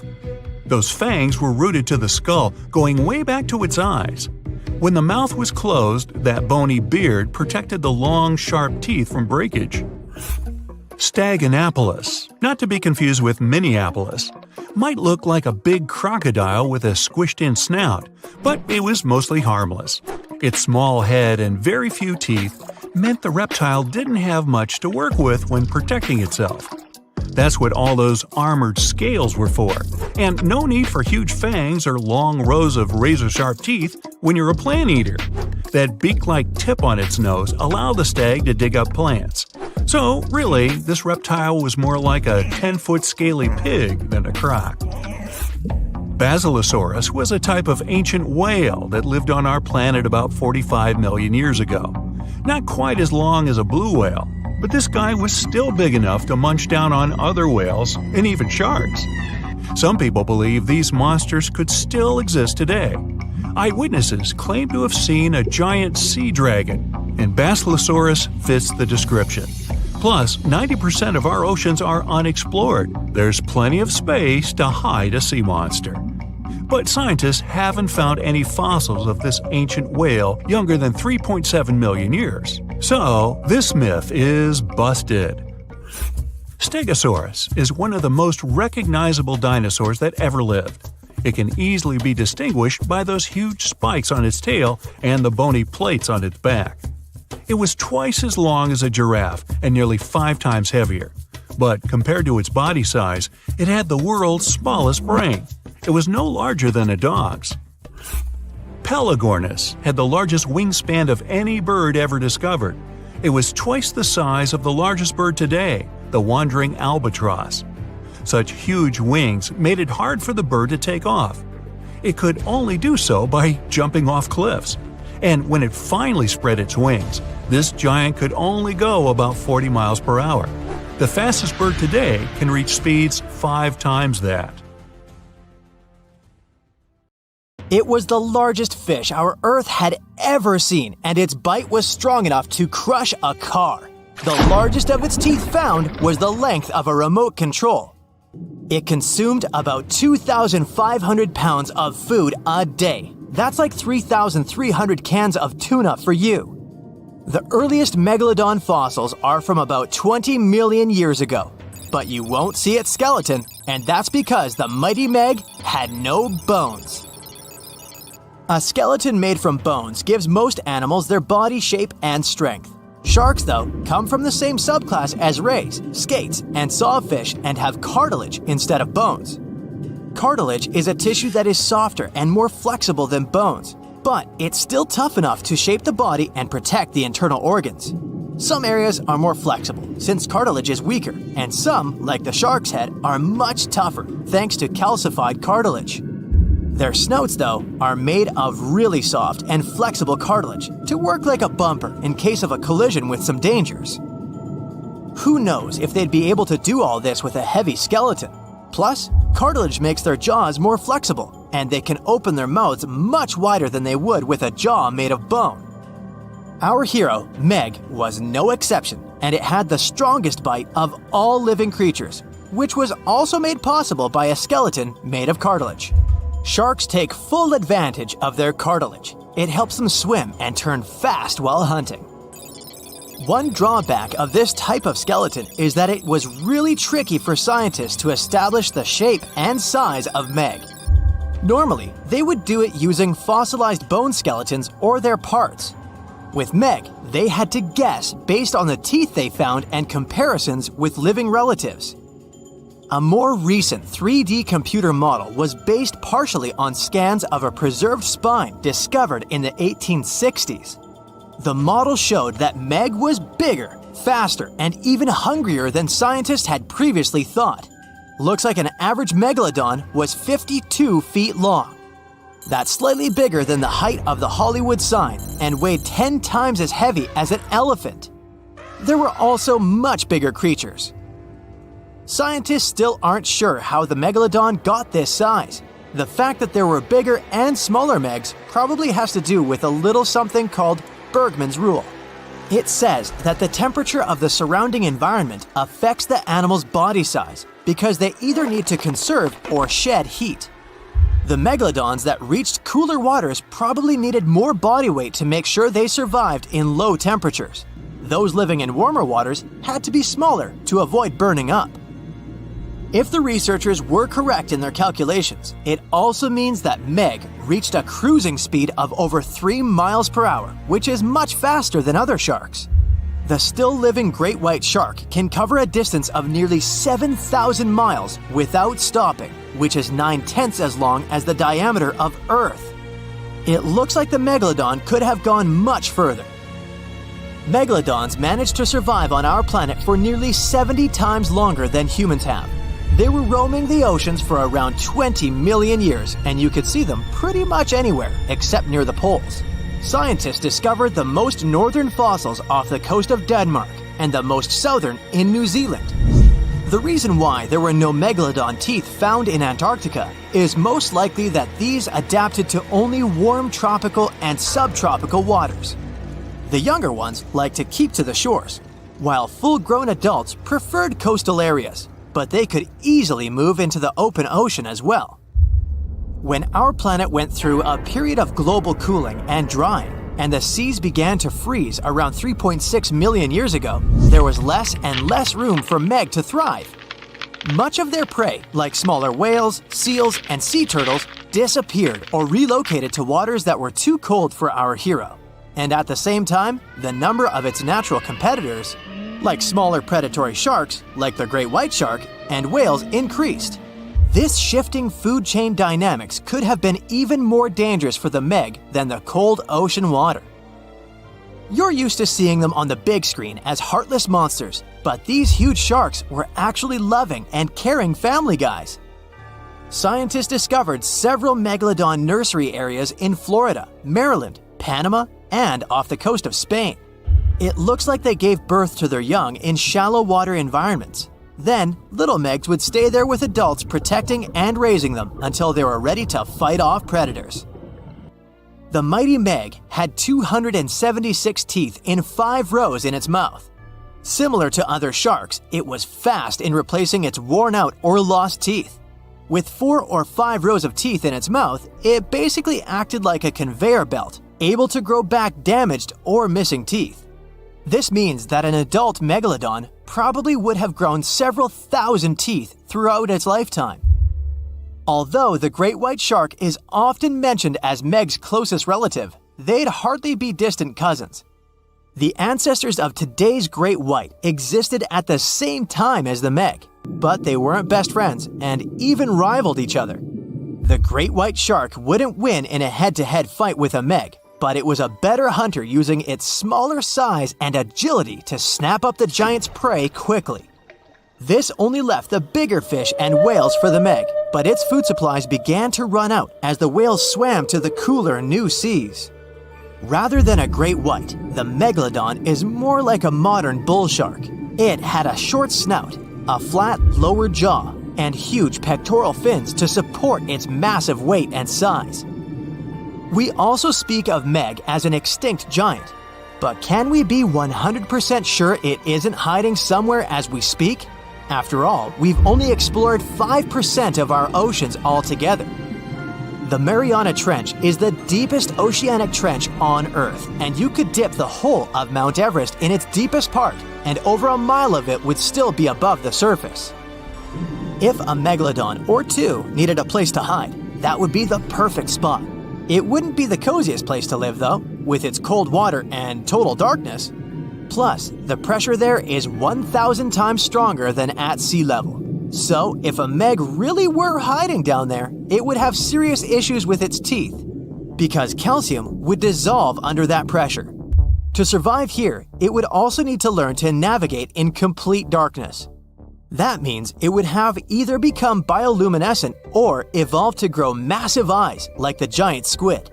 [SPEAKER 2] Those fangs were rooted to the skull, going way back to its eyes. When the mouth was closed, that bony beard protected the long, sharp teeth from breakage. Staganapolis, not to be confused with Minneapolis, might look like a big crocodile with a squished-in snout, but it was mostly harmless. Its small head and very few teeth meant the reptile didn't have much to work with when protecting itself. That's what all those armored scales were for, and no need for huge fangs or long rows of razor-sharp teeth when you're a plant eater. That beak-like tip on its nose allowed the stag to dig up plants. So, really, this reptile was more like a 10-foot scaly pig than a croc. Basilosaurus was a type of ancient whale that lived on our planet about 45 million years ago. Not quite as long as a blue whale, but this guy was still big enough to munch down on other whales and even sharks. Some people believe these monsters could still exist today. Eyewitnesses claim to have seen a giant sea dragon, and Basilosaurus fits the description. Plus, 90% of our oceans are unexplored. There's plenty of space to hide a sea monster. But scientists haven't found any fossils of this ancient whale younger than 3.7 million years. So, this myth is busted. Stegosaurus is one of the most recognizable dinosaurs that ever lived. It can easily be distinguished by those huge spikes on its tail and the bony plates on its back. It was twice as long as a giraffe and nearly 5 times heavier. But compared to its body size, it had the world's smallest brain. It was no larger than a dog's. Pelagornis had the largest wingspan of any bird ever discovered. It was twice the size of the largest bird today, the wandering albatross. Such huge wings made it hard for the bird to take off. It could only do so by jumping off cliffs. And when it finally spread its wings, this giant could only go about 40 miles per hour. The fastest bird today can reach speeds 5 times that.
[SPEAKER 1] It was the largest fish our Earth had ever seen, and its bite was strong enough to crush a car. The largest of its teeth found was the length of a remote control. It consumed about 2,500 pounds of food a day. That's like 3,300 cans of tuna for you. The earliest megalodon fossils are from about 20 million years ago. But you won't see its skeleton, and that's because the mighty Meg had no bones. A skeleton made from bones gives most animals their body shape and strength. Sharks, though, come from the same subclass as rays, skates, and sawfish and have cartilage instead of bones. Cartilage is a tissue that is softer and more flexible than bones, but it's still tough enough to shape the body and protect the internal organs. Some areas are more flexible, since cartilage is weaker, and some, like the shark's head, are much tougher thanks to calcified cartilage. Their snouts, though, are made of really soft and flexible cartilage to work like a bumper in case of a collision with some dangers. Who knows if they'd be able to do all this with a heavy skeleton? Plus, cartilage makes their jaws more flexible, and they can open their mouths much wider than they would with a jaw made of bone. Our hero, Meg, was no exception, and it had the strongest bite of all living creatures, which was also made possible by a skeleton made of cartilage. Sharks take full advantage of their cartilage. It helps them swim and turn fast while hunting. One drawback of this type of skeleton is that it was really tricky for scientists to establish the shape and size of Meg. Normally, they would do it using fossilized bone skeletons or their parts. With Meg, they had to guess based on the teeth they found and comparisons with living relatives. A more recent 3D computer model was based partially on scans of a preserved spine discovered in the 1860s. The model showed that Meg was bigger, faster, and even hungrier than scientists had previously thought. Looks like an average megalodon was 52 feet long. That's slightly bigger than the height of the Hollywood sign and weighed 10 times as heavy as an elephant. There were also much bigger creatures. Scientists still aren't sure how the megalodon got this size. The fact that there were bigger and smaller Megs probably has to do with a little something called Bergmann's rule. It says that the temperature of the surrounding environment affects the animal's body size because they either need to conserve or shed heat. The megalodons that reached cooler waters probably needed more body weight to make sure they survived in low temperatures. Those living in warmer waters had to be smaller to avoid burning up. If the researchers were correct in their calculations, it also means that Meg reached a cruising speed of over 3 miles per hour, which is much faster than other sharks. The still-living great white shark can cover a distance of nearly 7,000 miles without stopping, which is 9/10 as long as the diameter of Earth. It looks like the megalodon could have gone much further. Megalodons managed to survive on our planet for nearly 70 times longer than humans have. They were roaming the oceans for around 20 million years, and you could see them pretty much anywhere except near the poles. Scientists discovered the most northern fossils off the coast of Denmark and the most southern in New Zealand. The reason why there were no megalodon teeth found in Antarctica is most likely that these adapted to only warm tropical and subtropical waters. The younger ones like to keep to the shores, while full-grown adults preferred coastal areas, but they could easily move into the open ocean as well. When our planet went through a period of global cooling and drying, and the seas began to freeze around 3.6 million years ago, there was less and less room for Meg to thrive. Much of their prey, like smaller whales, seals, and sea turtles, disappeared or relocated to waters that were too cold for our hero. And at the same time, the number of its natural competitors, like smaller predatory sharks, like the great white shark, and whales increased. This shifting food chain dynamics could have been even more dangerous for the Meg than the cold ocean water. You're used to seeing them on the big screen as heartless monsters, but these huge sharks were actually loving and caring family guys. Scientists discovered several megalodon nursery areas in Florida, Maryland, Panama, and off the coast of Spain. It looks like they gave birth to their young in shallow water environments. Then, little Megs would stay there with adults protecting and raising them until they were ready to fight off predators. The mighty Meg had 276 teeth in 5 rows in its mouth. Similar to other sharks, it was fast in replacing its worn-out or lost teeth. With 4 or 5 rows of teeth in its mouth, it basically acted like a conveyor belt, able to grow back damaged or missing teeth. This means that an adult megalodon probably would have grown several thousand teeth throughout its lifetime. Although the great white shark is often mentioned as Meg's closest relative, they'd hardly be distant cousins. The ancestors of today's great white existed at the same time as the Meg, but they weren't best friends and even rivaled each other. The great white shark wouldn't win in a head-to-head fight with a Meg, but it was a better hunter using its smaller size and agility to snap up the giant's prey quickly. This only left the bigger fish and whales for the Meg, but its food supplies began to run out as the whales swam to the cooler new seas. Rather than a great white, the megalodon is more like a modern bull shark. It had a short snout, a flat lower jaw, and huge pectoral fins to support its massive weight and size. We also speak of Meg as an extinct giant, but can we be 100% sure it isn't hiding somewhere as we speak? After all, we've only explored 5% of our oceans altogether. The Mariana Trench is the deepest oceanic trench on Earth, and you could dip the whole of Mount Everest in its deepest part, and over a mile of it would still be above the surface. If a megalodon or two needed a place to hide, That would be the perfect spot. It wouldn't be the coziest place to live though, with its cold water and total darkness. Plus, the pressure there is 1,000 times stronger than at sea level. So, if a meg really were hiding down there, it would have serious issues with its teeth, because calcium would dissolve under that pressure. To survive here, it would also need to learn to navigate in complete darkness. That means it would have either become bioluminescent or evolve to grow massive eyes like the giant squid.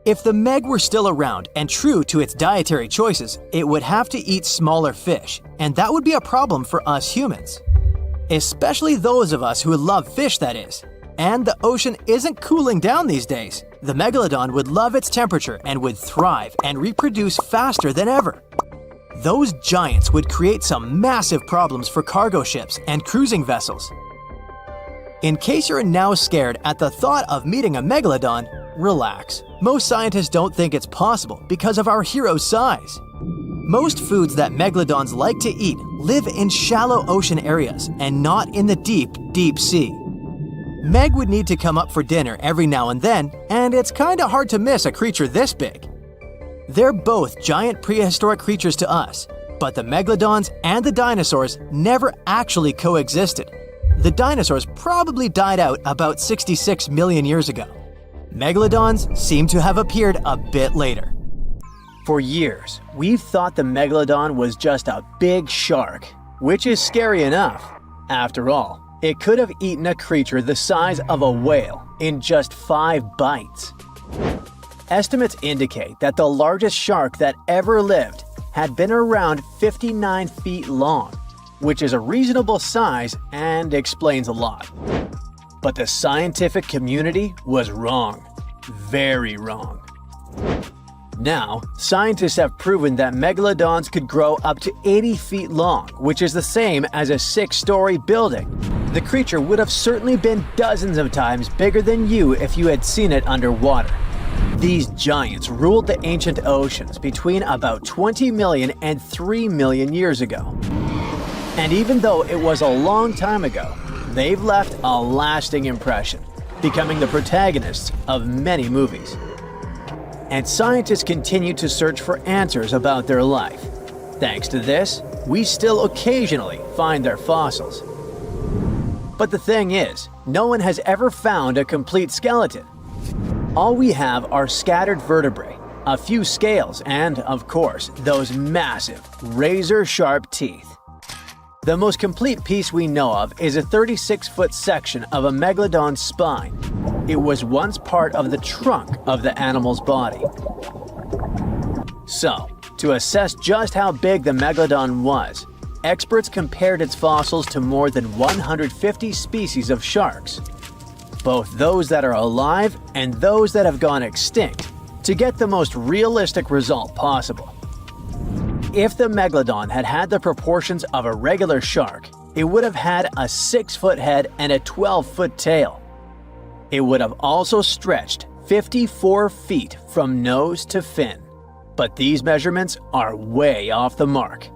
[SPEAKER 1] If the meg were still around and true to its dietary choices, it would have to eat smaller fish, and that would be a problem for us humans. Especially those of us who love fish, that is. And the ocean isn't cooling down these days. The megalodon would love its temperature and would thrive and reproduce faster than ever. Those giants would create some massive problems for cargo ships and cruising vessels. In case you're now scared at the thought of meeting a megalodon, relax. Most scientists don't think it's possible because of our hero's size. Most foods that megalodons like to eat live in shallow ocean areas and not in the deep, deep sea. Meg would need to come up for dinner every now and then, and it's kinda hard to miss a creature this big. They're both giant prehistoric creatures to us, but the megalodons and the dinosaurs never actually coexisted. The dinosaurs probably died out about 66 million years ago. Megalodons seem to have appeared a bit later. For years, we've thought the megalodon was just a big shark, which is scary enough. After all, it could have eaten a creature the size of a whale in just 5 bites. Estimates indicate that the largest shark that ever lived had been around 59 feet long, which is a reasonable size and explains a lot. But the scientific community was wrong. Very wrong. Now, scientists have proven that megalodons could grow up to 80 feet long, which is the same as a 6-story building. The creature would have certainly been dozens of times bigger than you if you had seen it underwater. These giants ruled the ancient oceans between about 20 million and 3 million years ago. And even though it was a long time ago, they've left a lasting impression, becoming the protagonists of many movies. And scientists continue to search for answers about their life. Thanks to this, we still occasionally find their fossils. But the thing is, no one has ever found a complete skeleton. All we have are scattered vertebrae, a few scales, and, of course, those massive, razor-sharp teeth. The most complete piece we know of is a 36-foot section of a megalodon's spine. It was once part of the trunk of the animal's body. So, to assess just how big the megalodon was, experts compared its fossils to more than 150 species of sharks, both those that are alive and those that have gone extinct, to get the most realistic result possible. If the megalodon had had the proportions of a regular shark, it would have had a 6-foot head and a 12-foot tail. It would have also stretched 54 feet from nose to fin. But these measurements are way off the mark.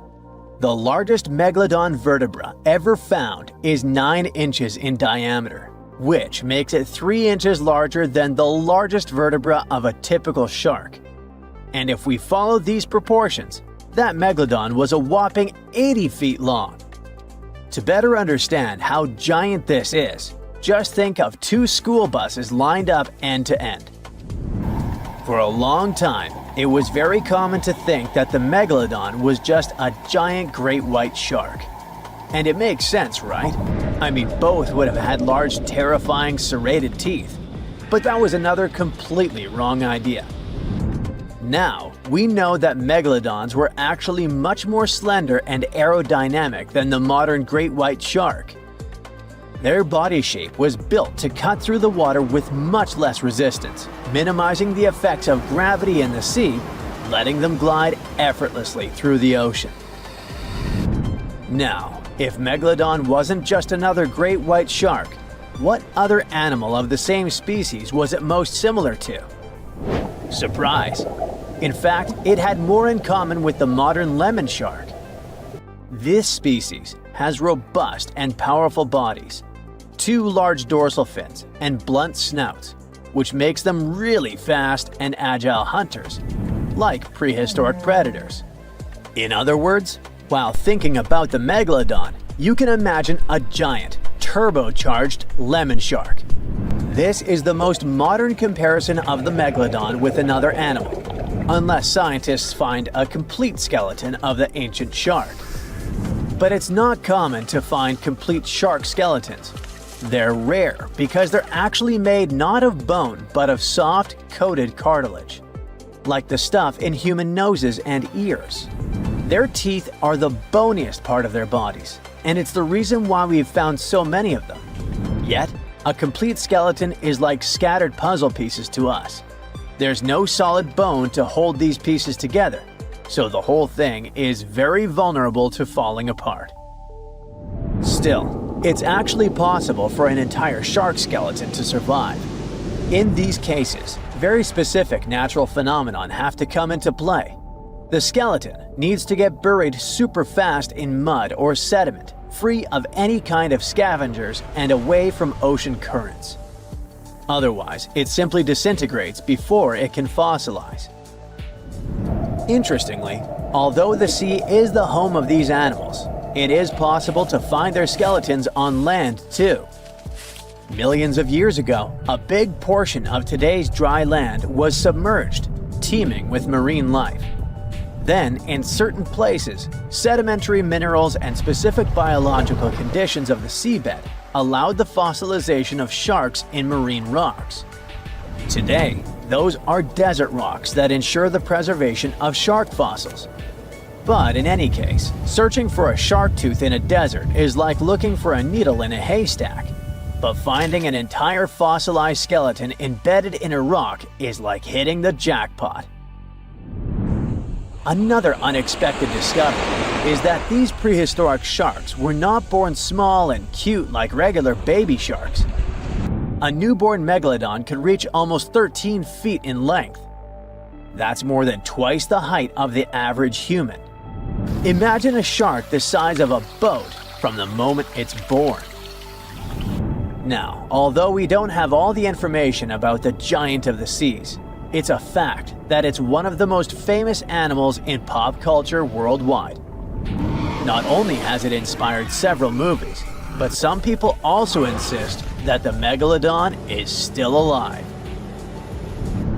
[SPEAKER 1] The largest megalodon vertebra ever found is 9 inches in diameter, which makes it 3 inches larger than the largest vertebra of a typical shark. And if we follow these proportions, that megalodon was a whopping 80 feet long. To better understand how giant this is, just think of 2 school buses lined up end to end. For a long time, it was very common to think that the megalodon was just a giant great white shark. And it makes sense, right? I mean, both would have had large, terrifying, serrated teeth. But that was another completely wrong idea. Now, we know that megalodons were actually much more slender and aerodynamic than the modern great white shark. Their body shape was built to cut through the water with much less resistance, minimizing the effects of gravity in the sea, letting them glide effortlessly through the ocean. Now, if Megalodon wasn't just another great white shark, what other animal of the same species was it most similar to? Surprise! In fact, it had more in common with the modern lemon shark. This species has robust and powerful bodies. 2 large dorsal fins, and blunt snouts, which makes them really fast and agile hunters, like prehistoric predators. In other words, while thinking about the megalodon, you can imagine a giant, turbocharged lemon shark. This is the most modern comparison of the megalodon with another animal, unless scientists find a complete skeleton of the ancient shark. But it's not common to find complete shark skeletons. They're rare because they're actually made not of bone but of soft, coated cartilage, like the stuff in human noses and ears. Their teeth are the boniest part of their bodies, and it's the reason why we've found so many of them. Yet, a complete skeleton is like scattered puzzle pieces to us. There's no solid bone to hold these pieces together, so the whole thing is very vulnerable to falling apart. Still, it's actually possible for an entire shark skeleton to survive. In these cases, very specific natural phenomena have to come into play. The skeleton needs to get buried super fast in mud or sediment, free of any kind of scavengers and away from ocean currents. Otherwise, it simply disintegrates before it can fossilize. Interestingly, although the sea is the home of these animals, it is possible to find their skeletons on land too. Millions of years ago, a big portion of today's dry land was submerged, teeming with marine life. Then, in certain places, sedimentary minerals and specific biological conditions of the seabed allowed the fossilization of sharks in marine rocks. Today, those are desert rocks that ensure the preservation of shark fossils. But in any case, searching for a shark tooth in a desert is like looking for a needle in a haystack. But finding an entire fossilized skeleton embedded in a rock is like hitting the jackpot. Another unexpected discovery is that these prehistoric sharks were not born small and cute like regular baby sharks. A newborn megalodon could reach almost 13 feet in length. That's more than twice the height of the average human. Imagine a shark the size of a boat from the moment it's born. Now, although we don't have all the information about the giant of the seas, it's a fact that it's one of the most famous animals in pop culture worldwide. Not only has it inspired several movies, but some people also insist that the megalodon is still alive.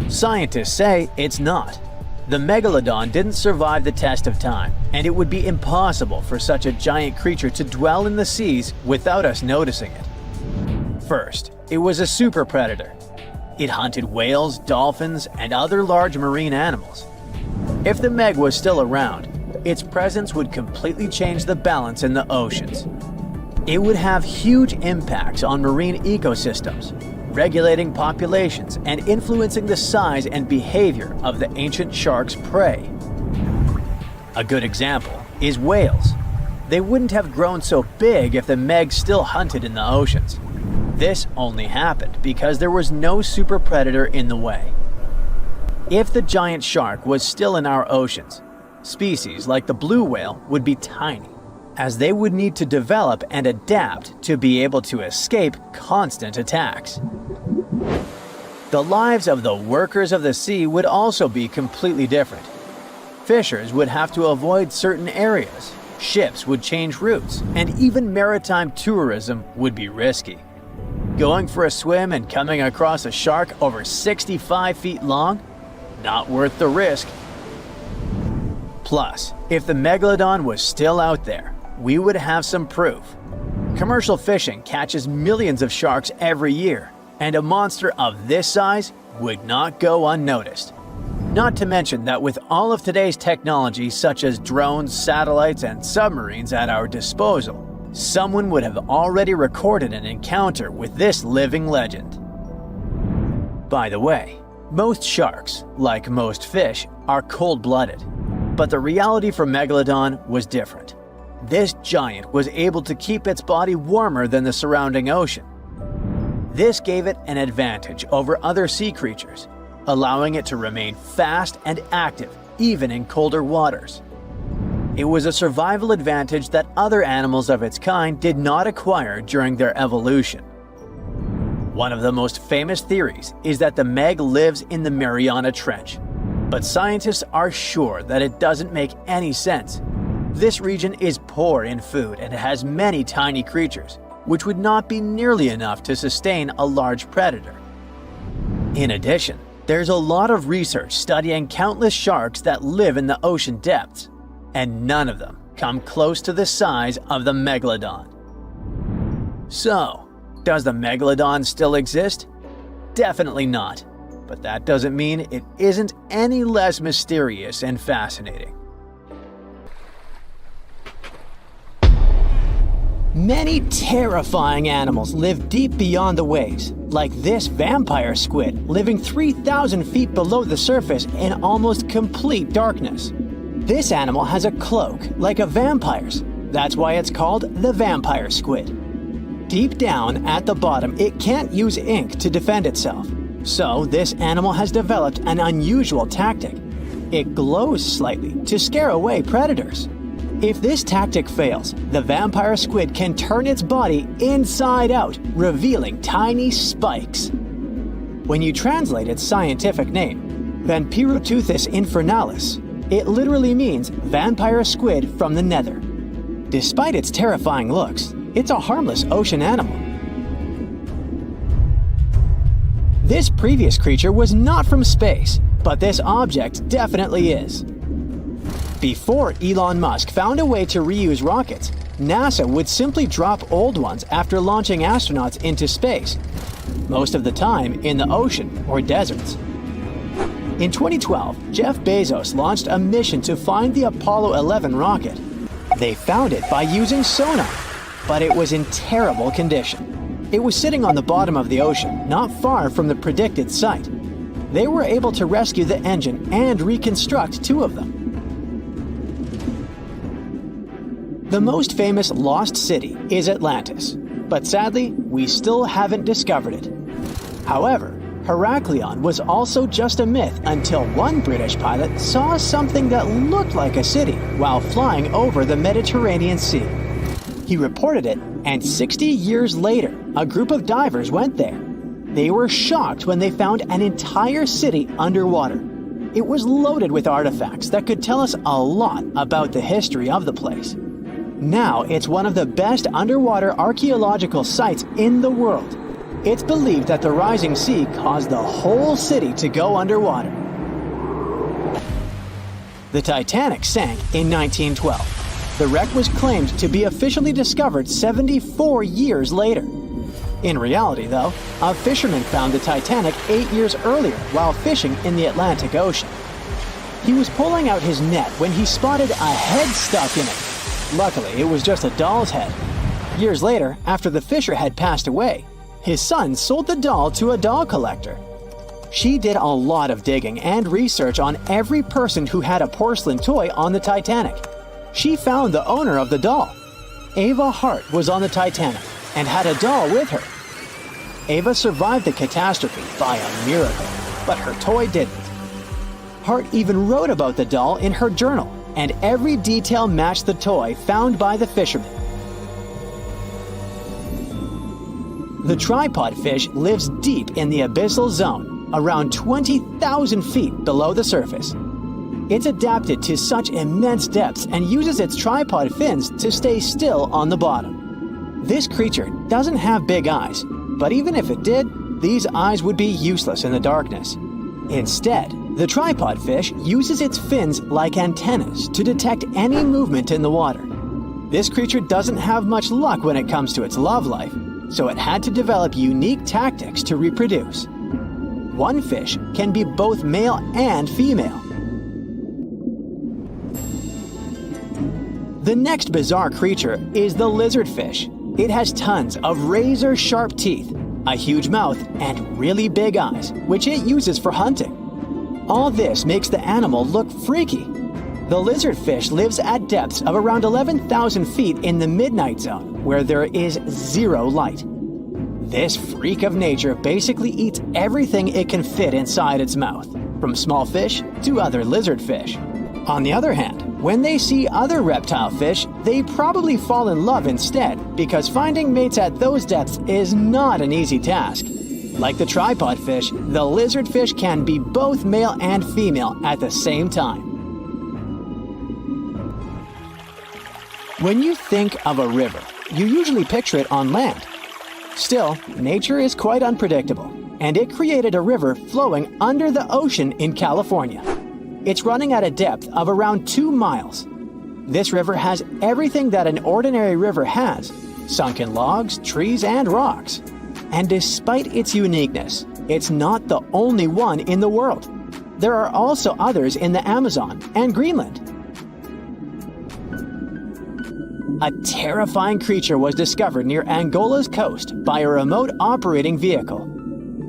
[SPEAKER 1] Scientists say it's not. The megalodon didn't survive the test of time, and it would be impossible for such a giant creature to dwell in the seas without us noticing it. First, it was a super predator. It hunted whales, dolphins, and other large marine animals. If the Meg was still around, its presence would completely change the balance in the oceans. It would have huge impacts on marine ecosystems, regulating populations and influencing the size and behavior of the ancient shark's prey. A good example is whales. They wouldn't have grown so big if the Meg still hunted in the oceans. This only happened because there was no super predator in the way. If the giant shark was still in our oceans, species like the blue whale would be tiny, as they would need to develop and adapt to be able to escape constant attacks. The lives of the workers of the sea would also be completely different. Fishers would have to avoid certain areas, ships would change routes, and even maritime tourism would be risky. Going for a swim and coming across a shark over 65 feet long? Not worth the risk. Plus, if the megalodon was still out there, we would have some proof. Commercial fishing catches millions of sharks every year, and a monster of this size would not go unnoticed. Not to mention that with all of today's technology such as drones, satellites, and submarines at our disposal, someone would have already recorded an encounter with this living legend. By the way, most sharks, like most fish, are cold-blooded. But the reality for Megalodon was different. This giant was able to keep its body warmer than the surrounding ocean. This gave it an advantage over other sea creatures, allowing it to remain fast and active even in colder waters. It was a survival advantage that other animals of its kind did not acquire during their evolution. One of the most famous theories is that the meg lives in the Mariana Trench, but scientists are sure that it doesn't make any sense. This region is poor in food and has many tiny creatures, which would not be nearly enough to sustain a large predator. In addition, there's a lot of research studying countless sharks that live in the ocean depths, and none of them come close to the size of the megalodon. So, does the megalodon still exist? Definitely not, but that doesn't mean it isn't any less mysterious and fascinating. Many terrifying animals live deep beyond the waves, like this vampire squid living 3,000 feet below the surface in almost complete darkness. This animal has a cloak, like a vampire's. That's why it's called the vampire squid. Deep down at the bottom, it can't use ink to defend itself. So this animal has developed an unusual tactic. It glows slightly to scare away predators. If this tactic fails, the vampire squid can turn its body inside out, revealing tiny spikes. When you translate its scientific name, Vampiroteuthis infernalis, it literally means vampire squid from the nether. Despite its terrifying looks, it's a harmless ocean animal. This previous creature was not from space, but this object definitely is. Before Elon Musk found a way to reuse rockets, NASA would simply drop old ones after launching astronauts into space, most of the time in the ocean or deserts. In 2012, Jeff Bezos launched a mission to find the Apollo 11 rocket. They found it by using sonar, but it was in terrible condition. It was sitting on the bottom of the ocean, not far from the predicted site. They were able to rescue the engine and reconstruct 2 of them. The most famous lost city is Atlantis, but sadly, we still haven't discovered it. However, Heraklion was also just a myth until one British pilot saw something that looked like a city while flying over the Mediterranean Sea. He reported it, and 60 years later, a group of divers went there. They were shocked when they found an entire city underwater. It was loaded with artifacts that could tell us a lot about the history of the place. Now it's one of the best underwater archaeological sites in the world. It's believed that the rising sea caused the whole city to go underwater. The Titanic sank in 1912. The wreck was claimed to be officially discovered 74 years later. In reality, though, a fisherman found the Titanic 8 years earlier while fishing in the Atlantic Ocean. He was pulling out his net when he spotted a head stuck in it. Luckily, it was just a doll's head. Years later, after the fisher had passed away, his son sold the doll to a doll collector. She did a lot of digging and research on every person who had a porcelain toy on the Titanic. She found the owner of the doll. Ava Hart was on the Titanic and had a doll with her. Ava survived the catastrophe by a miracle, but her toy didn't. Hart even wrote about the doll in her journal, and every detail matched the toy found by the fisherman. The tripod fish lives deep in the abyssal zone, around 20,000 feet below the surface. It's adapted to such immense depths and uses its tripod fins to stay still on the bottom. This creature doesn't have big eyes, but even if it did, these eyes would be useless in the darkness. Instead, the tripod fish uses its fins like antennas to detect any movement in the water. This creature doesn't have much luck when it comes to its love life, so it had to develop unique tactics to reproduce. One fish can be both male and female. The next bizarre creature is the lizardfish. It has tons of razor-sharp teeth, a huge mouth, and really big eyes, which it uses for hunting. All this makes the animal look freaky. The lizardfish lives at depths of around 11,000 feet in the midnight zone, where there is zero light. This freak of nature basically eats everything it can fit inside its mouth, from small fish to other lizardfish. On the other hand, When they see other reptile fish, they probably fall in love instead, because finding mates at those depths is not an easy task. Like the tripod fish, the lizardfish can be both male and female at the same time. When you think of a river, you usually picture it on land. Still, nature is quite unpredictable, and it created a river flowing under the ocean in California. It's running at a depth of around 2 miles. This river has everything that an ordinary river has: sunken logs, trees, and rocks. And despite its uniqueness, it's not the only one in the world. There are also others in the Amazon and Greenland. A terrifying creature was discovered near Angola's coast by a remote operating vehicle.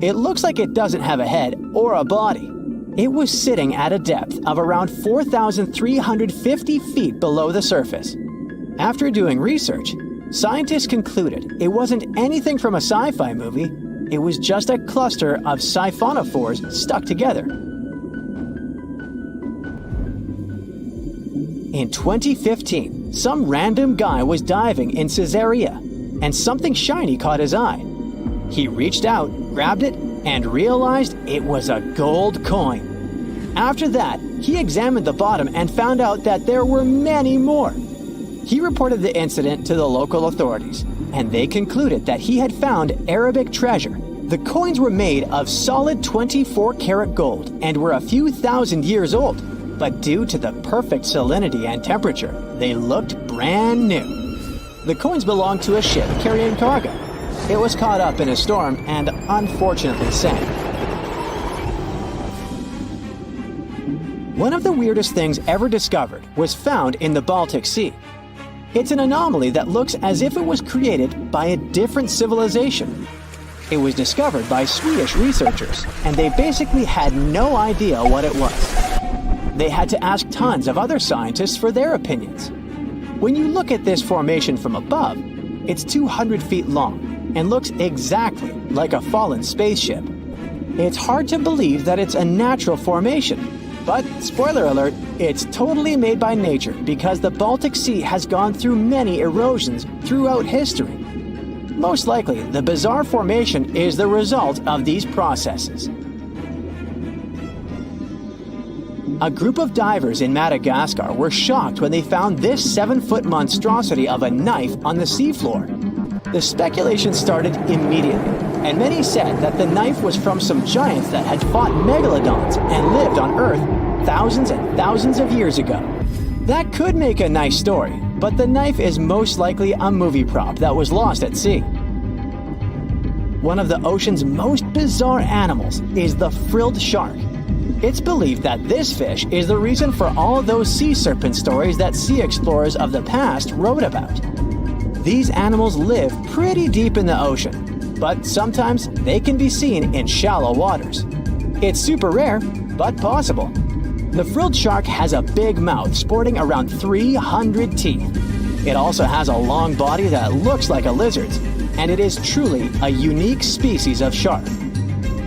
[SPEAKER 1] It looks like it doesn't have a head or a body. It was sitting at a depth of around 4,350 feet below the surface. After doing research, scientists concluded it wasn't anything from a sci-fi movie. It was just a cluster of siphonophores stuck together. In 2015, some random guy was diving in Caesarea, and something shiny caught his eye. He reached out, grabbed it, and realized it was a gold coin. After that, he examined the bottom and found out that there were many more. He reported the incident to the local authorities, and they concluded that he had found Arabic treasure. The coins were made of solid 24-karat gold and were a few thousand years old, but due to the perfect salinity and temperature, they looked brand new. The coins belonged to a ship carrying cargo. It was caught up in a storm and unfortunately sank. One of the weirdest things ever discovered was found in the Baltic Sea. It's an anomaly that looks as if it was created by a different civilization. It was discovered by Swedish researchers, and they basically had no idea what it was. They had to ask tons of other scientists for their opinions. When you look at this formation from above, it's 200 feet long and looks exactly like a fallen spaceship. It's hard to believe that it's a natural formation, but spoiler alert, it's totally made by nature because the Baltic Sea has gone through many erosions throughout history. Most likely, the bizarre formation is the result of these processes. A group of divers in Madagascar were shocked when they found this 7-foot monstrosity of a knife on the seafloor. The speculation started immediately, and many said that the knife was from some giants that had fought megalodons and lived on Earth thousands and thousands of years ago. That could make a nice story, but the knife is most likely a movie prop that was lost at sea. One of the ocean's most bizarre animals is the frilled shark. It's believed that this fish is the reason for all those sea serpent stories that sea explorers of the past wrote about. These animals live pretty deep in the ocean, but sometimes they can be seen in shallow waters. It's super rare, but possible. The frilled shark has a big mouth sporting around 300 teeth. It also has a long body that looks like a lizard's, and it is truly a unique species of shark.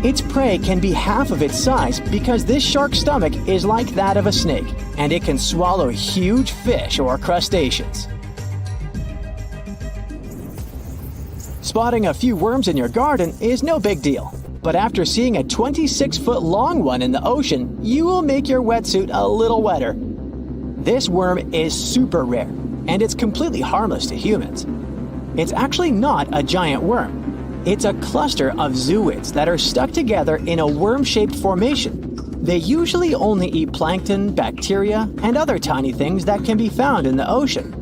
[SPEAKER 1] Its prey can be half of its size because this shark's stomach is like that of a snake, and it can swallow huge fish or crustaceans. Spotting a few worms in your garden is no big deal, but after seeing a 26-foot long one in the ocean, you will make your wetsuit a little wetter. This worm is super rare, and it's completely harmless to humans. It's actually not a giant worm. It's a cluster of zooids that are stuck together in a worm-shaped formation. They usually only eat plankton, bacteria, and other tiny things that can be found in the ocean.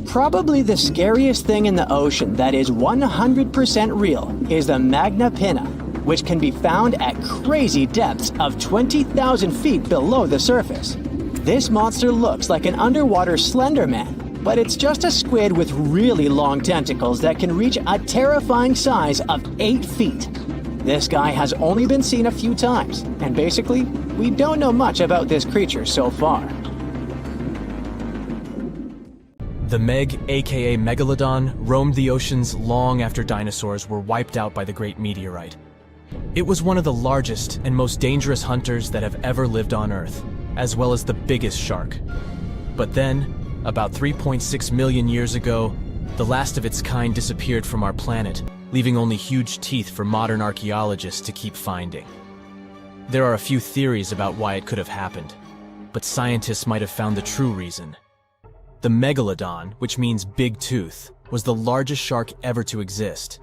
[SPEAKER 1] Probably the scariest thing in the ocean that is 100% real is the magna pinna, which can be found at crazy depths of 20,000 feet below the surface. This monster looks like an underwater Slender Man, but it's just a squid with really long tentacles that can reach a terrifying size of 8 feet. This guy has only been seen a few times, and basically, we don't know much about this creature so far.
[SPEAKER 4] The Meg, aka Megalodon, roamed the oceans long after dinosaurs were wiped out by the Great Meteorite. It was one of the largest and most dangerous hunters that have ever lived on Earth. as well as the biggest shark. But then, about 3.6 million years ago, the last of its kind disappeared from our planet, leaving only huge teeth for modern archaeologists to keep finding. There are a few theories about why it could have happened, but scientists might have found the true reason. The megalodon, which means big tooth, was the largest shark ever to exist.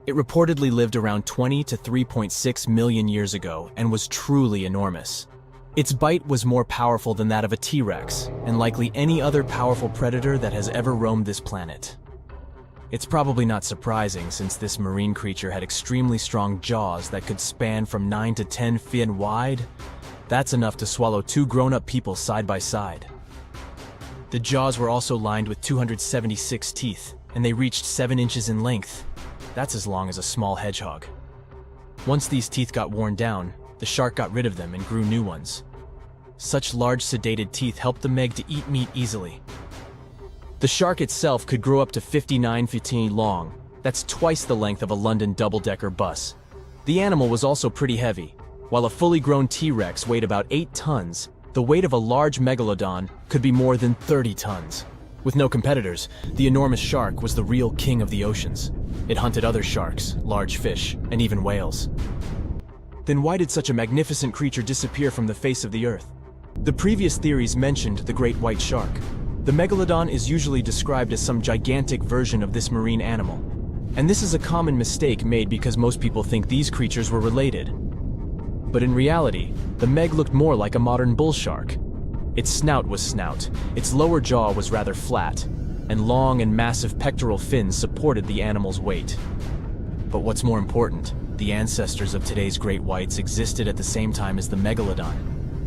[SPEAKER 4] It reportedly lived around 20 to 3.6 million years ago and was truly enormous. Its bite was more powerful than that of a T-Rex, and likely any other powerful predator that has ever roamed this planet. It's probably not surprising, since this marine creature had extremely strong jaws that could span from 9 to 10 feet wide. That's enough to swallow 2 grown-up people side by side. The jaws were also lined with 276 teeth, and they reached 7 inches in length. That's as long as a small hedgehog. Once these teeth got worn down, the shark got rid of them and grew new ones. Such large sedated teeth helped the Meg to eat meat easily. The shark itself could grow up to 59 feet long. That's twice the length of a London double-decker bus. The animal was also pretty heavy. While a fully grown T-Rex weighed about 8 tons, the weight of a large megalodon could be more than 30 tons. With no competitors, the enormous shark was the real king of the oceans. It hunted other sharks, large fish, and even whales. Then why did such a magnificent creature disappear from the face of the earth? The previous theories mentioned the great white shark. The megalodon is usually described as some gigantic version of this marine animal. And this is a common mistake made because most people think these creatures were related. But in reality, the Meg looked more like a modern bull shark. Its snout was snout, its lower jaw was rather flat, and long and massive pectoral fins supported the animal's weight. But what's more important, the ancestors of today's great whites existed at the same time as the megalodon.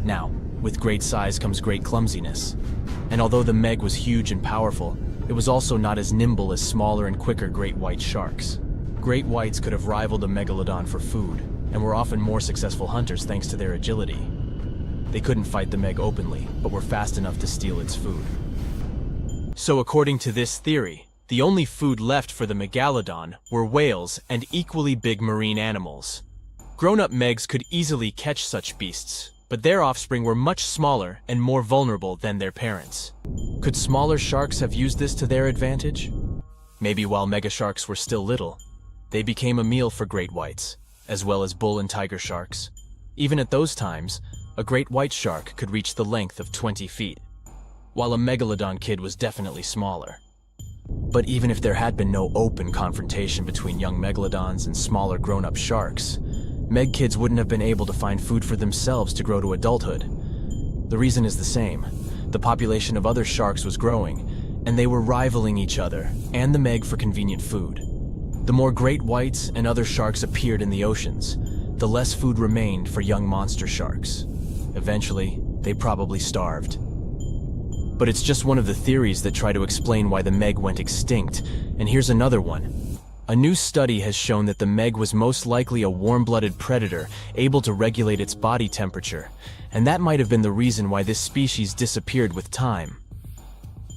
[SPEAKER 4] Now, with great size comes great clumsiness. And although the Meg was huge and powerful, it was also not as nimble as smaller and quicker great white sharks. Great whites could have rivaled a megalodon for food, and were often more successful hunters thanks to their agility. They couldn't fight the Meg openly, but were fast enough to steal its food. So according to this theory, the only food left for the megalodon were whales and equally big marine animals. Grown-up Megs could easily catch such beasts, but their offspring were much smaller and more vulnerable than their parents. Could smaller sharks have used this to their advantage? Maybe while megasharks were still little, they became a meal for great whites, as well as bull and tiger sharks. Even at those times, a great white shark could reach the length of 20 feet, while a megalodon kid was definitely smaller. But even if there had been no open confrontation between young megalodons and smaller grown-up sharks, Meg kids wouldn't have been able to find food for themselves to grow to adulthood. The reason is the same. The population of other sharks was growing, and they were rivaling each other and the Meg for convenient food. The more great whites and other sharks appeared in the oceans, the less food remained for young monster sharks. Eventually, they probably starved. But it's just one of the theories that try to explain why the Meg went extinct, and here's another one. A new study has shown that the Meg was most likely a warm-blooded predator able to regulate its body temperature, and that might have been the reason why this species disappeared with time.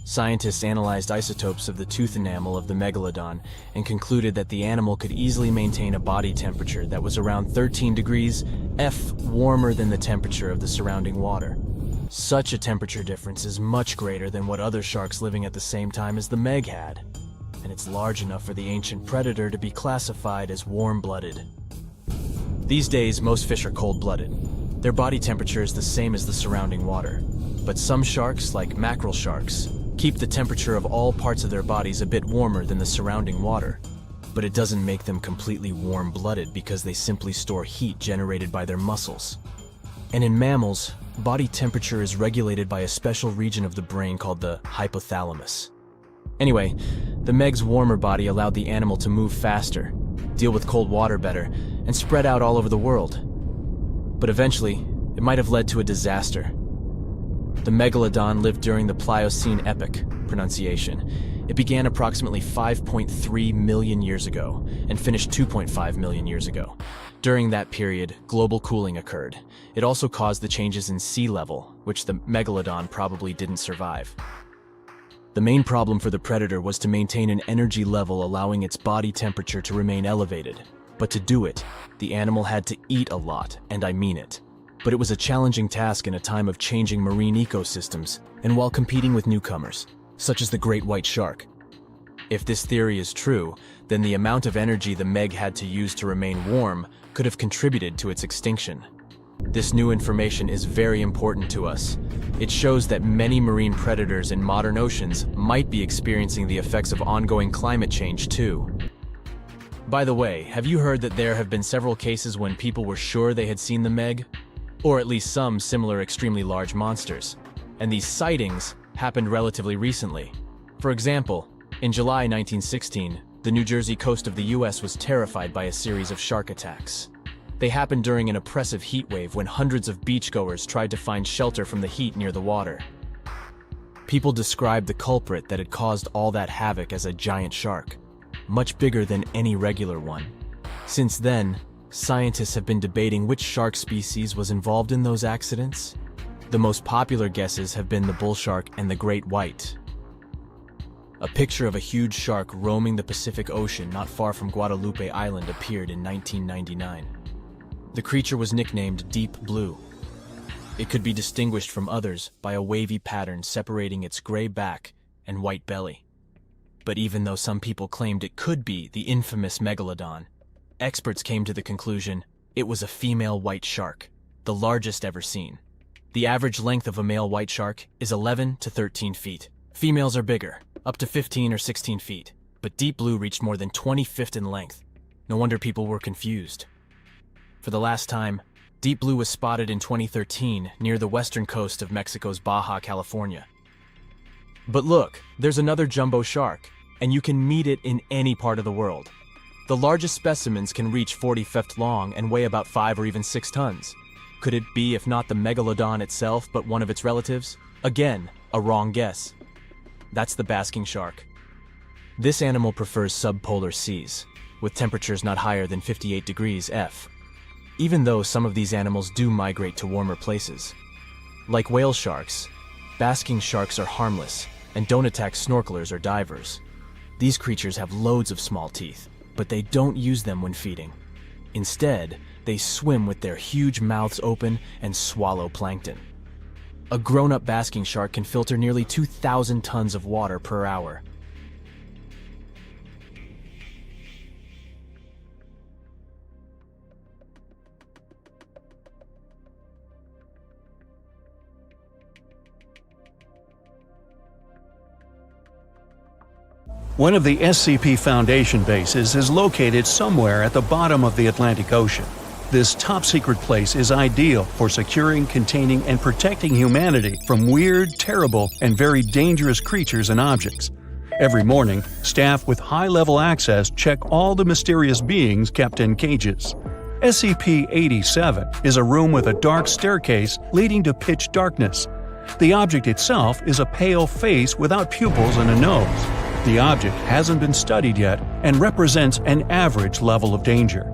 [SPEAKER 4] Scientists analyzed isotopes of the tooth enamel of the megalodon and concluded that the animal could easily maintain a body temperature that was around 13 degrees F warmer than the temperature of the surrounding water. Such a temperature difference is much greater than what other sharks living at the same time as the Meg had, and it's large enough for the ancient predator to be classified as warm-blooded. These days, most fish are cold-blooded. Their body temperature is the same as the surrounding water. But some sharks, like mackerel sharks, keep the temperature of all parts of their bodies a bit warmer than the surrounding water. But it doesn't make them completely warm-blooded because they simply store heat generated by their muscles. And in mammals, body temperature is regulated by a special region of the brain called the hypothalamus. Anyway, the Meg's warmer body allowed the animal to move faster, deal with cold water better, and spread out all over the world. But eventually, it might have led to a disaster. The megalodon lived during the Pliocene epoch, pronunciation. It began approximately 5.3 million years ago and finished 2.5 million years ago. During that period, global cooling occurred. It also caused the changes in sea level, which the megalodon probably didn't survive. The main problem for the predator was to maintain an energy level allowing its body temperature to remain elevated. But to do it, the animal had to eat a lot, and I mean it. but it was a challenging task in a time of changing marine ecosystems and while competing with newcomers, such as the great white shark. If this theory is true, then the amount of energy the Meg had to use to remain warm could have contributed to its extinction. This new information is very important to us. It shows that many marine predators in modern oceans might be experiencing the effects of ongoing climate change too. By the way, have you heard that there have been several cases when people were sure they had seen the Meg? Or at least some similar extremely large monsters. And these sightings happened relatively recently. For example, in July 1916, the New Jersey coast of the US was terrified by a series of shark attacks. They happened during an oppressive heat wave when hundreds of beachgoers tried to find shelter from the heat near the water. People described the culprit that had caused all that havoc as a giant shark, much bigger than any regular one. Since then, scientists have been debating which shark species was involved in those accidents. The most popular guesses have been the bull shark and the great white. A picture of a huge shark roaming the Pacific Ocean not far from Guadalupe Island appeared in 1999. The creature was nicknamed Deep Blue. It could be distinguished from others by a wavy pattern separating its gray back and white belly. But even though some people claimed it could be the infamous megalodon, experts came to the conclusion it was a female white shark, the largest ever seen. The average length of a male white shark is 11 to 13 feet. Females are bigger, up to 15 or 16 feet, but Deep Blue reached more than 20 feet in length. No wonder people were confused. For the last time, Deep Blue was spotted in 2013 near the western coast of Mexico's Baja California. But look, there's another jumbo shark, and you can meet it in any part of the world. The largest specimens can reach 40 feet long and weigh about 5 or even 6 tons. Could it be, if not the megalodon itself, but one of its relatives? Again, a wrong guess. That's the basking shark. This animal prefers subpolar seas, with temperatures not higher than 58 degrees F. Even though some of these animals do migrate to warmer places. Like whale sharks, basking sharks are harmless and don't attack snorkelers or divers. These creatures have loads of small teeth, but they don't use them when feeding. Instead, they swim with their huge mouths open and swallow plankton. A grown-up basking shark can filter nearly 2,000 tons of water per hour.
[SPEAKER 2] One of the SCP Foundation bases is located somewhere at the bottom of the Atlantic Ocean. This top-secret place is ideal for securing, containing, and protecting humanity from weird, terrible, and very dangerous creatures and objects. Every morning, staff with high-level access check all the mysterious beings kept in cages. SCP-87 is a room with a dark staircase leading to pitch darkness. The object itself is a pale face without pupils and a nose. The object hasn't been studied yet and represents an average level of danger.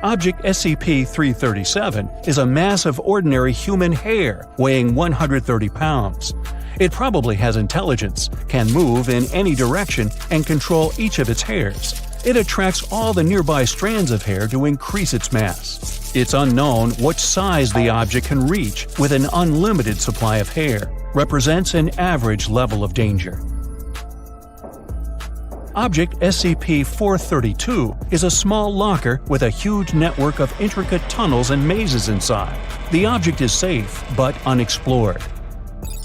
[SPEAKER 2] Object SCP-337 is a mass of ordinary human hair weighing 130 pounds. It probably has intelligence, can move in any direction, and control each of its hairs. It attracts all the nearby strands of hair to increase its mass. It's unknown what size the object can reach with an unlimited supply of hair. Represents an average level of danger. Object SCP-432 is a small locker with a huge network of intricate tunnels and mazes inside. The object is safe, but unexplored.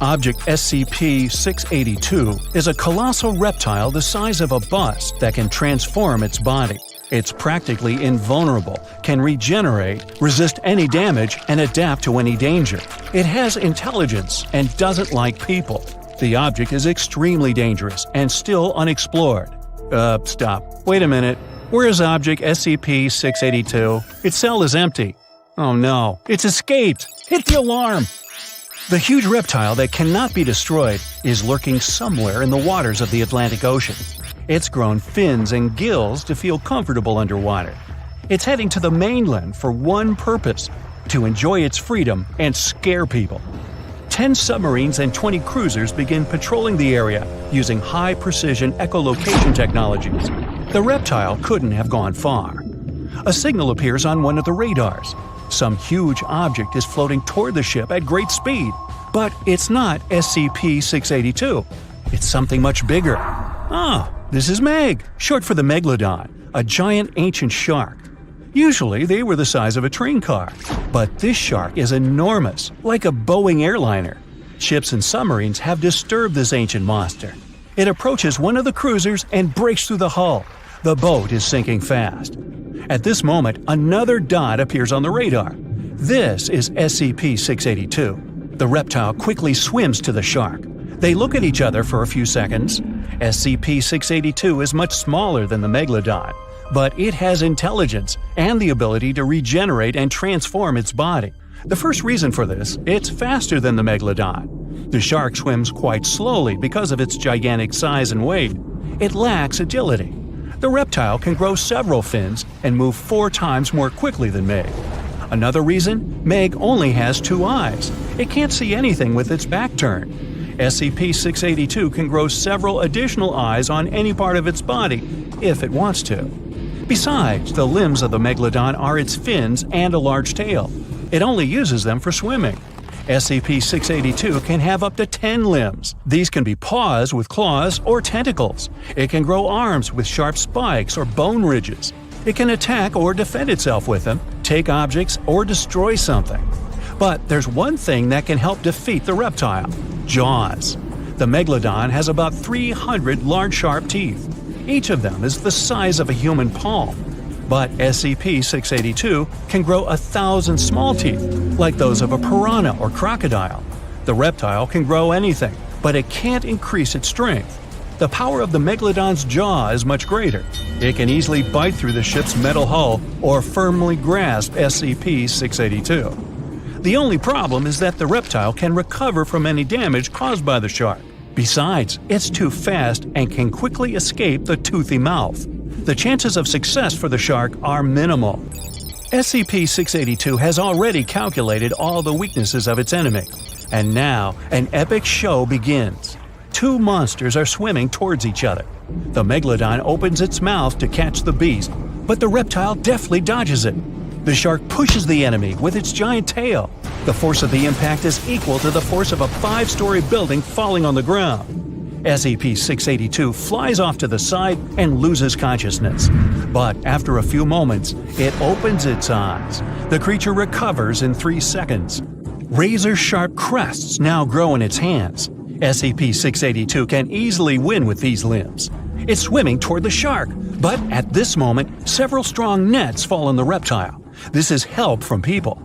[SPEAKER 2] Object SCP-682 is a colossal reptile the size of a bus that can transform its body. It's practically invulnerable, can regenerate, resist any damage, and adapt to any danger. It has intelligence and doesn't like people. The object is extremely dangerous and still unexplored. Stop. Wait a minute. Where is Object SCP-682? Its cell is empty. Oh no, it's escaped! Hit the alarm! The huge reptile that cannot be destroyed is lurking somewhere in the waters of the Atlantic Ocean. It's grown fins and gills to feel comfortable underwater. It's heading to the mainland for one purpose: to enjoy its freedom and scare people. 10 submarines and 20 cruisers begin patrolling the area using high-precision echolocation technologies. The reptile couldn't have gone far. A signal appears on one of the radars. Some huge object is floating toward the ship at great speed. But it's not SCP-682. It's something much bigger. Ah, this is Meg, short for the Megalodon, a giant ancient shark. Usually they were the size of a train car, but this shark is enormous, like a Boeing airliner. Ships and submarines have disturbed this ancient monster. It approaches one of the cruisers and breaks through the hull. The boat is sinking fast. At this moment, another dot appears on the radar. This is SCP-682. The reptile quickly swims to the shark. They look at each other for a few seconds. SCP-682 is much smaller than the Megalodon, but it has intelligence and the ability to regenerate and transform its body. The first reason for this, it's faster than the Megalodon. The shark swims quite slowly because of its gigantic size and weight. It lacks agility. The reptile can grow several fins and move 4 times more quickly than Meg. Another reason, Meg only has 2 eyes. It can't see anything with its back turned. SCP-682 can grow several additional eyes on any part of its body, if it wants to. Besides, the limbs of the Megalodon are its fins and a large tail. It only uses them for swimming. SCP-682 can have up to 10 limbs. These can be paws with claws or tentacles. It can grow arms with sharp spikes or bone ridges. It can attack or defend itself with them, take objects, or destroy something. But there's one thing that can help defeat the reptile: jaws. The Megalodon has about 300 large sharp teeth. Each of them is the size of a human palm. But SCP-682 can grow 1,000 small teeth, like those of a piranha or crocodile. The reptile can grow anything, but it can't increase its strength. The power of the Megalodon's jaw is much greater. It can easily bite through the ship's metal hull or firmly grasp SCP-682. The only problem is that the reptile can recover from any damage caused by the shark. Besides, it's too fast and can quickly escape the toothy mouth. The chances of success for the shark are minimal. SCP-682 has already calculated all the weaknesses of its enemy. And now, an epic show begins. 2 monsters are swimming towards each other. The Megalodon opens its mouth to catch the beast, but the reptile deftly dodges it. The shark pushes the enemy with its giant tail. The force of the impact is equal to the force of a 5-story building falling on the ground. SCP-682 flies off to the side and loses consciousness. But after a few moments, it opens its eyes. The creature recovers in 3 seconds. Razor-sharp crests now grow in its hands. SCP-682 can easily win with these limbs. It's swimming toward the shark, but at this moment, several strong nets fall on the reptile. This is help from people.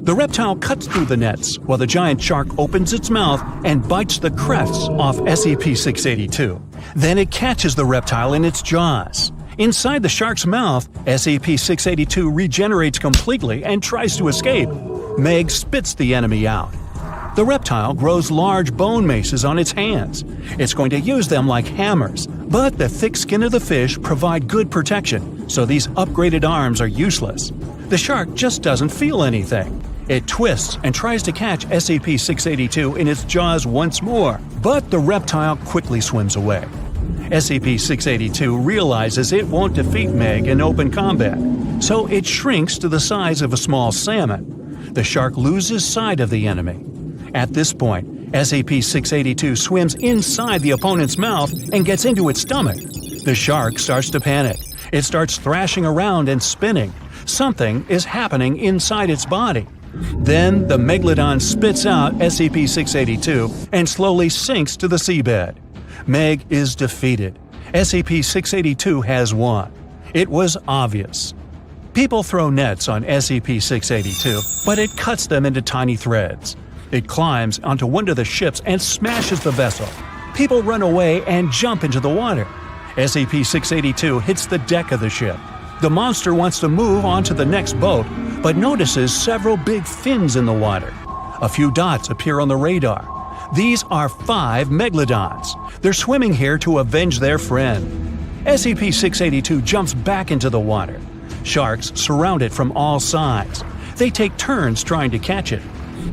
[SPEAKER 2] The reptile cuts through the nets, while the giant shark opens its mouth and bites the crests off SCP-682. Then it catches the reptile in its jaws. Inside the shark's mouth, SCP-682 regenerates completely and tries to escape. Meg spits the enemy out. The reptile grows large bone maces on its hands. It's going to use them like hammers, but the thick skin of the fish provide good protection, so these upgraded arms are useless. The shark just doesn't feel anything. It twists and tries to catch SCP-682 in its jaws once more, but the reptile quickly swims away. SCP-682 realizes it won't defeat Meg in open combat, so it shrinks to the size of a small salmon. The shark loses sight of the enemy. At this point, SCP-682 swims inside the opponent's mouth and gets into its stomach. The shark starts to panic. It starts thrashing around and spinning. Something is happening inside its body. Then the Megalodon spits out SCP-682 and slowly sinks to the seabed. Meg is defeated. SCP-682 has won. It was obvious. People throw nets on SCP-682, but it cuts them into tiny threads. It climbs onto one of the ships and smashes the vessel. People run away and jump into the water. SCP-682 hits the deck of the ship. The monster wants to move on to the next boat, but notices several big fins in the water. A few dots appear on the radar. These are 5 Megalodons. They're swimming here to avenge their friend. SCP-682 jumps back into the water. Sharks surround it from all sides. They take turns trying to catch it.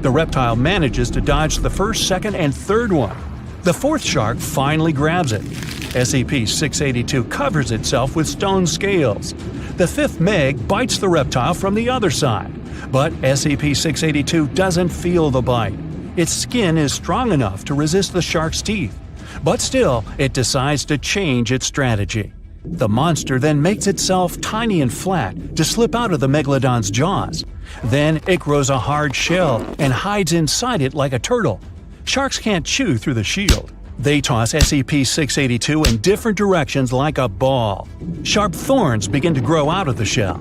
[SPEAKER 2] The reptile manages to dodge the first, second, and third one. The 4th shark finally grabs it. SCP-682 covers itself with stone scales. The 5th Meg bites the reptile from the other side, But SCP-682 doesn't feel the bite. Its skin is strong enough to resist the shark's teeth. But still, it decides to change its strategy. The monster then makes itself tiny and flat to slip out of the megalodon's jaws. Then it grows a hard shell and hides inside it like a turtle. Sharks can't chew through the shield. They toss SCP-682 in different directions like a ball. Sharp thorns begin to grow out of the shell.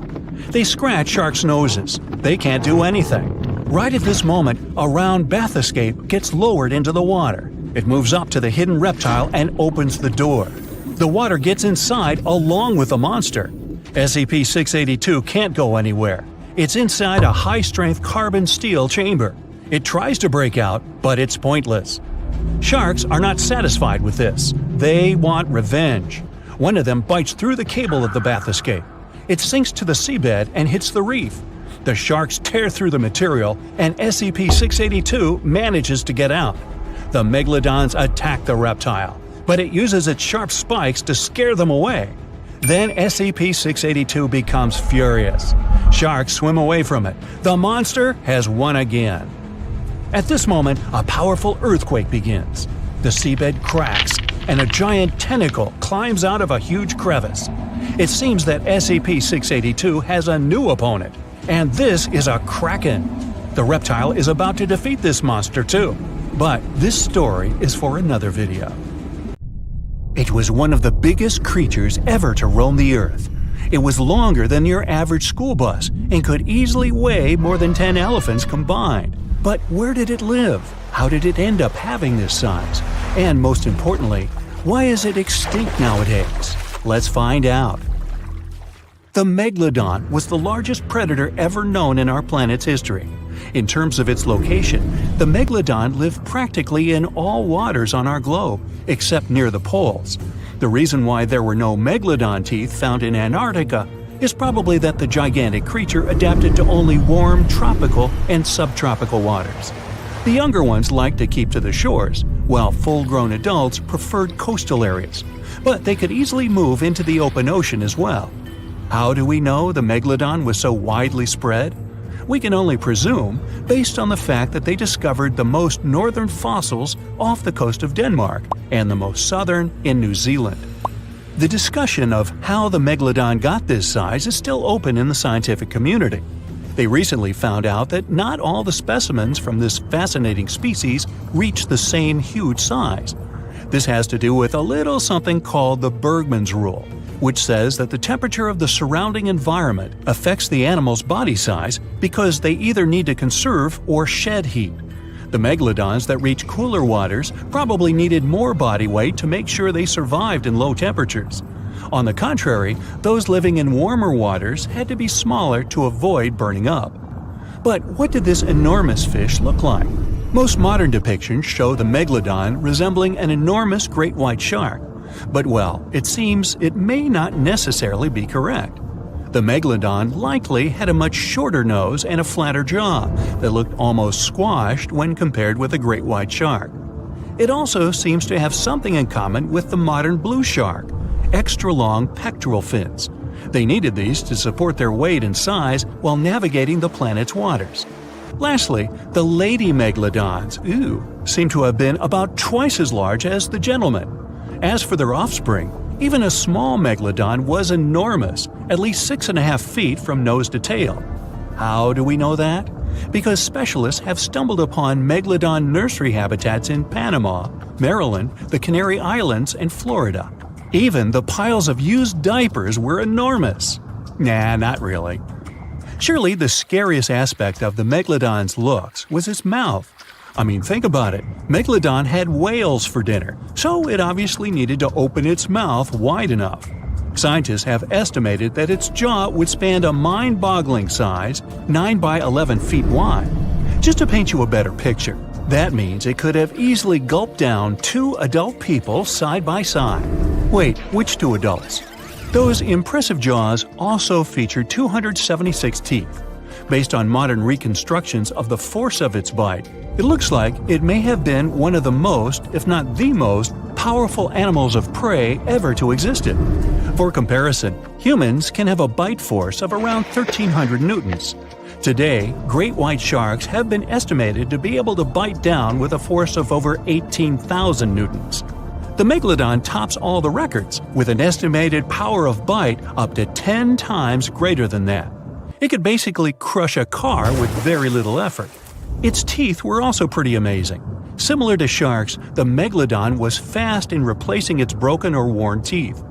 [SPEAKER 2] They scratch sharks' noses. They can't do anything. Right at this moment, a round bathyscaphe gets lowered into the water. It moves up to the hidden reptile and opens the door. The water gets inside along with the monster. SCP-682 can't go anywhere. It's inside a high-strength carbon steel chamber. It tries to break out, but it's pointless. Sharks are not satisfied with this. They want revenge. One of them bites through the cable of the bathyscaphe. It sinks to the seabed and hits the reef. The sharks tear through the material, and SCP-682 manages to get out. The megalodons attack the reptile, but it uses its sharp spikes to scare them away. Then SCP-682 becomes furious. Sharks swim away from it. The monster has won again. At this moment, a powerful earthquake begins. The seabed cracks, and a giant tentacle climbs out of a huge crevice. It seems that SCP-682 has a new opponent, and this is a kraken. The reptile is about to defeat this monster too. But this story is for another video. It was one of the biggest creatures ever to roam the Earth. It was longer than your average school bus and could easily weigh more than 10 elephants combined. But where did it live? How did it end up having this size? And most importantly, why is it extinct nowadays? Let's find out. The megalodon was the largest predator ever known in our planet's history. In terms of its location, the megalodon lived practically in all waters on our globe, except near the poles. The reason why there were no megalodon teeth found in Antarctica is probably that the gigantic creature adapted to only warm tropical and subtropical waters. The younger ones liked to keep to the shores, while full-grown adults preferred coastal areas, but they could easily move into the open ocean as well. How do we know the megalodon was so widely spread? We can only presume, based on the fact that they discovered the most northern fossils off the coast of Denmark and the most southern in New Zealand. The discussion of how the megalodon got this size is still open in the scientific community. They recently found out that not all the specimens from this fascinating species reach the same huge size. This has to do with a little something called the Bergmann's Rule, which says that the temperature of the surrounding environment affects the animal's body size because they either need to conserve or shed heat. The megalodons that reach cooler waters probably needed more body weight to make sure they survived in low temperatures. On the contrary, those living in warmer waters had to be smaller to avoid burning up. But what did this enormous fish look like? Most modern depictions show the megalodon resembling an enormous great white shark. But well, it seems it may not necessarily be correct. The megalodon likely had a much shorter nose and a flatter jaw that looked almost squashed when compared with a great white shark. It also seems to have something in common with the modern blue shark: extra-long pectoral fins. They needed these to support their weight and size while navigating the planet's waters. Lastly, the lady megalodons, seem to have been about twice as large as the gentlemen. As for their offspring, even a small megalodon was enormous, at least 6.5 feet from nose to tail. How do we know that? Because specialists have stumbled upon megalodon nursery habitats in Panama, Maryland, the Canary Islands, and Florida. Even the piles of used diapers were enormous. Nah, not really. Surely the scariest aspect of the megalodon's looks was its mouth. I mean, think about it. Megalodon had whales for dinner, so it obviously needed to open its mouth wide enough. Scientists have estimated that its jaw would span a mind-boggling size, 9 by 11 feet wide. Just to paint you a better picture, that means it could have easily gulped down 2 adult people side by side. Wait, which 2 adults? Those impressive jaws also feature 276 teeth. Based on modern reconstructions of the force of its bite, it looks like it may have been one of the most, if not the most, powerful animals of prey ever to exist. For comparison, humans can have a bite force of around 1,300 newtons. Today, great white sharks have been estimated to be able to bite down with a force of over 18,000 newtons. The megalodon tops all the records, with an estimated power of bite up to 10 times greater than that. It could basically crush a car with very little effort. Its teeth were also pretty amazing. Similar to sharks, the megalodon was fast in replacing its broken or worn teeth.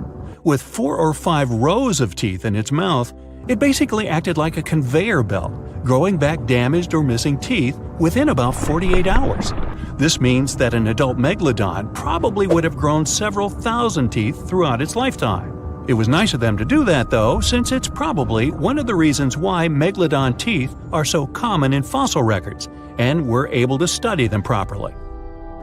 [SPEAKER 2] With 4 or 5 rows of teeth in its mouth, it basically acted like a conveyor belt, growing back damaged or missing teeth within about 48 hours. This means that an adult megalodon probably would have grown several thousand teeth throughout its lifetime. It was nice of them to do that, though, since it's probably one of the reasons why megalodon teeth are so common in fossil records, and we're able to study them properly.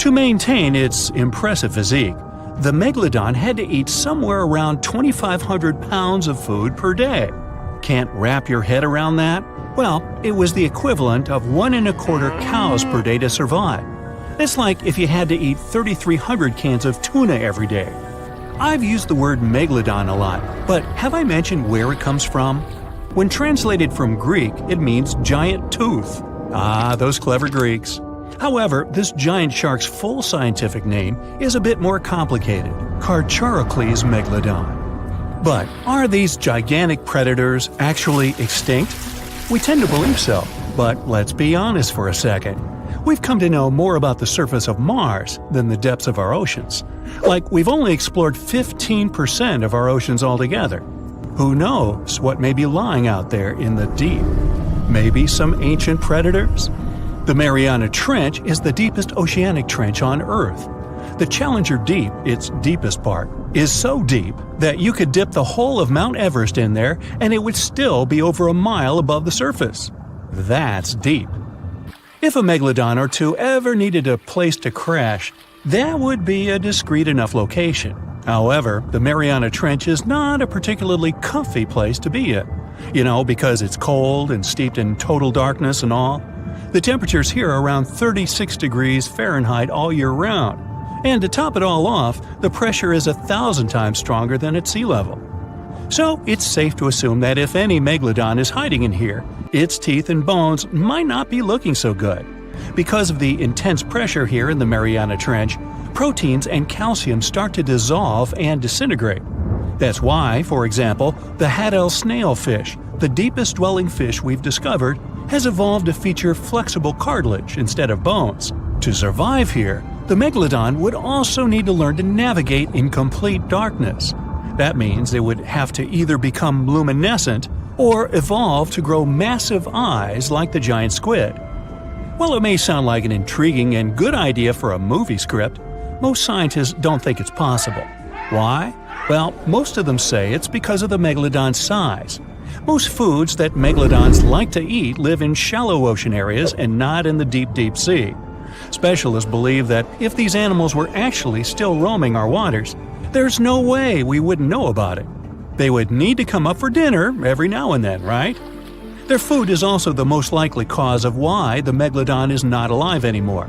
[SPEAKER 2] To maintain its impressive physique, the megalodon had to eat somewhere around 2,500 pounds of food per day. Can't wrap your head around that? Well, it was the equivalent of 1¼ cows per day to survive. It's like if you had to eat 3,300 cans of tuna every day. I've used the word megalodon a lot, but have I mentioned where it comes from? When translated from Greek, it means giant tooth. Ah, those clever Greeks. However, this giant shark's full scientific name is a bit more complicated: Carcharocles megalodon. But are these gigantic predators actually extinct? We tend to believe so, but let's be honest for a second. We've come to know more about the surface of Mars than the depths of our oceans. Like, we've only explored 15% of our oceans altogether. Who knows what may be lying out there in the deep? Maybe some ancient predators? The Mariana Trench is the deepest oceanic trench on Earth. The Challenger Deep, its deepest part, is so deep that you could dip the whole of Mount Everest in there and it would still be over a mile above the surface. That's deep. If a megalodon or two ever needed a place to crash, that would be a discreet enough location. However, the Mariana Trench is not a particularly comfy place to be in. Because it's cold and steeped in total darkness and all. The temperatures here are around 36 degrees Fahrenheit all year round. And to top it all off, the pressure is 1,000 times stronger than at sea level. So it's safe to assume that if any megalodon is hiding in here, its teeth and bones might not be looking so good. Because of the intense pressure here in the Mariana Trench, proteins and calcium start to dissolve and disintegrate. That's why, for example, the Haddell snailfish, the deepest dwelling fish we've discovered, has evolved to feature flexible cartilage instead of bones. To survive here, the megalodon would also need to learn to navigate in complete darkness. That means it would have to either become luminescent or evolve to grow massive eyes like the giant squid. While it may sound like an intriguing and good idea for a movie script, most scientists don't think it's possible. Why? Well, most of them say it's because of the megalodon's size. Most foods that megalodons like to eat live in shallow ocean areas and not in the deep, deep sea. Specialists believe that if these animals were actually still roaming our waters, there's no way we wouldn't know about it. They would need to come up for dinner every now and then, right? Their food is also the most likely cause of why the megalodon is not alive anymore.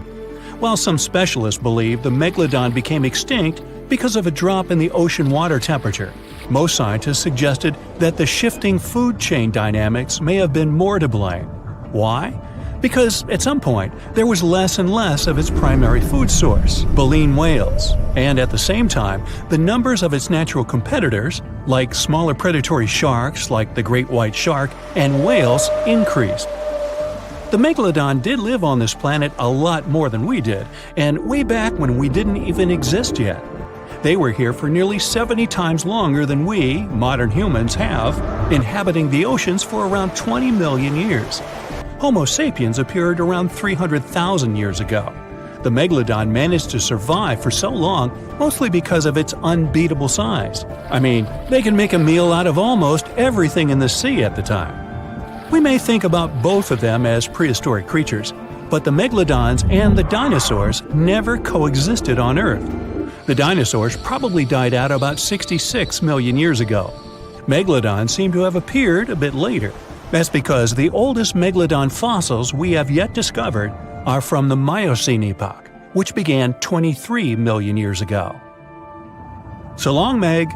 [SPEAKER 2] While some specialists believe the megalodon became extinct because of a drop in the ocean water temperature, most scientists suggested that the shifting food chain dynamics may have been more to blame. Why? Because at some point, there was less and less of its primary food source, baleen whales, and at the same time, the numbers of its natural competitors, like smaller predatory sharks like the great white shark and whales, increased. The megalodon did live on this planet a lot more than we did, and way back when we didn't even exist yet. They were here for nearly 70 times longer than we, modern humans, have, inhabiting the oceans for around 20 million years. Homo sapiens appeared around 300,000 years ago. The megalodon managed to survive for so long mostly because of its unbeatable size. I mean, they can make a meal out of almost everything in the sea at the time. We may think about both of them as prehistoric creatures, but the megalodons and the dinosaurs never coexisted on Earth. The dinosaurs probably died out about 66 million years ago. Megalodons seem to have appeared a bit later. That's because the oldest megalodon fossils we have yet discovered are from the Miocene epoch, which began 23 million years ago. So long, Meg!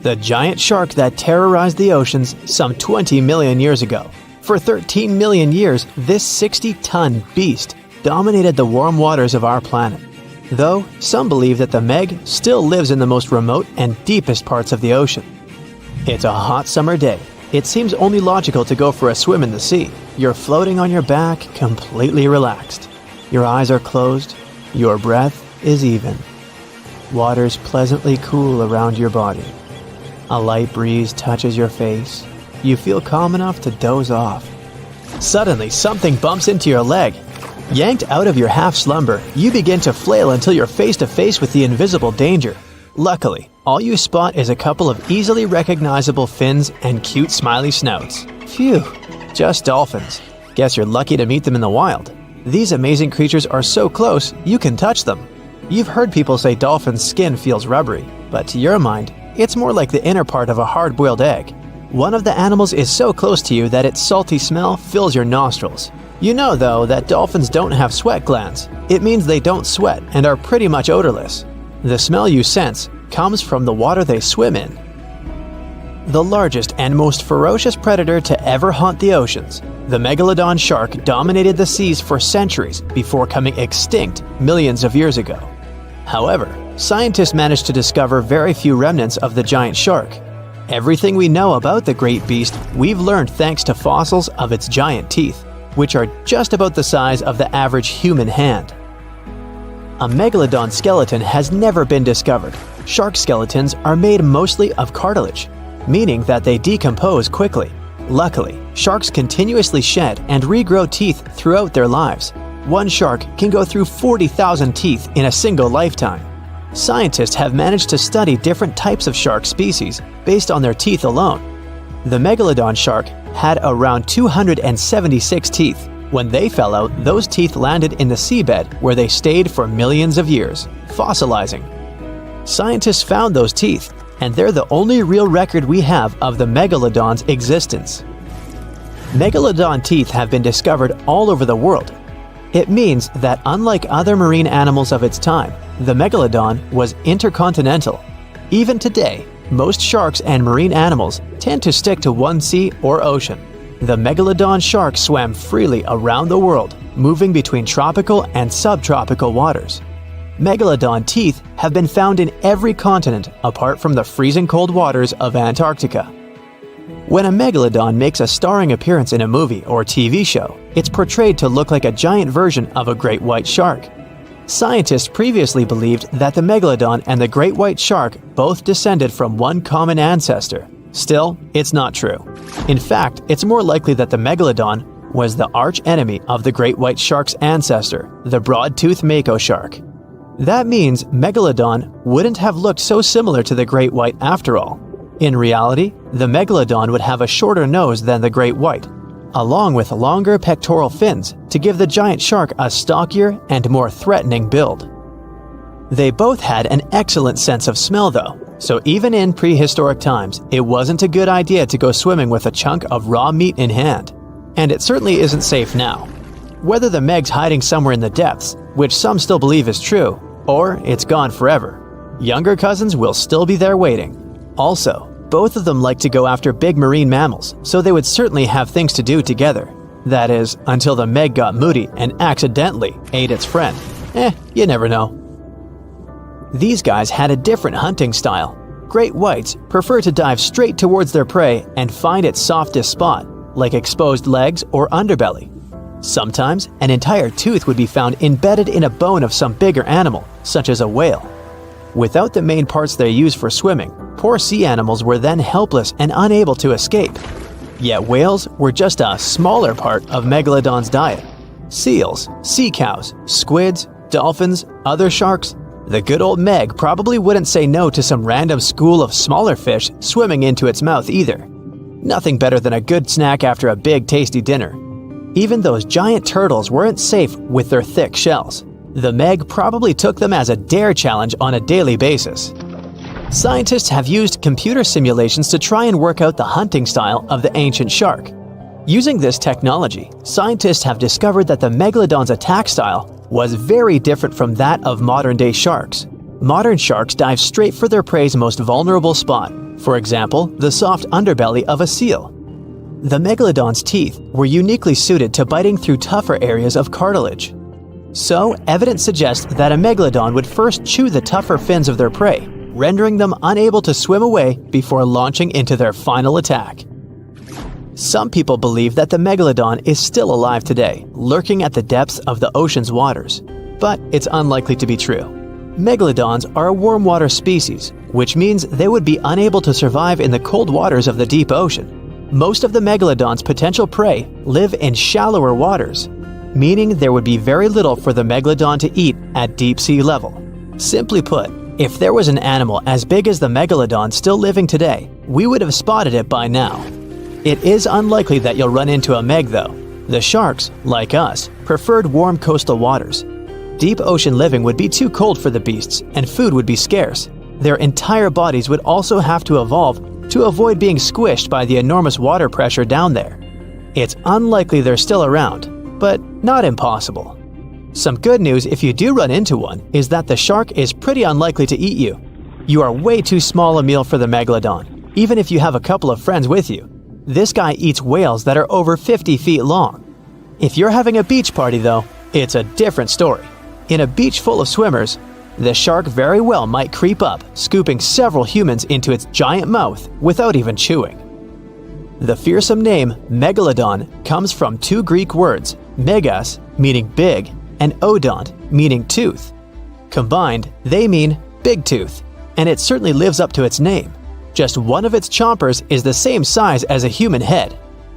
[SPEAKER 1] the giant shark that terrorized the oceans some 20 million years ago. For 13 million years, this 60-ton beast dominated the warm waters of our planet. Though, some believe that the Meg still lives in the most remote and deepest parts of the ocean. It's a hot summer day. It seems only logical to go for a swim in the sea. You're floating on your back, completely relaxed. Your eyes are closed. Your breath is even. Water's pleasantly cool around your body. A light breeze touches your face. You feel calm enough to doze off. Suddenly, something bumps into your leg. Yanked out of your half-slumber, you begin to flail until you're face to face with the invisible danger. Luckily, all you spot is a couple of easily recognizable fins and cute smiley snouts. Phew, just dolphins. Guess you're lucky to meet them in the wild. These amazing creatures are so close, you can touch them. You've heard people say dolphins' skin feels rubbery, but to your mind, it's more like the inner part of a hard-boiled egg. One of the animals is so close to you that its salty smell fills your nostrils. You know, though, that dolphins don't have sweat glands. It means they don't sweat and are pretty much odorless. The smell you sense comes from the water they swim in. The largest and most ferocious predator to ever haunt the oceans, the megalodon shark dominated the seas for centuries before coming extinct millions of years ago. However, scientists managed to discover very few remnants of the giant shark. Everything we know about the great beast we've learned thanks to fossils of its giant teeth, which are just about the size of the average human hand. A megalodon skeleton has never been discovered. Shark skeletons are made mostly of cartilage, meaning that they decompose quickly. Luckily, sharks continuously shed and regrow teeth throughout their lives. One shark can go through 40,000 teeth in a single lifetime. Scientists have managed to study different types of shark species based on their teeth alone. The megalodon shark had around 276 teeth. When they fell out, those teeth landed in the seabed where they stayed for millions of years, fossilizing. Scientists found those teeth, and they're the only real record we have of the megalodon's existence. Megalodon teeth have been discovered all over the world. It means that unlike other marine animals of its time, the megalodon was intercontinental. Even today, most sharks and marine animals tend to stick to one sea or ocean. The megalodon shark swam freely around the world, moving between tropical and subtropical waters. Megalodon teeth have been found in every continent apart from the freezing cold waters of Antarctica. When a megalodon makes a starring appearance in a movie or TV show, it's portrayed to look like a giant version of a great white shark. Scientists previously believed that the megalodon and the great white shark both descended from one common ancestor. Still, it's not true. In fact, it's more likely that the megalodon was the arch-enemy of the great white shark's ancestor, the broad-toothed mako shark. That means megalodon wouldn't have looked so similar to the great white after all. In reality, the megalodon would have a shorter nose than the great white, along with longer pectoral fins to give the giant shark a stockier and more threatening build. They both had an excellent sense of smell though, so even in prehistoric times, it wasn't a good idea to go swimming with a chunk of raw meat in hand. And it certainly isn't safe now. Whether the Meg's hiding somewhere in the depths, which some still believe is true, or it's gone forever, younger cousins will still be there waiting. Also, both of them like to go after big marine mammals, so they would certainly have things to do together. That is, until the Meg got moody and accidentally ate its friend. You never know. These guys had a different hunting style. Great whites prefer to dive straight towards their prey and find its softest spot, like exposed legs or underbelly. Sometimes, an entire tooth would be found embedded in a bone of some bigger animal, such as a whale. Without the main parts they use for swimming, poor sea animals were then helpless and unable to escape. Yet whales were just a smaller part of megalodon's diet. Seals, sea cows, squids, dolphins, other sharks. The good old Meg probably wouldn't say no to some random school of smaller fish swimming into its mouth either. Nothing better than a good snack after a big tasty dinner. Even those giant turtles weren't safe with their thick shells. The Meg probably took them as a dare challenge on a daily basis. Scientists have used computer simulations to try and work out the hunting style of the ancient shark. Using this technology, scientists have discovered that the megalodon's attack style was very different from that of modern-day sharks. Modern sharks dive straight for their prey's most vulnerable spot, For example, the soft underbelly of a seal. The megalodon's teeth were uniquely suited to biting through tougher areas of cartilage. So, evidence suggests that a megalodon would first chew the tougher fins of their prey, rendering them unable to swim away before launching into their final attack. Some people believe that the megalodon is still alive today, lurking at the depths of the ocean's waters, but it's unlikely to be true. Megalodons are a warm water species, which means they would be unable to survive in the cold waters of the deep ocean. Most of the megalodon's potential prey live in shallower waters, meaning there would be very little for the megalodon to eat at deep sea level. Simply put, if there was an animal as big as the megalodon still living today, we would have spotted it by now. It is unlikely that you'll run into a meg though. The sharks, like us, preferred warm coastal waters. Deep ocean living would be too cold for the beasts, and food would be scarce. Their entire bodies would also have to evolve to avoid being squished by the enormous water pressure down there. It's unlikely they're still around, but not impossible. Some good news if you do run into one is that the shark is pretty unlikely to eat you. You are way too small a meal for the megalodon, even if you have a couple of friends with you. This guy eats whales that are over 50 feet long. If you're having a beach party though, it's a different story. In a beach full of swimmers, the shark very well might creep up, scooping several humans into its giant mouth without even chewing. The fearsome name megalodon comes from two Greek words, megas, meaning big, and odont, meaning tooth. Combined, they mean big tooth, and it certainly lives up to its name. Just one of its chompers is the same size as a human head.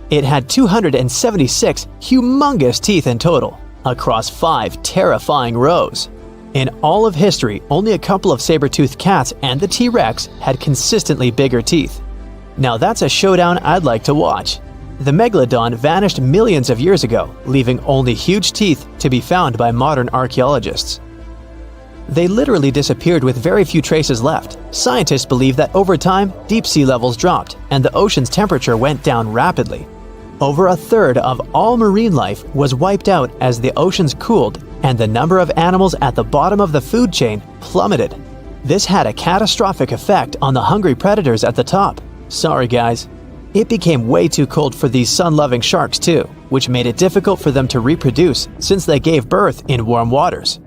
[SPEAKER 1] It had 276 humongous teeth in total, across 5 terrifying rows. In all of history, only a couple of saber-toothed cats and the T-Rex had consistently bigger teeth. Now that's a showdown I'd like to watch. The megalodon vanished millions of years ago, leaving only huge teeth to be found by modern archaeologists. They literally disappeared with very few traces left. Scientists believe that over time, deep sea levels dropped and the ocean's temperature went down rapidly. Over a third of all marine life was wiped out as the oceans cooled and the number of animals at the bottom of the food chain plummeted. This had a catastrophic effect on the hungry predators at the top. Sorry guys. It became way too cold for these sun-loving sharks too, which made it difficult for them to reproduce since they gave birth in warm waters.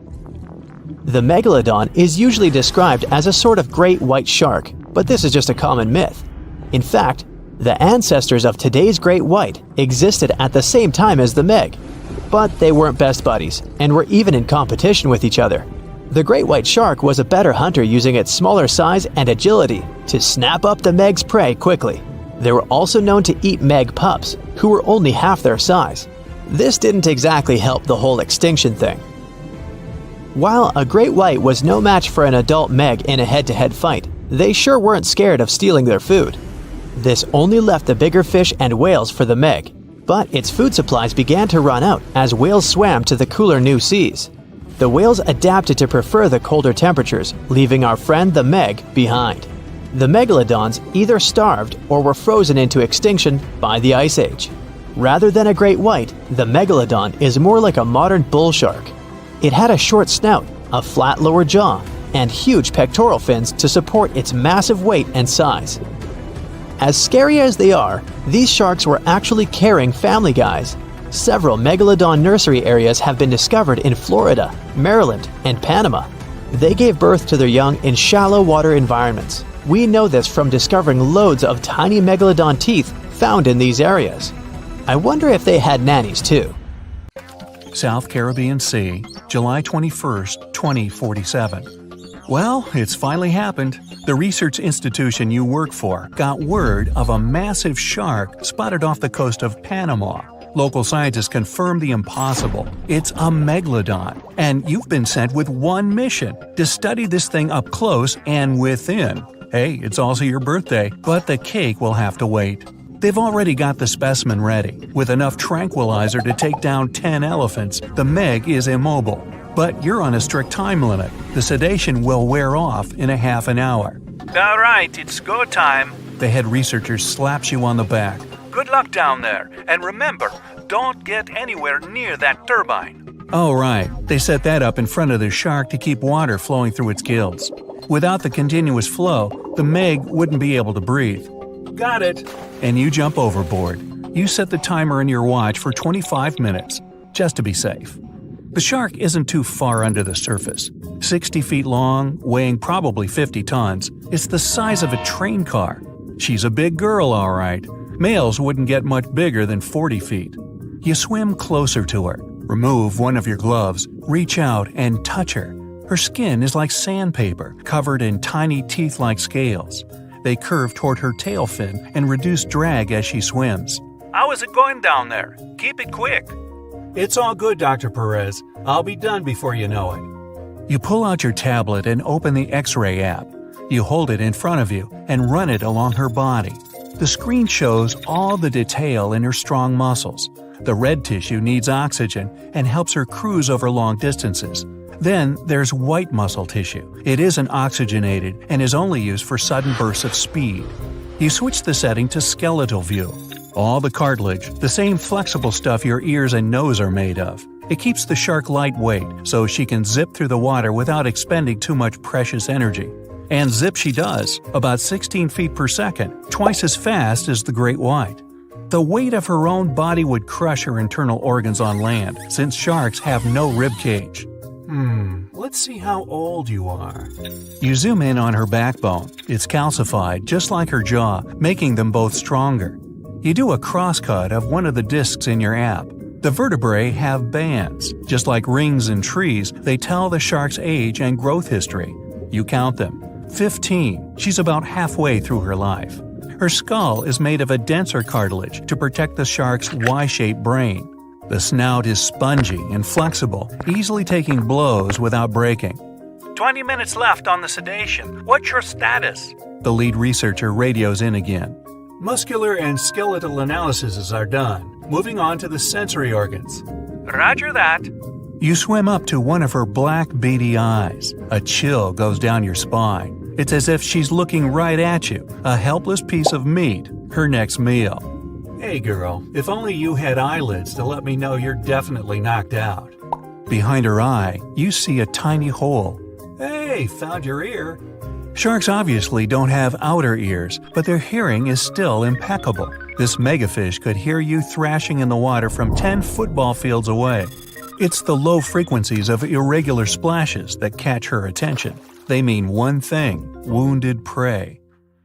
[SPEAKER 1] The megalodon is usually described as a sort of great white shark, but this is just a common myth. In fact, the ancestors of today's great white existed at the same time as the meg, but they weren't best buddies and were even in competition with each other. The great white shark was a better hunter using its smaller size and agility to snap up the meg's prey quickly. They were also known to eat meg pups, who were only half their size. This didn't exactly help the whole extinction thing. While a great white was no match for an adult meg in a head-to-head fight, they sure weren't scared of stealing their food. This only left the bigger fish and whales for the meg, but its food supplies began to run out as whales swam to the cooler new seas. The whales adapted to prefer the colder temperatures, leaving our friend the meg behind. The megalodons either starved or were frozen into extinction by the Ice Age. Rather than a great white, the megalodon is more like a modern bull shark. It had a short snout, a flat lower jaw, and huge pectoral fins to support its massive weight and size. As scary as they are, these sharks were actually caring family guys. Several megalodon nursery areas have been discovered in Florida, Maryland, and Panama. They gave birth to their young in shallow water environments. We know this from discovering loads of tiny megalodon teeth found in these areas. I wonder if they had nannies too.
[SPEAKER 2] South Caribbean Sea, July 21st, 2047. Well, it's finally happened. The research institution you work for got word of a massive shark spotted off the coast of Panama. Local scientists confirmed the impossible. It's a megalodon, and you've been sent with one mission: to study this thing up close and within. Hey, it's also your birthday, but the cake will have to wait. They've already got the specimen ready. With enough tranquilizer to take down 10 elephants, the meg is immobile. But you're on a strict time limit. The sedation will wear off in a half an hour. All right, it's go time. The head researcher slaps you on the back. Good luck down there, and remember, don't get anywhere near that turbine. Oh right, they set that up in front of the shark to keep water flowing through its gills. Without the continuous flow, The Meg wouldn't be able to breathe. Got it! And you jump overboard. You set the timer in your watch for 25 minutes, just to be safe. The shark isn't too far under the surface. 60 feet long, weighing probably 50 tons, it's the size of a train car. She's a big girl, all right. Males wouldn't get much bigger than 40 feet. You swim closer to her, remove one of your gloves, reach out and touch her. Her skin is like sandpaper, covered in tiny teeth-like scales. They curve toward her tail fin and reduce drag as she swims. How is it going down there? Keep it quick. It's all good, Dr. Perez. I'll be done before you know it. You pull out your tablet and open the X-ray app. You hold it in front of you and run it along her body. The screen shows all the detail in her strong muscles. The red tissue needs oxygen and helps her cruise over long distances. Then there's white muscle tissue. It isn't oxygenated and is only used for sudden bursts of speed. You switch the setting to skeletal view. All the cartilage, the same flexible stuff your ears and nose are made of. It keeps the shark lightweight so she can zip through the water without expending too much precious energy. And zip she does, about 16 feet per second, twice as fast as the great white. The weight of her own body would crush her internal organs on land, since sharks have no rib cage. Let's see how old you are. You zoom in on her backbone. It's calcified, just like her jaw, making them both stronger. You do a crosscut of one of the discs in your app. The vertebrae have bands. Just like rings in trees, they tell the shark's age and growth history. You count them. 15. She's about halfway through her life. Her skull is made of a denser cartilage to protect the shark's Y-shaped brain. The snout is spongy and flexible, easily taking blows without breaking. 20 minutes left on the sedation. What's your status? The lead researcher radios in again. Muscular and skeletal analyses are done. Moving on to the sensory organs. Roger that. You swim up to one of her black, beady eyes. A chill goes down your spine. It's as if she's looking right at you, a helpless piece of meat, her next meal. Hey girl, if only you had eyelids to let me know you're definitely knocked out. Behind her eye, you see a tiny hole. Hey, found your ear. Sharks obviously don't have outer ears, but their hearing is still impeccable. This megafish could hear you thrashing in the water from 10 football fields away. It's the low frequencies of irregular splashes that catch her attention. They mean one thing: wounded prey.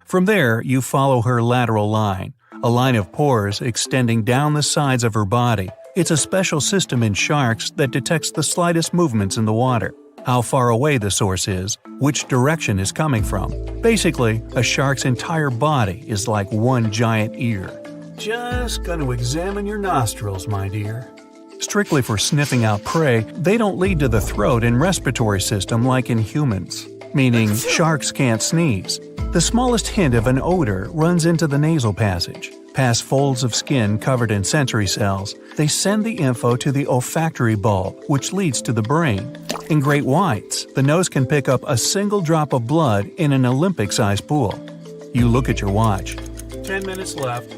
[SPEAKER 2] From there, you follow her lateral line, a line of pores extending down the sides of her body. It's a special system in sharks that detects the slightest movements in the water, how far away the source is, which direction is coming from. Basically, a shark's entire body is like one giant ear. Just gonna examine your nostrils, my dear. Strictly for sniffing out prey, they don't lead to the throat and respiratory system like in humans, meaning sharks can't sneeze. The smallest hint of an odor runs into the nasal passage. Past folds of skin covered in sensory cells, they send the info to the olfactory bulb, which leads to the brain. In great whites, the nose can pick up a single drop of blood in an Olympic-sized pool. You look at your watch. 10 minutes left.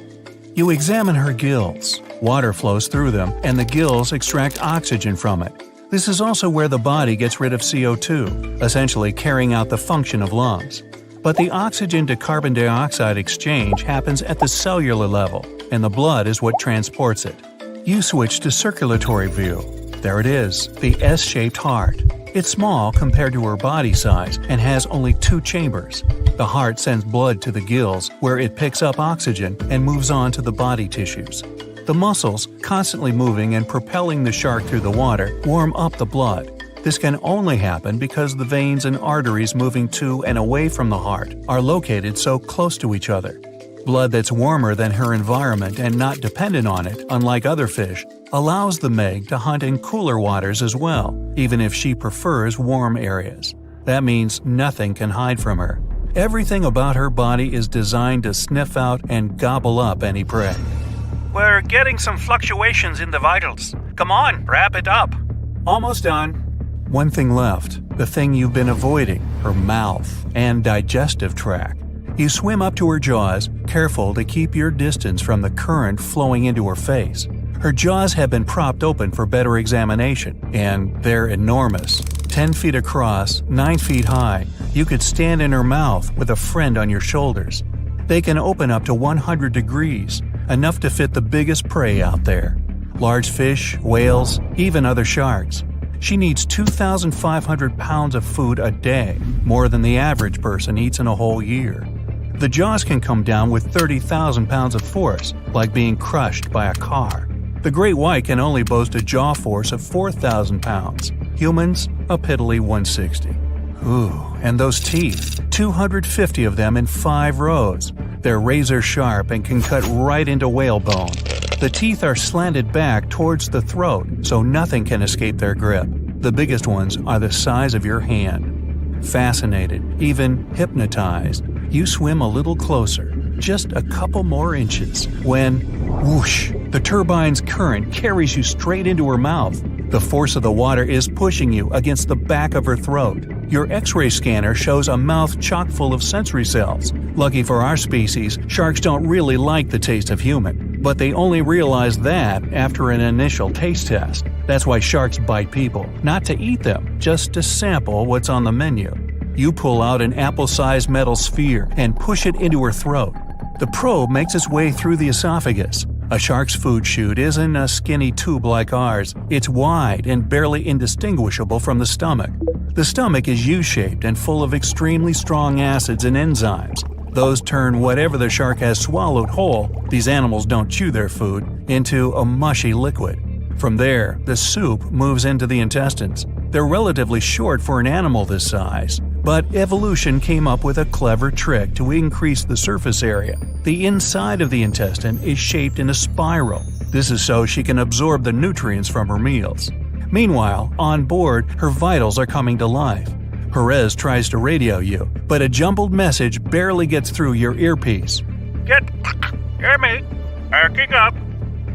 [SPEAKER 2] You examine her gills. Water flows through them, and the gills extract oxygen from it. This is also where the body gets rid of CO2, essentially carrying out the function of lungs. But the oxygen to carbon dioxide exchange happens at the cellular level, and the blood is what transports it. You switch to circulatory view. There it is, the S-shaped heart. It's small compared to her body size and has only 2 chambers. The heart sends blood to the gills, where it picks up oxygen and moves on to the body tissues. The muscles, constantly moving and propelling the shark through the water, warm up the blood. This can only happen because the veins and arteries moving to and away from the heart are located so close to each other. Blood that's warmer than her environment and not dependent on it, unlike other fish, allows the Meg to hunt in cooler waters as well, even if she prefers warm areas. That means nothing can hide from her. Everything about her body is designed to sniff out and gobble up any prey. We're getting some fluctuations in the vitals. Come on, wrap it up. Almost done. One thing left, the thing you've been avoiding, her mouth and digestive tract. You swim up to her jaws, careful to keep your distance from the current flowing into her face. Her jaws have been propped open for better examination, and they're enormous. 10 feet across, 9 feet high, you could stand in her mouth with a friend on your shoulders. They can open up to 100 degrees, enough to fit the biggest prey out there. Large fish, whales, even other sharks. She needs 2,500 pounds of food a day, more than the average person eats in a whole year. The jaws can come down with 30,000 pounds of force, like being crushed by a car. The great white can only boast a jaw force of 4,000 pounds. Humans, a piddly 160. Ooh, and those teeth, 250 of them in 5 rows. They're razor sharp and can cut right into whale bone. The teeth are slanted back towards the throat, so nothing can escape their grip. The biggest ones are the size of your hand. Fascinated, even hypnotized, you swim a little closer, just a couple more inches, when, whoosh, the turbine's current carries you straight into her mouth. The force of the water is pushing you against the back of her throat. Your X-ray scanner shows a mouth chock full of sensory cells. Lucky for our species, sharks don't really like the taste of human, but they only realize that after an initial taste test. That's why sharks bite people, not to eat them, just to sample what's on the menu. You pull out an apple-sized metal sphere and push it into her throat. The probe makes its way through the esophagus. A shark's food chute isn't a skinny tube like ours. It's wide and barely indistinguishable from the stomach. The stomach is U-shaped and full of extremely strong acids and enzymes. Those turn whatever the shark has swallowed whole, these animals don't chew their food, into a mushy liquid. From there, the soup moves into the intestines. They're relatively short for an animal this size, but evolution came up with a clever trick to increase the surface area. The inside of the intestine is shaped in a spiral. This is so she can absorb the nutrients from her meals. Meanwhile, on board, her vitals are coming to life. Perez tries to radio you, but a jumbled message barely gets through your earpiece.
[SPEAKER 5] Hear me? Arcing up.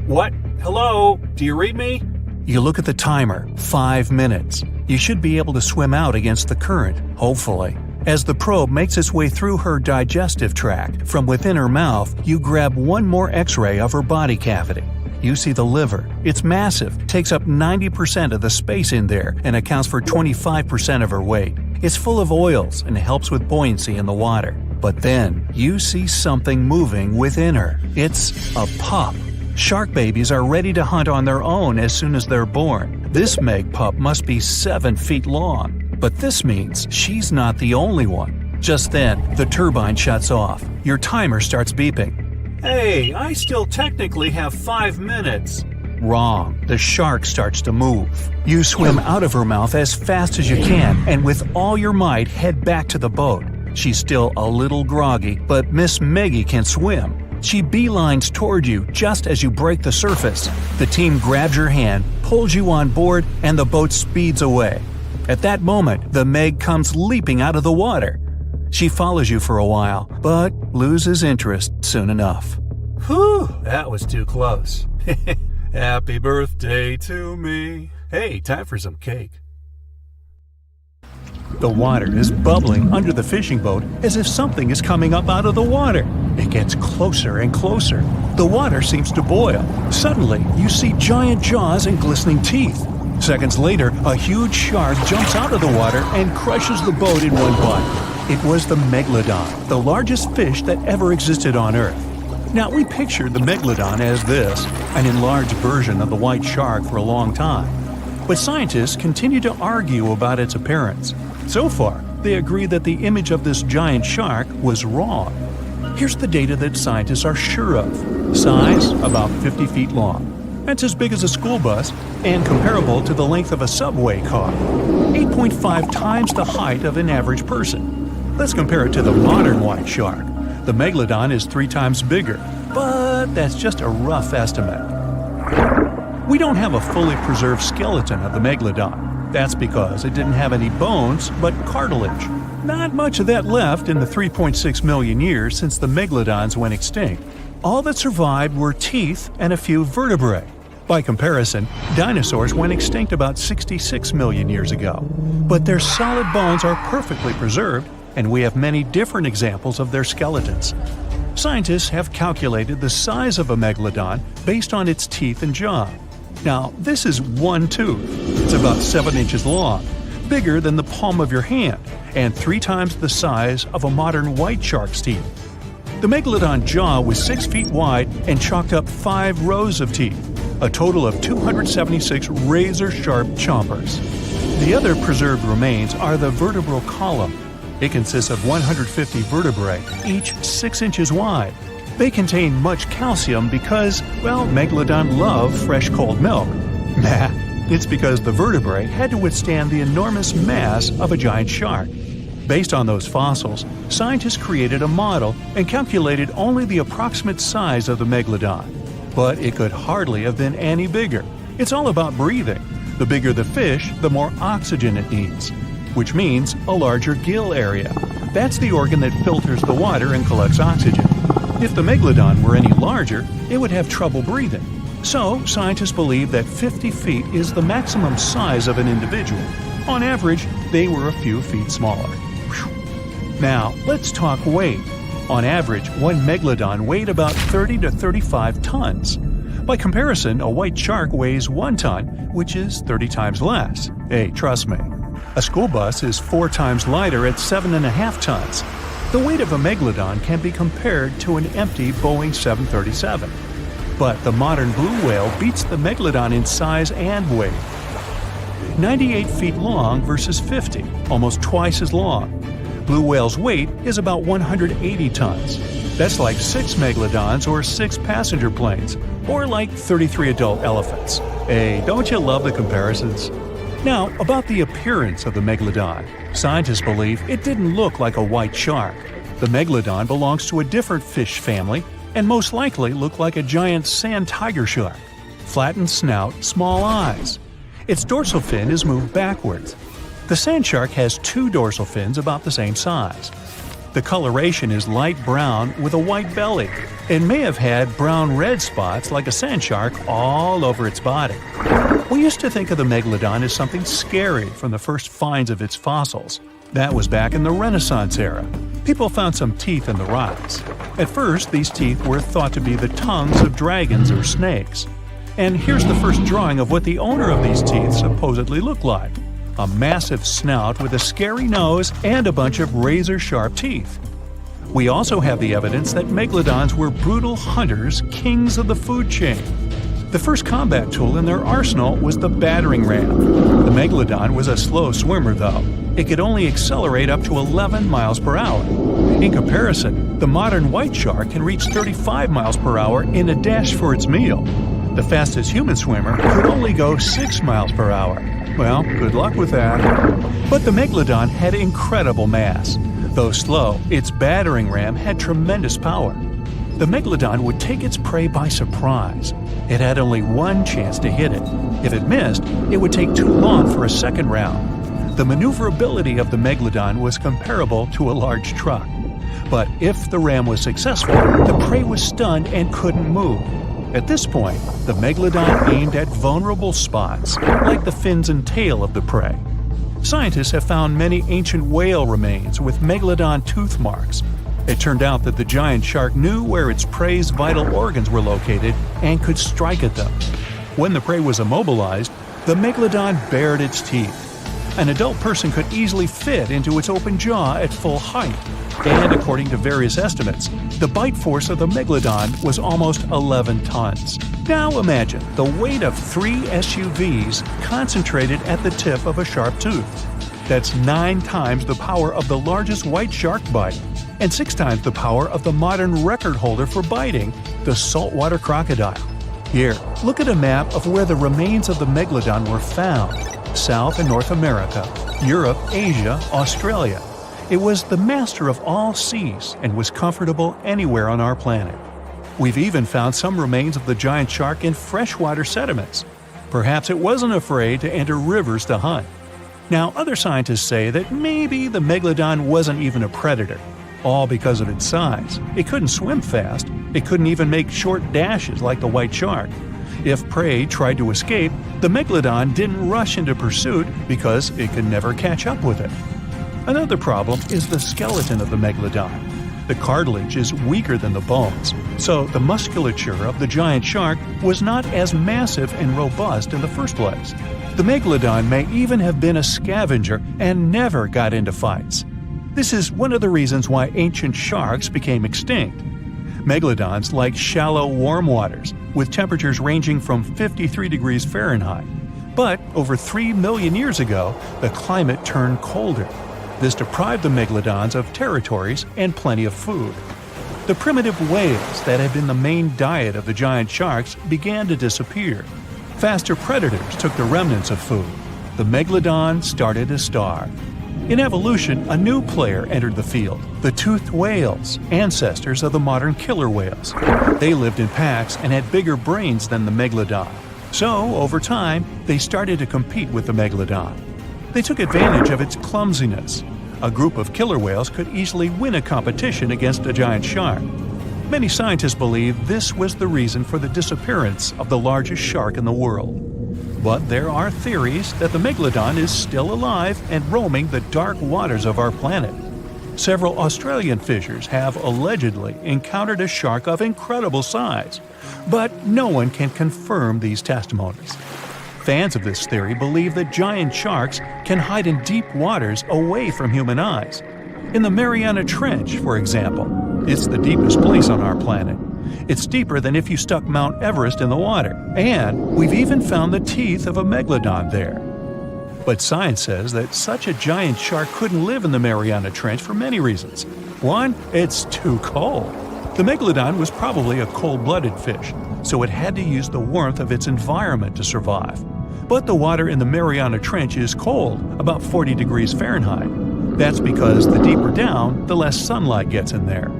[SPEAKER 2] What? Hello? Do you read me? You look at the timer. 5 minutes. You should be able to swim out against the current, hopefully. As the probe makes its way through her digestive tract, from within her mouth, you grab one more X-ray of her body cavity. You see the liver. It's massive, takes up 90% of the space in there, and accounts for 25% of her weight. It's full of oils and helps with buoyancy in the water. But then, you see something moving within her. It's a pup. Shark babies are ready to hunt on their own as soon as they're born. This Meg pup must be 7 feet long. But this means she's not the only one. Just then, the turbine shuts off. Your timer starts beeping. Hey, I still technically have 5 minutes. Wrong. The shark starts to move. You swim out of her mouth as fast as you can, and with all your might head back to the boat. She's still a little groggy, but Miss Meggie can swim. She beelines toward you just as you break the surface. The team grabs your hand, pulls you on board, and the boat speeds away. At that moment, the Meg comes leaping out of the water. She follows you for a while, but loses interest soon enough.
[SPEAKER 6] Whew, that was too close. Happy birthday to me. Hey, time for some cake.
[SPEAKER 2] The water is bubbling under the fishing boat as if something is coming up out of the water. It gets closer and closer. The water seems to boil. Suddenly, you see giant jaws and glistening teeth. Seconds later, a huge shark jumps out of the water and crushes the boat in one bite. It was the megalodon, the largest fish that ever existed on Earth. Now, we pictured the megalodon as this, an enlarged version of the white shark for a long time. But scientists continue to argue about its appearance. So far, they agree that the image of this giant shark was wrong. Here's the data that scientists are sure of. Size, about 50 feet long. That's as big as a school bus and comparable to the length of a subway car. 8.5 times the height of an average person. Let's compare it to the modern white shark. The megalodon is 3 times bigger, but that's just a rough estimate. We don't have a fully preserved skeleton of the megalodon. That's because it didn't have any bones, but cartilage. Not much of that left in the 3.6 million years since the megalodons went extinct. All that survived were teeth and a few vertebrae. By comparison, dinosaurs went extinct about 66 million years ago. But their solid bones are perfectly preserved, and we have many different examples of their skeletons. Scientists have calculated the size of a megalodon based on its teeth and jaw. Now, this is one tooth. It's about 7 inches long. bigger than the palm of your hand, and 3 times the size of a modern white shark's teeth. The megalodon jaw was 6 feet wide and chalked up 5 rows of teeth, a total of 276 razor-sharp chompers. The other preserved remains are the vertebral column. It consists of 150 vertebrae, each 6 inches wide. They contain much calcium because, well, megalodon love fresh cold milk. Nah, it's because the vertebrae had to withstand the enormous mass of a giant shark. Based on those fossils, scientists created a model and calculated only the approximate size of the megalodon. But it could hardly have been any bigger. It's all about breathing. The bigger the fish, the more oxygen it needs, which means a larger gill area. That's the organ that filters the water and collects oxygen. If the megalodon were any larger, it would have trouble breathing. So, scientists believe that 50 feet is the maximum size of an individual. On average, they were a few feet smaller. Whew. Now, let's talk weight. On average, one megalodon weighed about 30 to 35 tons. By comparison, a white shark weighs 1 ton, which is 30 times less. Hey, trust me. A school bus is 4 times lighter at 7.5 tons. The weight of a megalodon can be compared to an empty Boeing 737. But the modern blue whale beats the megalodon in size and weight. 98 feet long versus 50, almost twice as long. Blue whale's weight is about 180 tons. That's like 6 megalodons or 6 passenger planes, or like 33 adult elephants. Hey, don't you love the comparisons? Now, about the appearance of the megalodon. Scientists believe it didn't look like a white shark. The megalodon belongs to a different fish family and most likely looked like a giant sand tiger shark. Flattened snout, small eyes. Its dorsal fin is moved backwards. The sand shark has 2 dorsal fins about the same size. The coloration is light brown with a white belly. It may have had brown-red spots like a sand shark all over its body. We used to think of the megalodon as something scary from the first finds of its fossils. That was back in the Renaissance era. People found some teeth in the rocks. At first, these teeth were thought to be the tongues of dragons or snakes. And here's the first drawing of what the owner of these teeth supposedly looked like. A massive snout with a scary nose and a bunch of razor-sharp teeth. We also have the evidence that megalodons were brutal hunters, kings of the food chain. The first combat tool in their arsenal was the battering ram. The megalodon was a slow swimmer, though. It could only accelerate up to 11 miles per hour. In comparison, the modern white shark can reach 35 miles per hour in a dash for its meal. The fastest human swimmer could only go 6 miles per hour. Well, good luck with that. But the megalodon had incredible mass. Though slow, its battering ram had tremendous power. The megalodon would take its prey by surprise. It had only one chance to hit it. If it missed, it would take too long for a second round. The maneuverability of the megalodon was comparable to a large truck. But if the ram was successful, the prey was stunned and couldn't move. At this point, the megalodon aimed at vulnerable spots, like the fins and tail of the prey. Scientists have found many ancient whale remains with megalodon tooth marks. It turned out that the giant shark knew where its prey's vital organs were located and could strike at them. When the prey was immobilized, the megalodon bared its teeth. An adult person could easily fit into its open jaw at full height. And according to various estimates, the bite force of the megalodon was almost 11 tons. Now imagine the weight of 3 SUVs concentrated at the tip of a sharp tooth. That's 9 times the power of the largest white shark bite, and 6 times the power of the modern record holder for biting, the saltwater crocodile. Here, look at a map of where the remains of the megalodon were found. South and North America, Europe, Asia, Australia. It was the master of all seas and was comfortable anywhere on our planet. We've even found some remains of the giant shark in freshwater sediments. Perhaps it wasn't afraid to enter rivers to hunt. Now, other scientists say that maybe the megalodon wasn't even a predator, all because of its size. It couldn't swim fast. It couldn't even make short dashes like the white shark. If prey tried to escape, the megalodon didn't rush into pursuit because it could never catch up with it. Another problem is the skeleton of the megalodon. The cartilage is weaker than the bones, so the musculature of the giant shark was not as massive and robust in the first place. The megalodon may even have been a scavenger and never got into fights. This is one of the reasons why ancient sharks became extinct. Megalodons like shallow, warm waters, with temperatures ranging from 53 degrees Fahrenheit. But over 3 million years ago, the climate turned colder. This deprived the megalodons of territories and plenty of food. The primitive whales that had been the main diet of the giant sharks began to disappear. Faster predators took the remnants of food. The megalodon started to starve. In evolution, a new player entered the field, the toothed whales, ancestors of the modern killer whales. They lived in packs and had bigger brains than the megalodon. So, over time, they started to compete with the megalodon. They took advantage of its clumsiness. A group of killer whales could easily win a competition against a giant shark. Many scientists believe this was the reason for the disappearance of the largest shark in the world. But there are theories that the megalodon is still alive and roaming the dark waters of our planet. Several Australian fishers have allegedly encountered a shark of incredible size, but no one can confirm these testimonies. Fans of this theory believe that giant sharks can hide in deep waters away from human eyes. In the Mariana Trench, for example, it's the deepest place on our planet. It's deeper than if you stuck Mount Everest in the water, and we've even found the teeth of a megalodon there. But science says that such a giant shark couldn't live in the Mariana Trench for many reasons. One, it's too cold. The megalodon was probably a cold-blooded fish, so it had to use the warmth of its environment to survive. But the water in the Mariana Trench is cold, about 40 degrees Fahrenheit. That's because the deeper down, the less sunlight gets in there.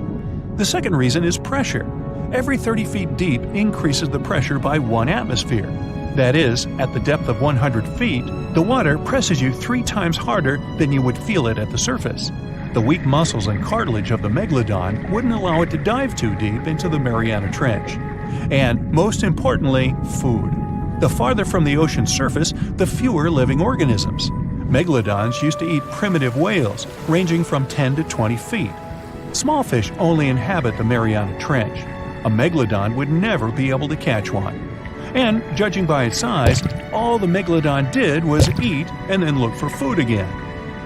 [SPEAKER 2] The second reason is pressure. Every 30 feet deep increases the pressure by 1 atmosphere. That is, at the depth of 100 feet, the water presses you 3 times harder than you would feel it at the surface. The weak muscles and cartilage of the megalodon wouldn't allow it to dive too deep into the Mariana Trench. And most importantly, food. The farther from the ocean's surface, the fewer living organisms. Megalodons used to eat primitive whales, ranging from 10 to 20 feet. Small fish only inhabit the Mariana Trench. A megalodon would never be able to catch one. And, judging by its size, all the megalodon did was eat and then look for food again.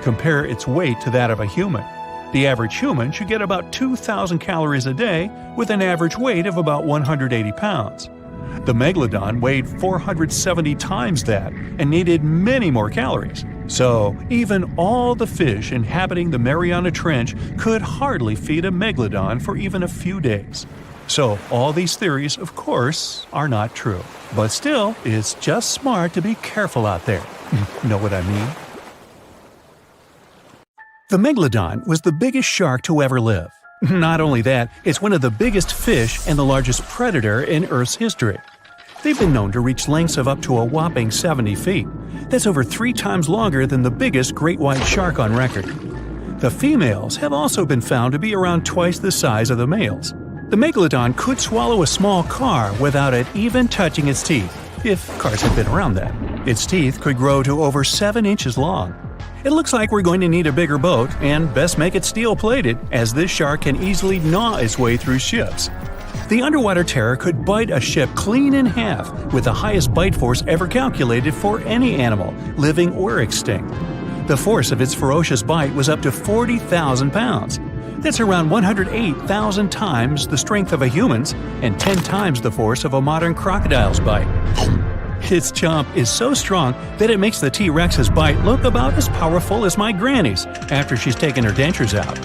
[SPEAKER 2] Compare its weight to that of a human. The average human should get about 2,000 calories a day with an average weight of about 180 pounds. The megalodon weighed 470 times that and needed many more calories. So, even all the fish inhabiting the Mariana Trench could hardly feed a megalodon for even a few days. So, all these theories, of course, are not true. But still, it's just smart to be careful out there. Know what I mean? The megalodon was the biggest shark to ever live. Not only that, it's one of the biggest fish and the largest predator in Earth's history. They've been known to reach lengths of up to a whopping 70 feet. That's over 3 times longer than the biggest great white shark on record. The females have also been found to be around twice the size of the males. The megalodon could swallow a small car without it even touching its teeth, if cars had been around then. Its teeth could grow to over 7 inches long. It looks like we're going to need a bigger boat, and best make it steel-plated, as this shark can easily gnaw its way through ships. The underwater terror could bite a ship clean in half, with the highest bite force ever calculated for any animal, living or extinct. The force of its ferocious bite was up to 40,000 pounds. That's around 108,000 times the strength of a human's and 10 times the force of a modern crocodile's bite. Its chomp is so strong that it makes the T-Rex's bite look about as powerful as my granny's after she's taken her dentures out.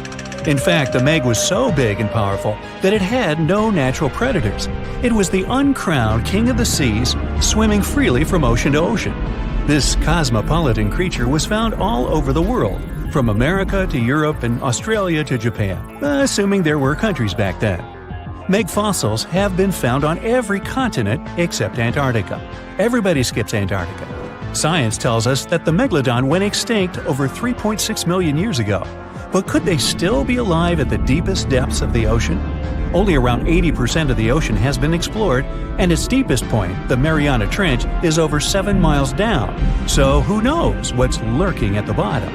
[SPEAKER 2] In fact, the Meg was so big and powerful that it had no natural predators. It was the uncrowned king of the seas, swimming freely from ocean to ocean. This cosmopolitan creature was found all over the world, from America to Europe and Australia to Japan, assuming there were countries back then. Meg fossils have been found on every continent except Antarctica. Everybody skips Antarctica. Science tells us that the megalodon went extinct over 3.6 million years ago. But could they still be alive at the deepest depths of the ocean? Only around 80% of the ocean has been explored, and its deepest point, the Mariana Trench, is over 7 miles down. So who knows what's lurking at the bottom?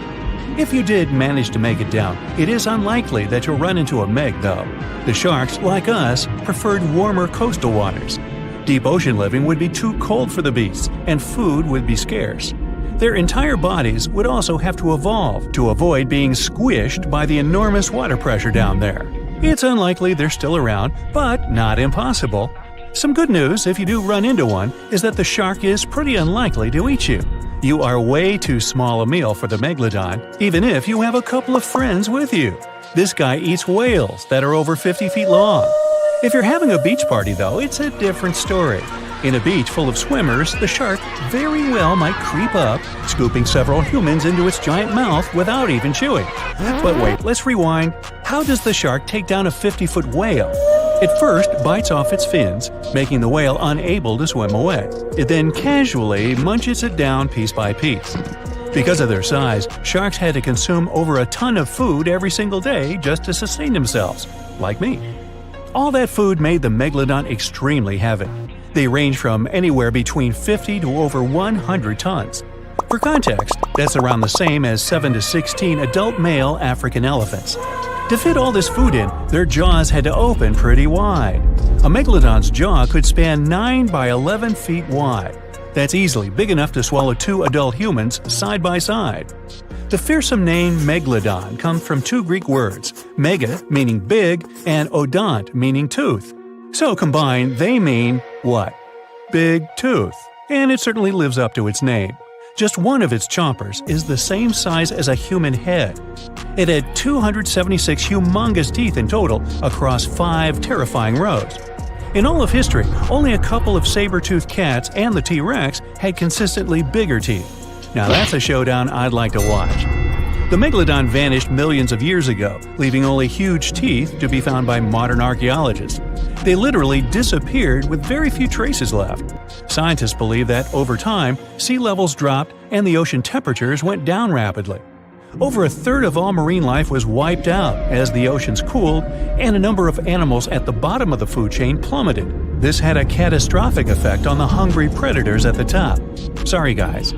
[SPEAKER 2] If you did manage to make it down, it is unlikely that you'll run into a meg though. The sharks, like us, preferred warmer coastal waters. Deep ocean living would be too cold for the beasts, and food would be scarce. Their entire bodies would also have to evolve to avoid being squished by the enormous water pressure down there. It's unlikely they're still around, but not impossible. Some good news, if you do run into one, is that the shark is pretty unlikely to eat you. You are way too small a meal for the megalodon, even if you have a couple of friends with you. This guy eats whales that are over 50 feet long. If you're having a beach party, though, it's a different story. In a beach full of swimmers, the shark very well might creep up, scooping several humans into its giant mouth without even chewing. But wait, let's rewind. How does the shark take down a 50-foot whale? It first bites off its fins, making the whale unable to swim away. It then casually munches it down piece by piece. Because of their size, sharks had to consume over a ton of food every single day just to sustain themselves, like me. All that food made the megalodon extremely heavy. They range from anywhere between 50 to over 100 tons. For context, that's around the same as 7 to 16 adult male African elephants. To fit all this food in, their jaws had to open pretty wide. A megalodon's jaw could span 9 by 11 feet wide. That's easily big enough to swallow 2 adult humans side by side. The fearsome name megalodon comes from 2 Greek words, mega meaning big and odont meaning tooth. So combined, they mean what? Big tooth. And it certainly lives up to its name. Just one of its chompers is the same size as a human head. It had 276 humongous teeth in total across 5 terrifying rows. In all of history, only a couple of saber-toothed cats and the T-Rex had consistently bigger teeth. Now that's a showdown I'd like to watch. The megalodon vanished millions of years ago, leaving only huge teeth to be found by modern archaeologists. They literally disappeared with very few traces left. Scientists believe that over time, sea levels dropped and the ocean temperatures went down rapidly. Over a third of all marine life was wiped out as the oceans cooled, and a number of animals at the bottom of the food chain plummeted. This had a catastrophic effect on the hungry predators at the top. Sorry guys.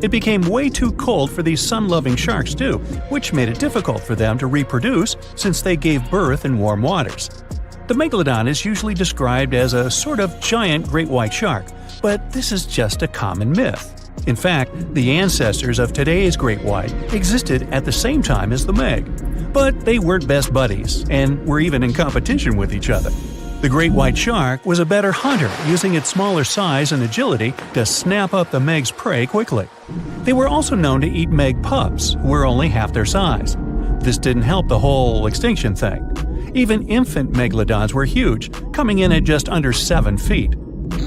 [SPEAKER 2] It became way too cold for these sun-loving sharks too, which made it difficult for them to reproduce since they gave birth in warm waters. The megalodon is usually described as a sort of giant great white shark, but this is just a common myth. In fact, the ancestors of today's great white existed at the same time as the meg. But they weren't best buddies, and were even in competition with each other. The great white shark was a better hunter, using its smaller size and agility to snap up the meg's prey quickly. They were also known to eat meg pups, who were only half their size. This didn't help the whole extinction thing. Even infant megalodons were huge, coming in at just under 7 feet.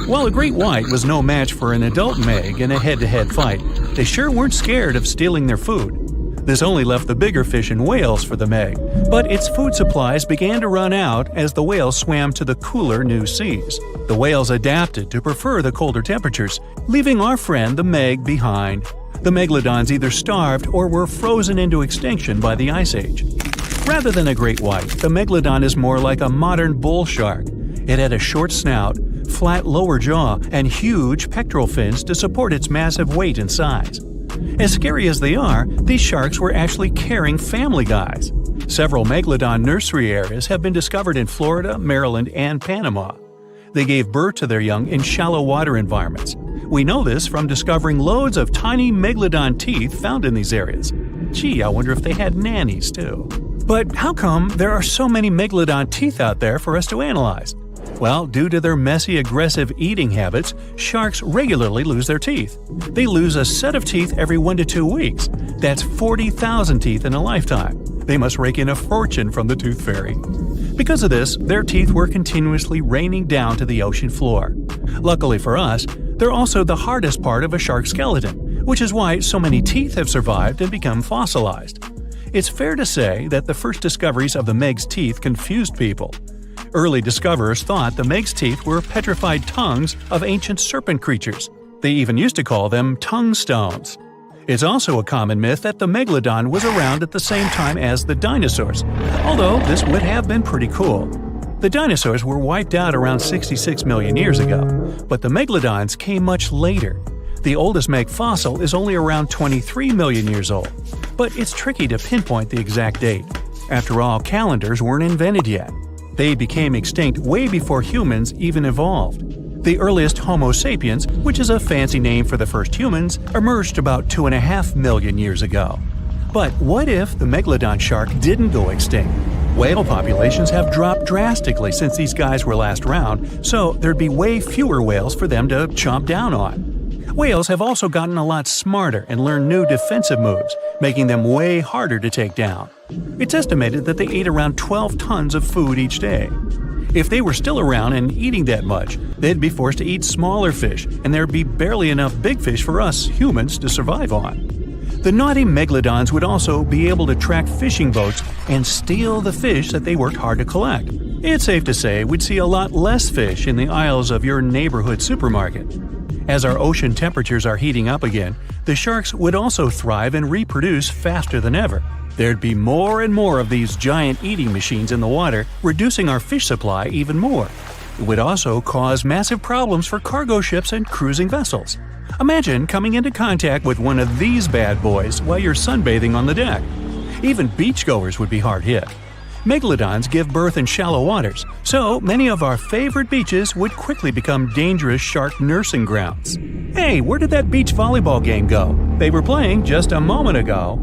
[SPEAKER 2] While a great white was no match for an adult meg in a head-to-head fight, they sure weren't scared of stealing their food. This only left the bigger fish and whales for the meg, but its food supplies began to run out as the whales swam to the cooler new seas. The whales adapted to prefer the colder temperatures, leaving our friend the meg behind. The megalodons either starved or were frozen into extinction by the Ice Age. Rather than a great white, the megalodon is more like a modern bull shark. It had a short snout, flat lower jaw, and huge pectoral fins to support its massive weight and size. As scary as they are, these sharks were actually caring family guys. Several megalodon nursery areas have been discovered in Florida, Maryland, and Panama. They gave birth to their young in shallow water environments. We know this from discovering loads of tiny megalodon teeth found in these areas. Gee, I wonder if they had nannies too. But how come there are so many megalodon teeth out there for us to analyze? Well, due to their messy, aggressive eating habits, sharks regularly lose their teeth. They lose a set of teeth every 1 to 2 weeks. That's 40,000 teeth in a lifetime. They must rake in a fortune from the tooth fairy. Because of this, their teeth were continuously raining down to the ocean floor. Luckily for us, they're also the hardest part of a shark's skeleton, which is why so many teeth have survived and become fossilized. It's fair to say that the first discoveries of the meg's teeth confused people. Early discoverers thought the meg's teeth were petrified tongues of ancient serpent creatures. They even used to call them tongue stones. It's also a common myth that the megalodon was around at the same time as the dinosaurs, although this would have been pretty cool. The dinosaurs were wiped out around 66 million years ago, but the megalodons came much later. The oldest make fossil is only around 23 million years old, but it's tricky to pinpoint the exact date. After all, calendars weren't invented yet. They became extinct way before humans even evolved. The earliest Homo sapiens, which is a fancy name for the first humans, emerged about 2.5 million years ago. But what if the megalodon shark didn't go extinct? Whale populations have dropped drastically since these guys were last around, so there'd be way fewer whales for them to chomp down on. Whales have also gotten a lot smarter and learned new defensive moves, making them way harder to take down. It's estimated that they ate around 12 tons of food each day. If they were still around and eating that much, they'd be forced to eat smaller fish, and there'd be barely enough big fish for us humans to survive on. The naughty megalodons would also be able to track fishing boats and steal the fish that they worked hard to collect. It's safe to say we'd see a lot less fish in the aisles of your neighborhood supermarket. As our ocean temperatures are heating up again, the sharks would also thrive and reproduce faster than ever. There'd be more and more of these giant eating machines in the water, reducing our fish supply even more. It would also cause massive problems for cargo ships and cruising vessels. Imagine coming into contact with one of these bad boys while you're sunbathing on the deck. Even beachgoers would be hard hit. Megalodons give birth in shallow waters, so many of our favorite beaches would quickly become dangerous shark nursing grounds. Hey, where did that beach volleyball game go? They were playing just a moment ago.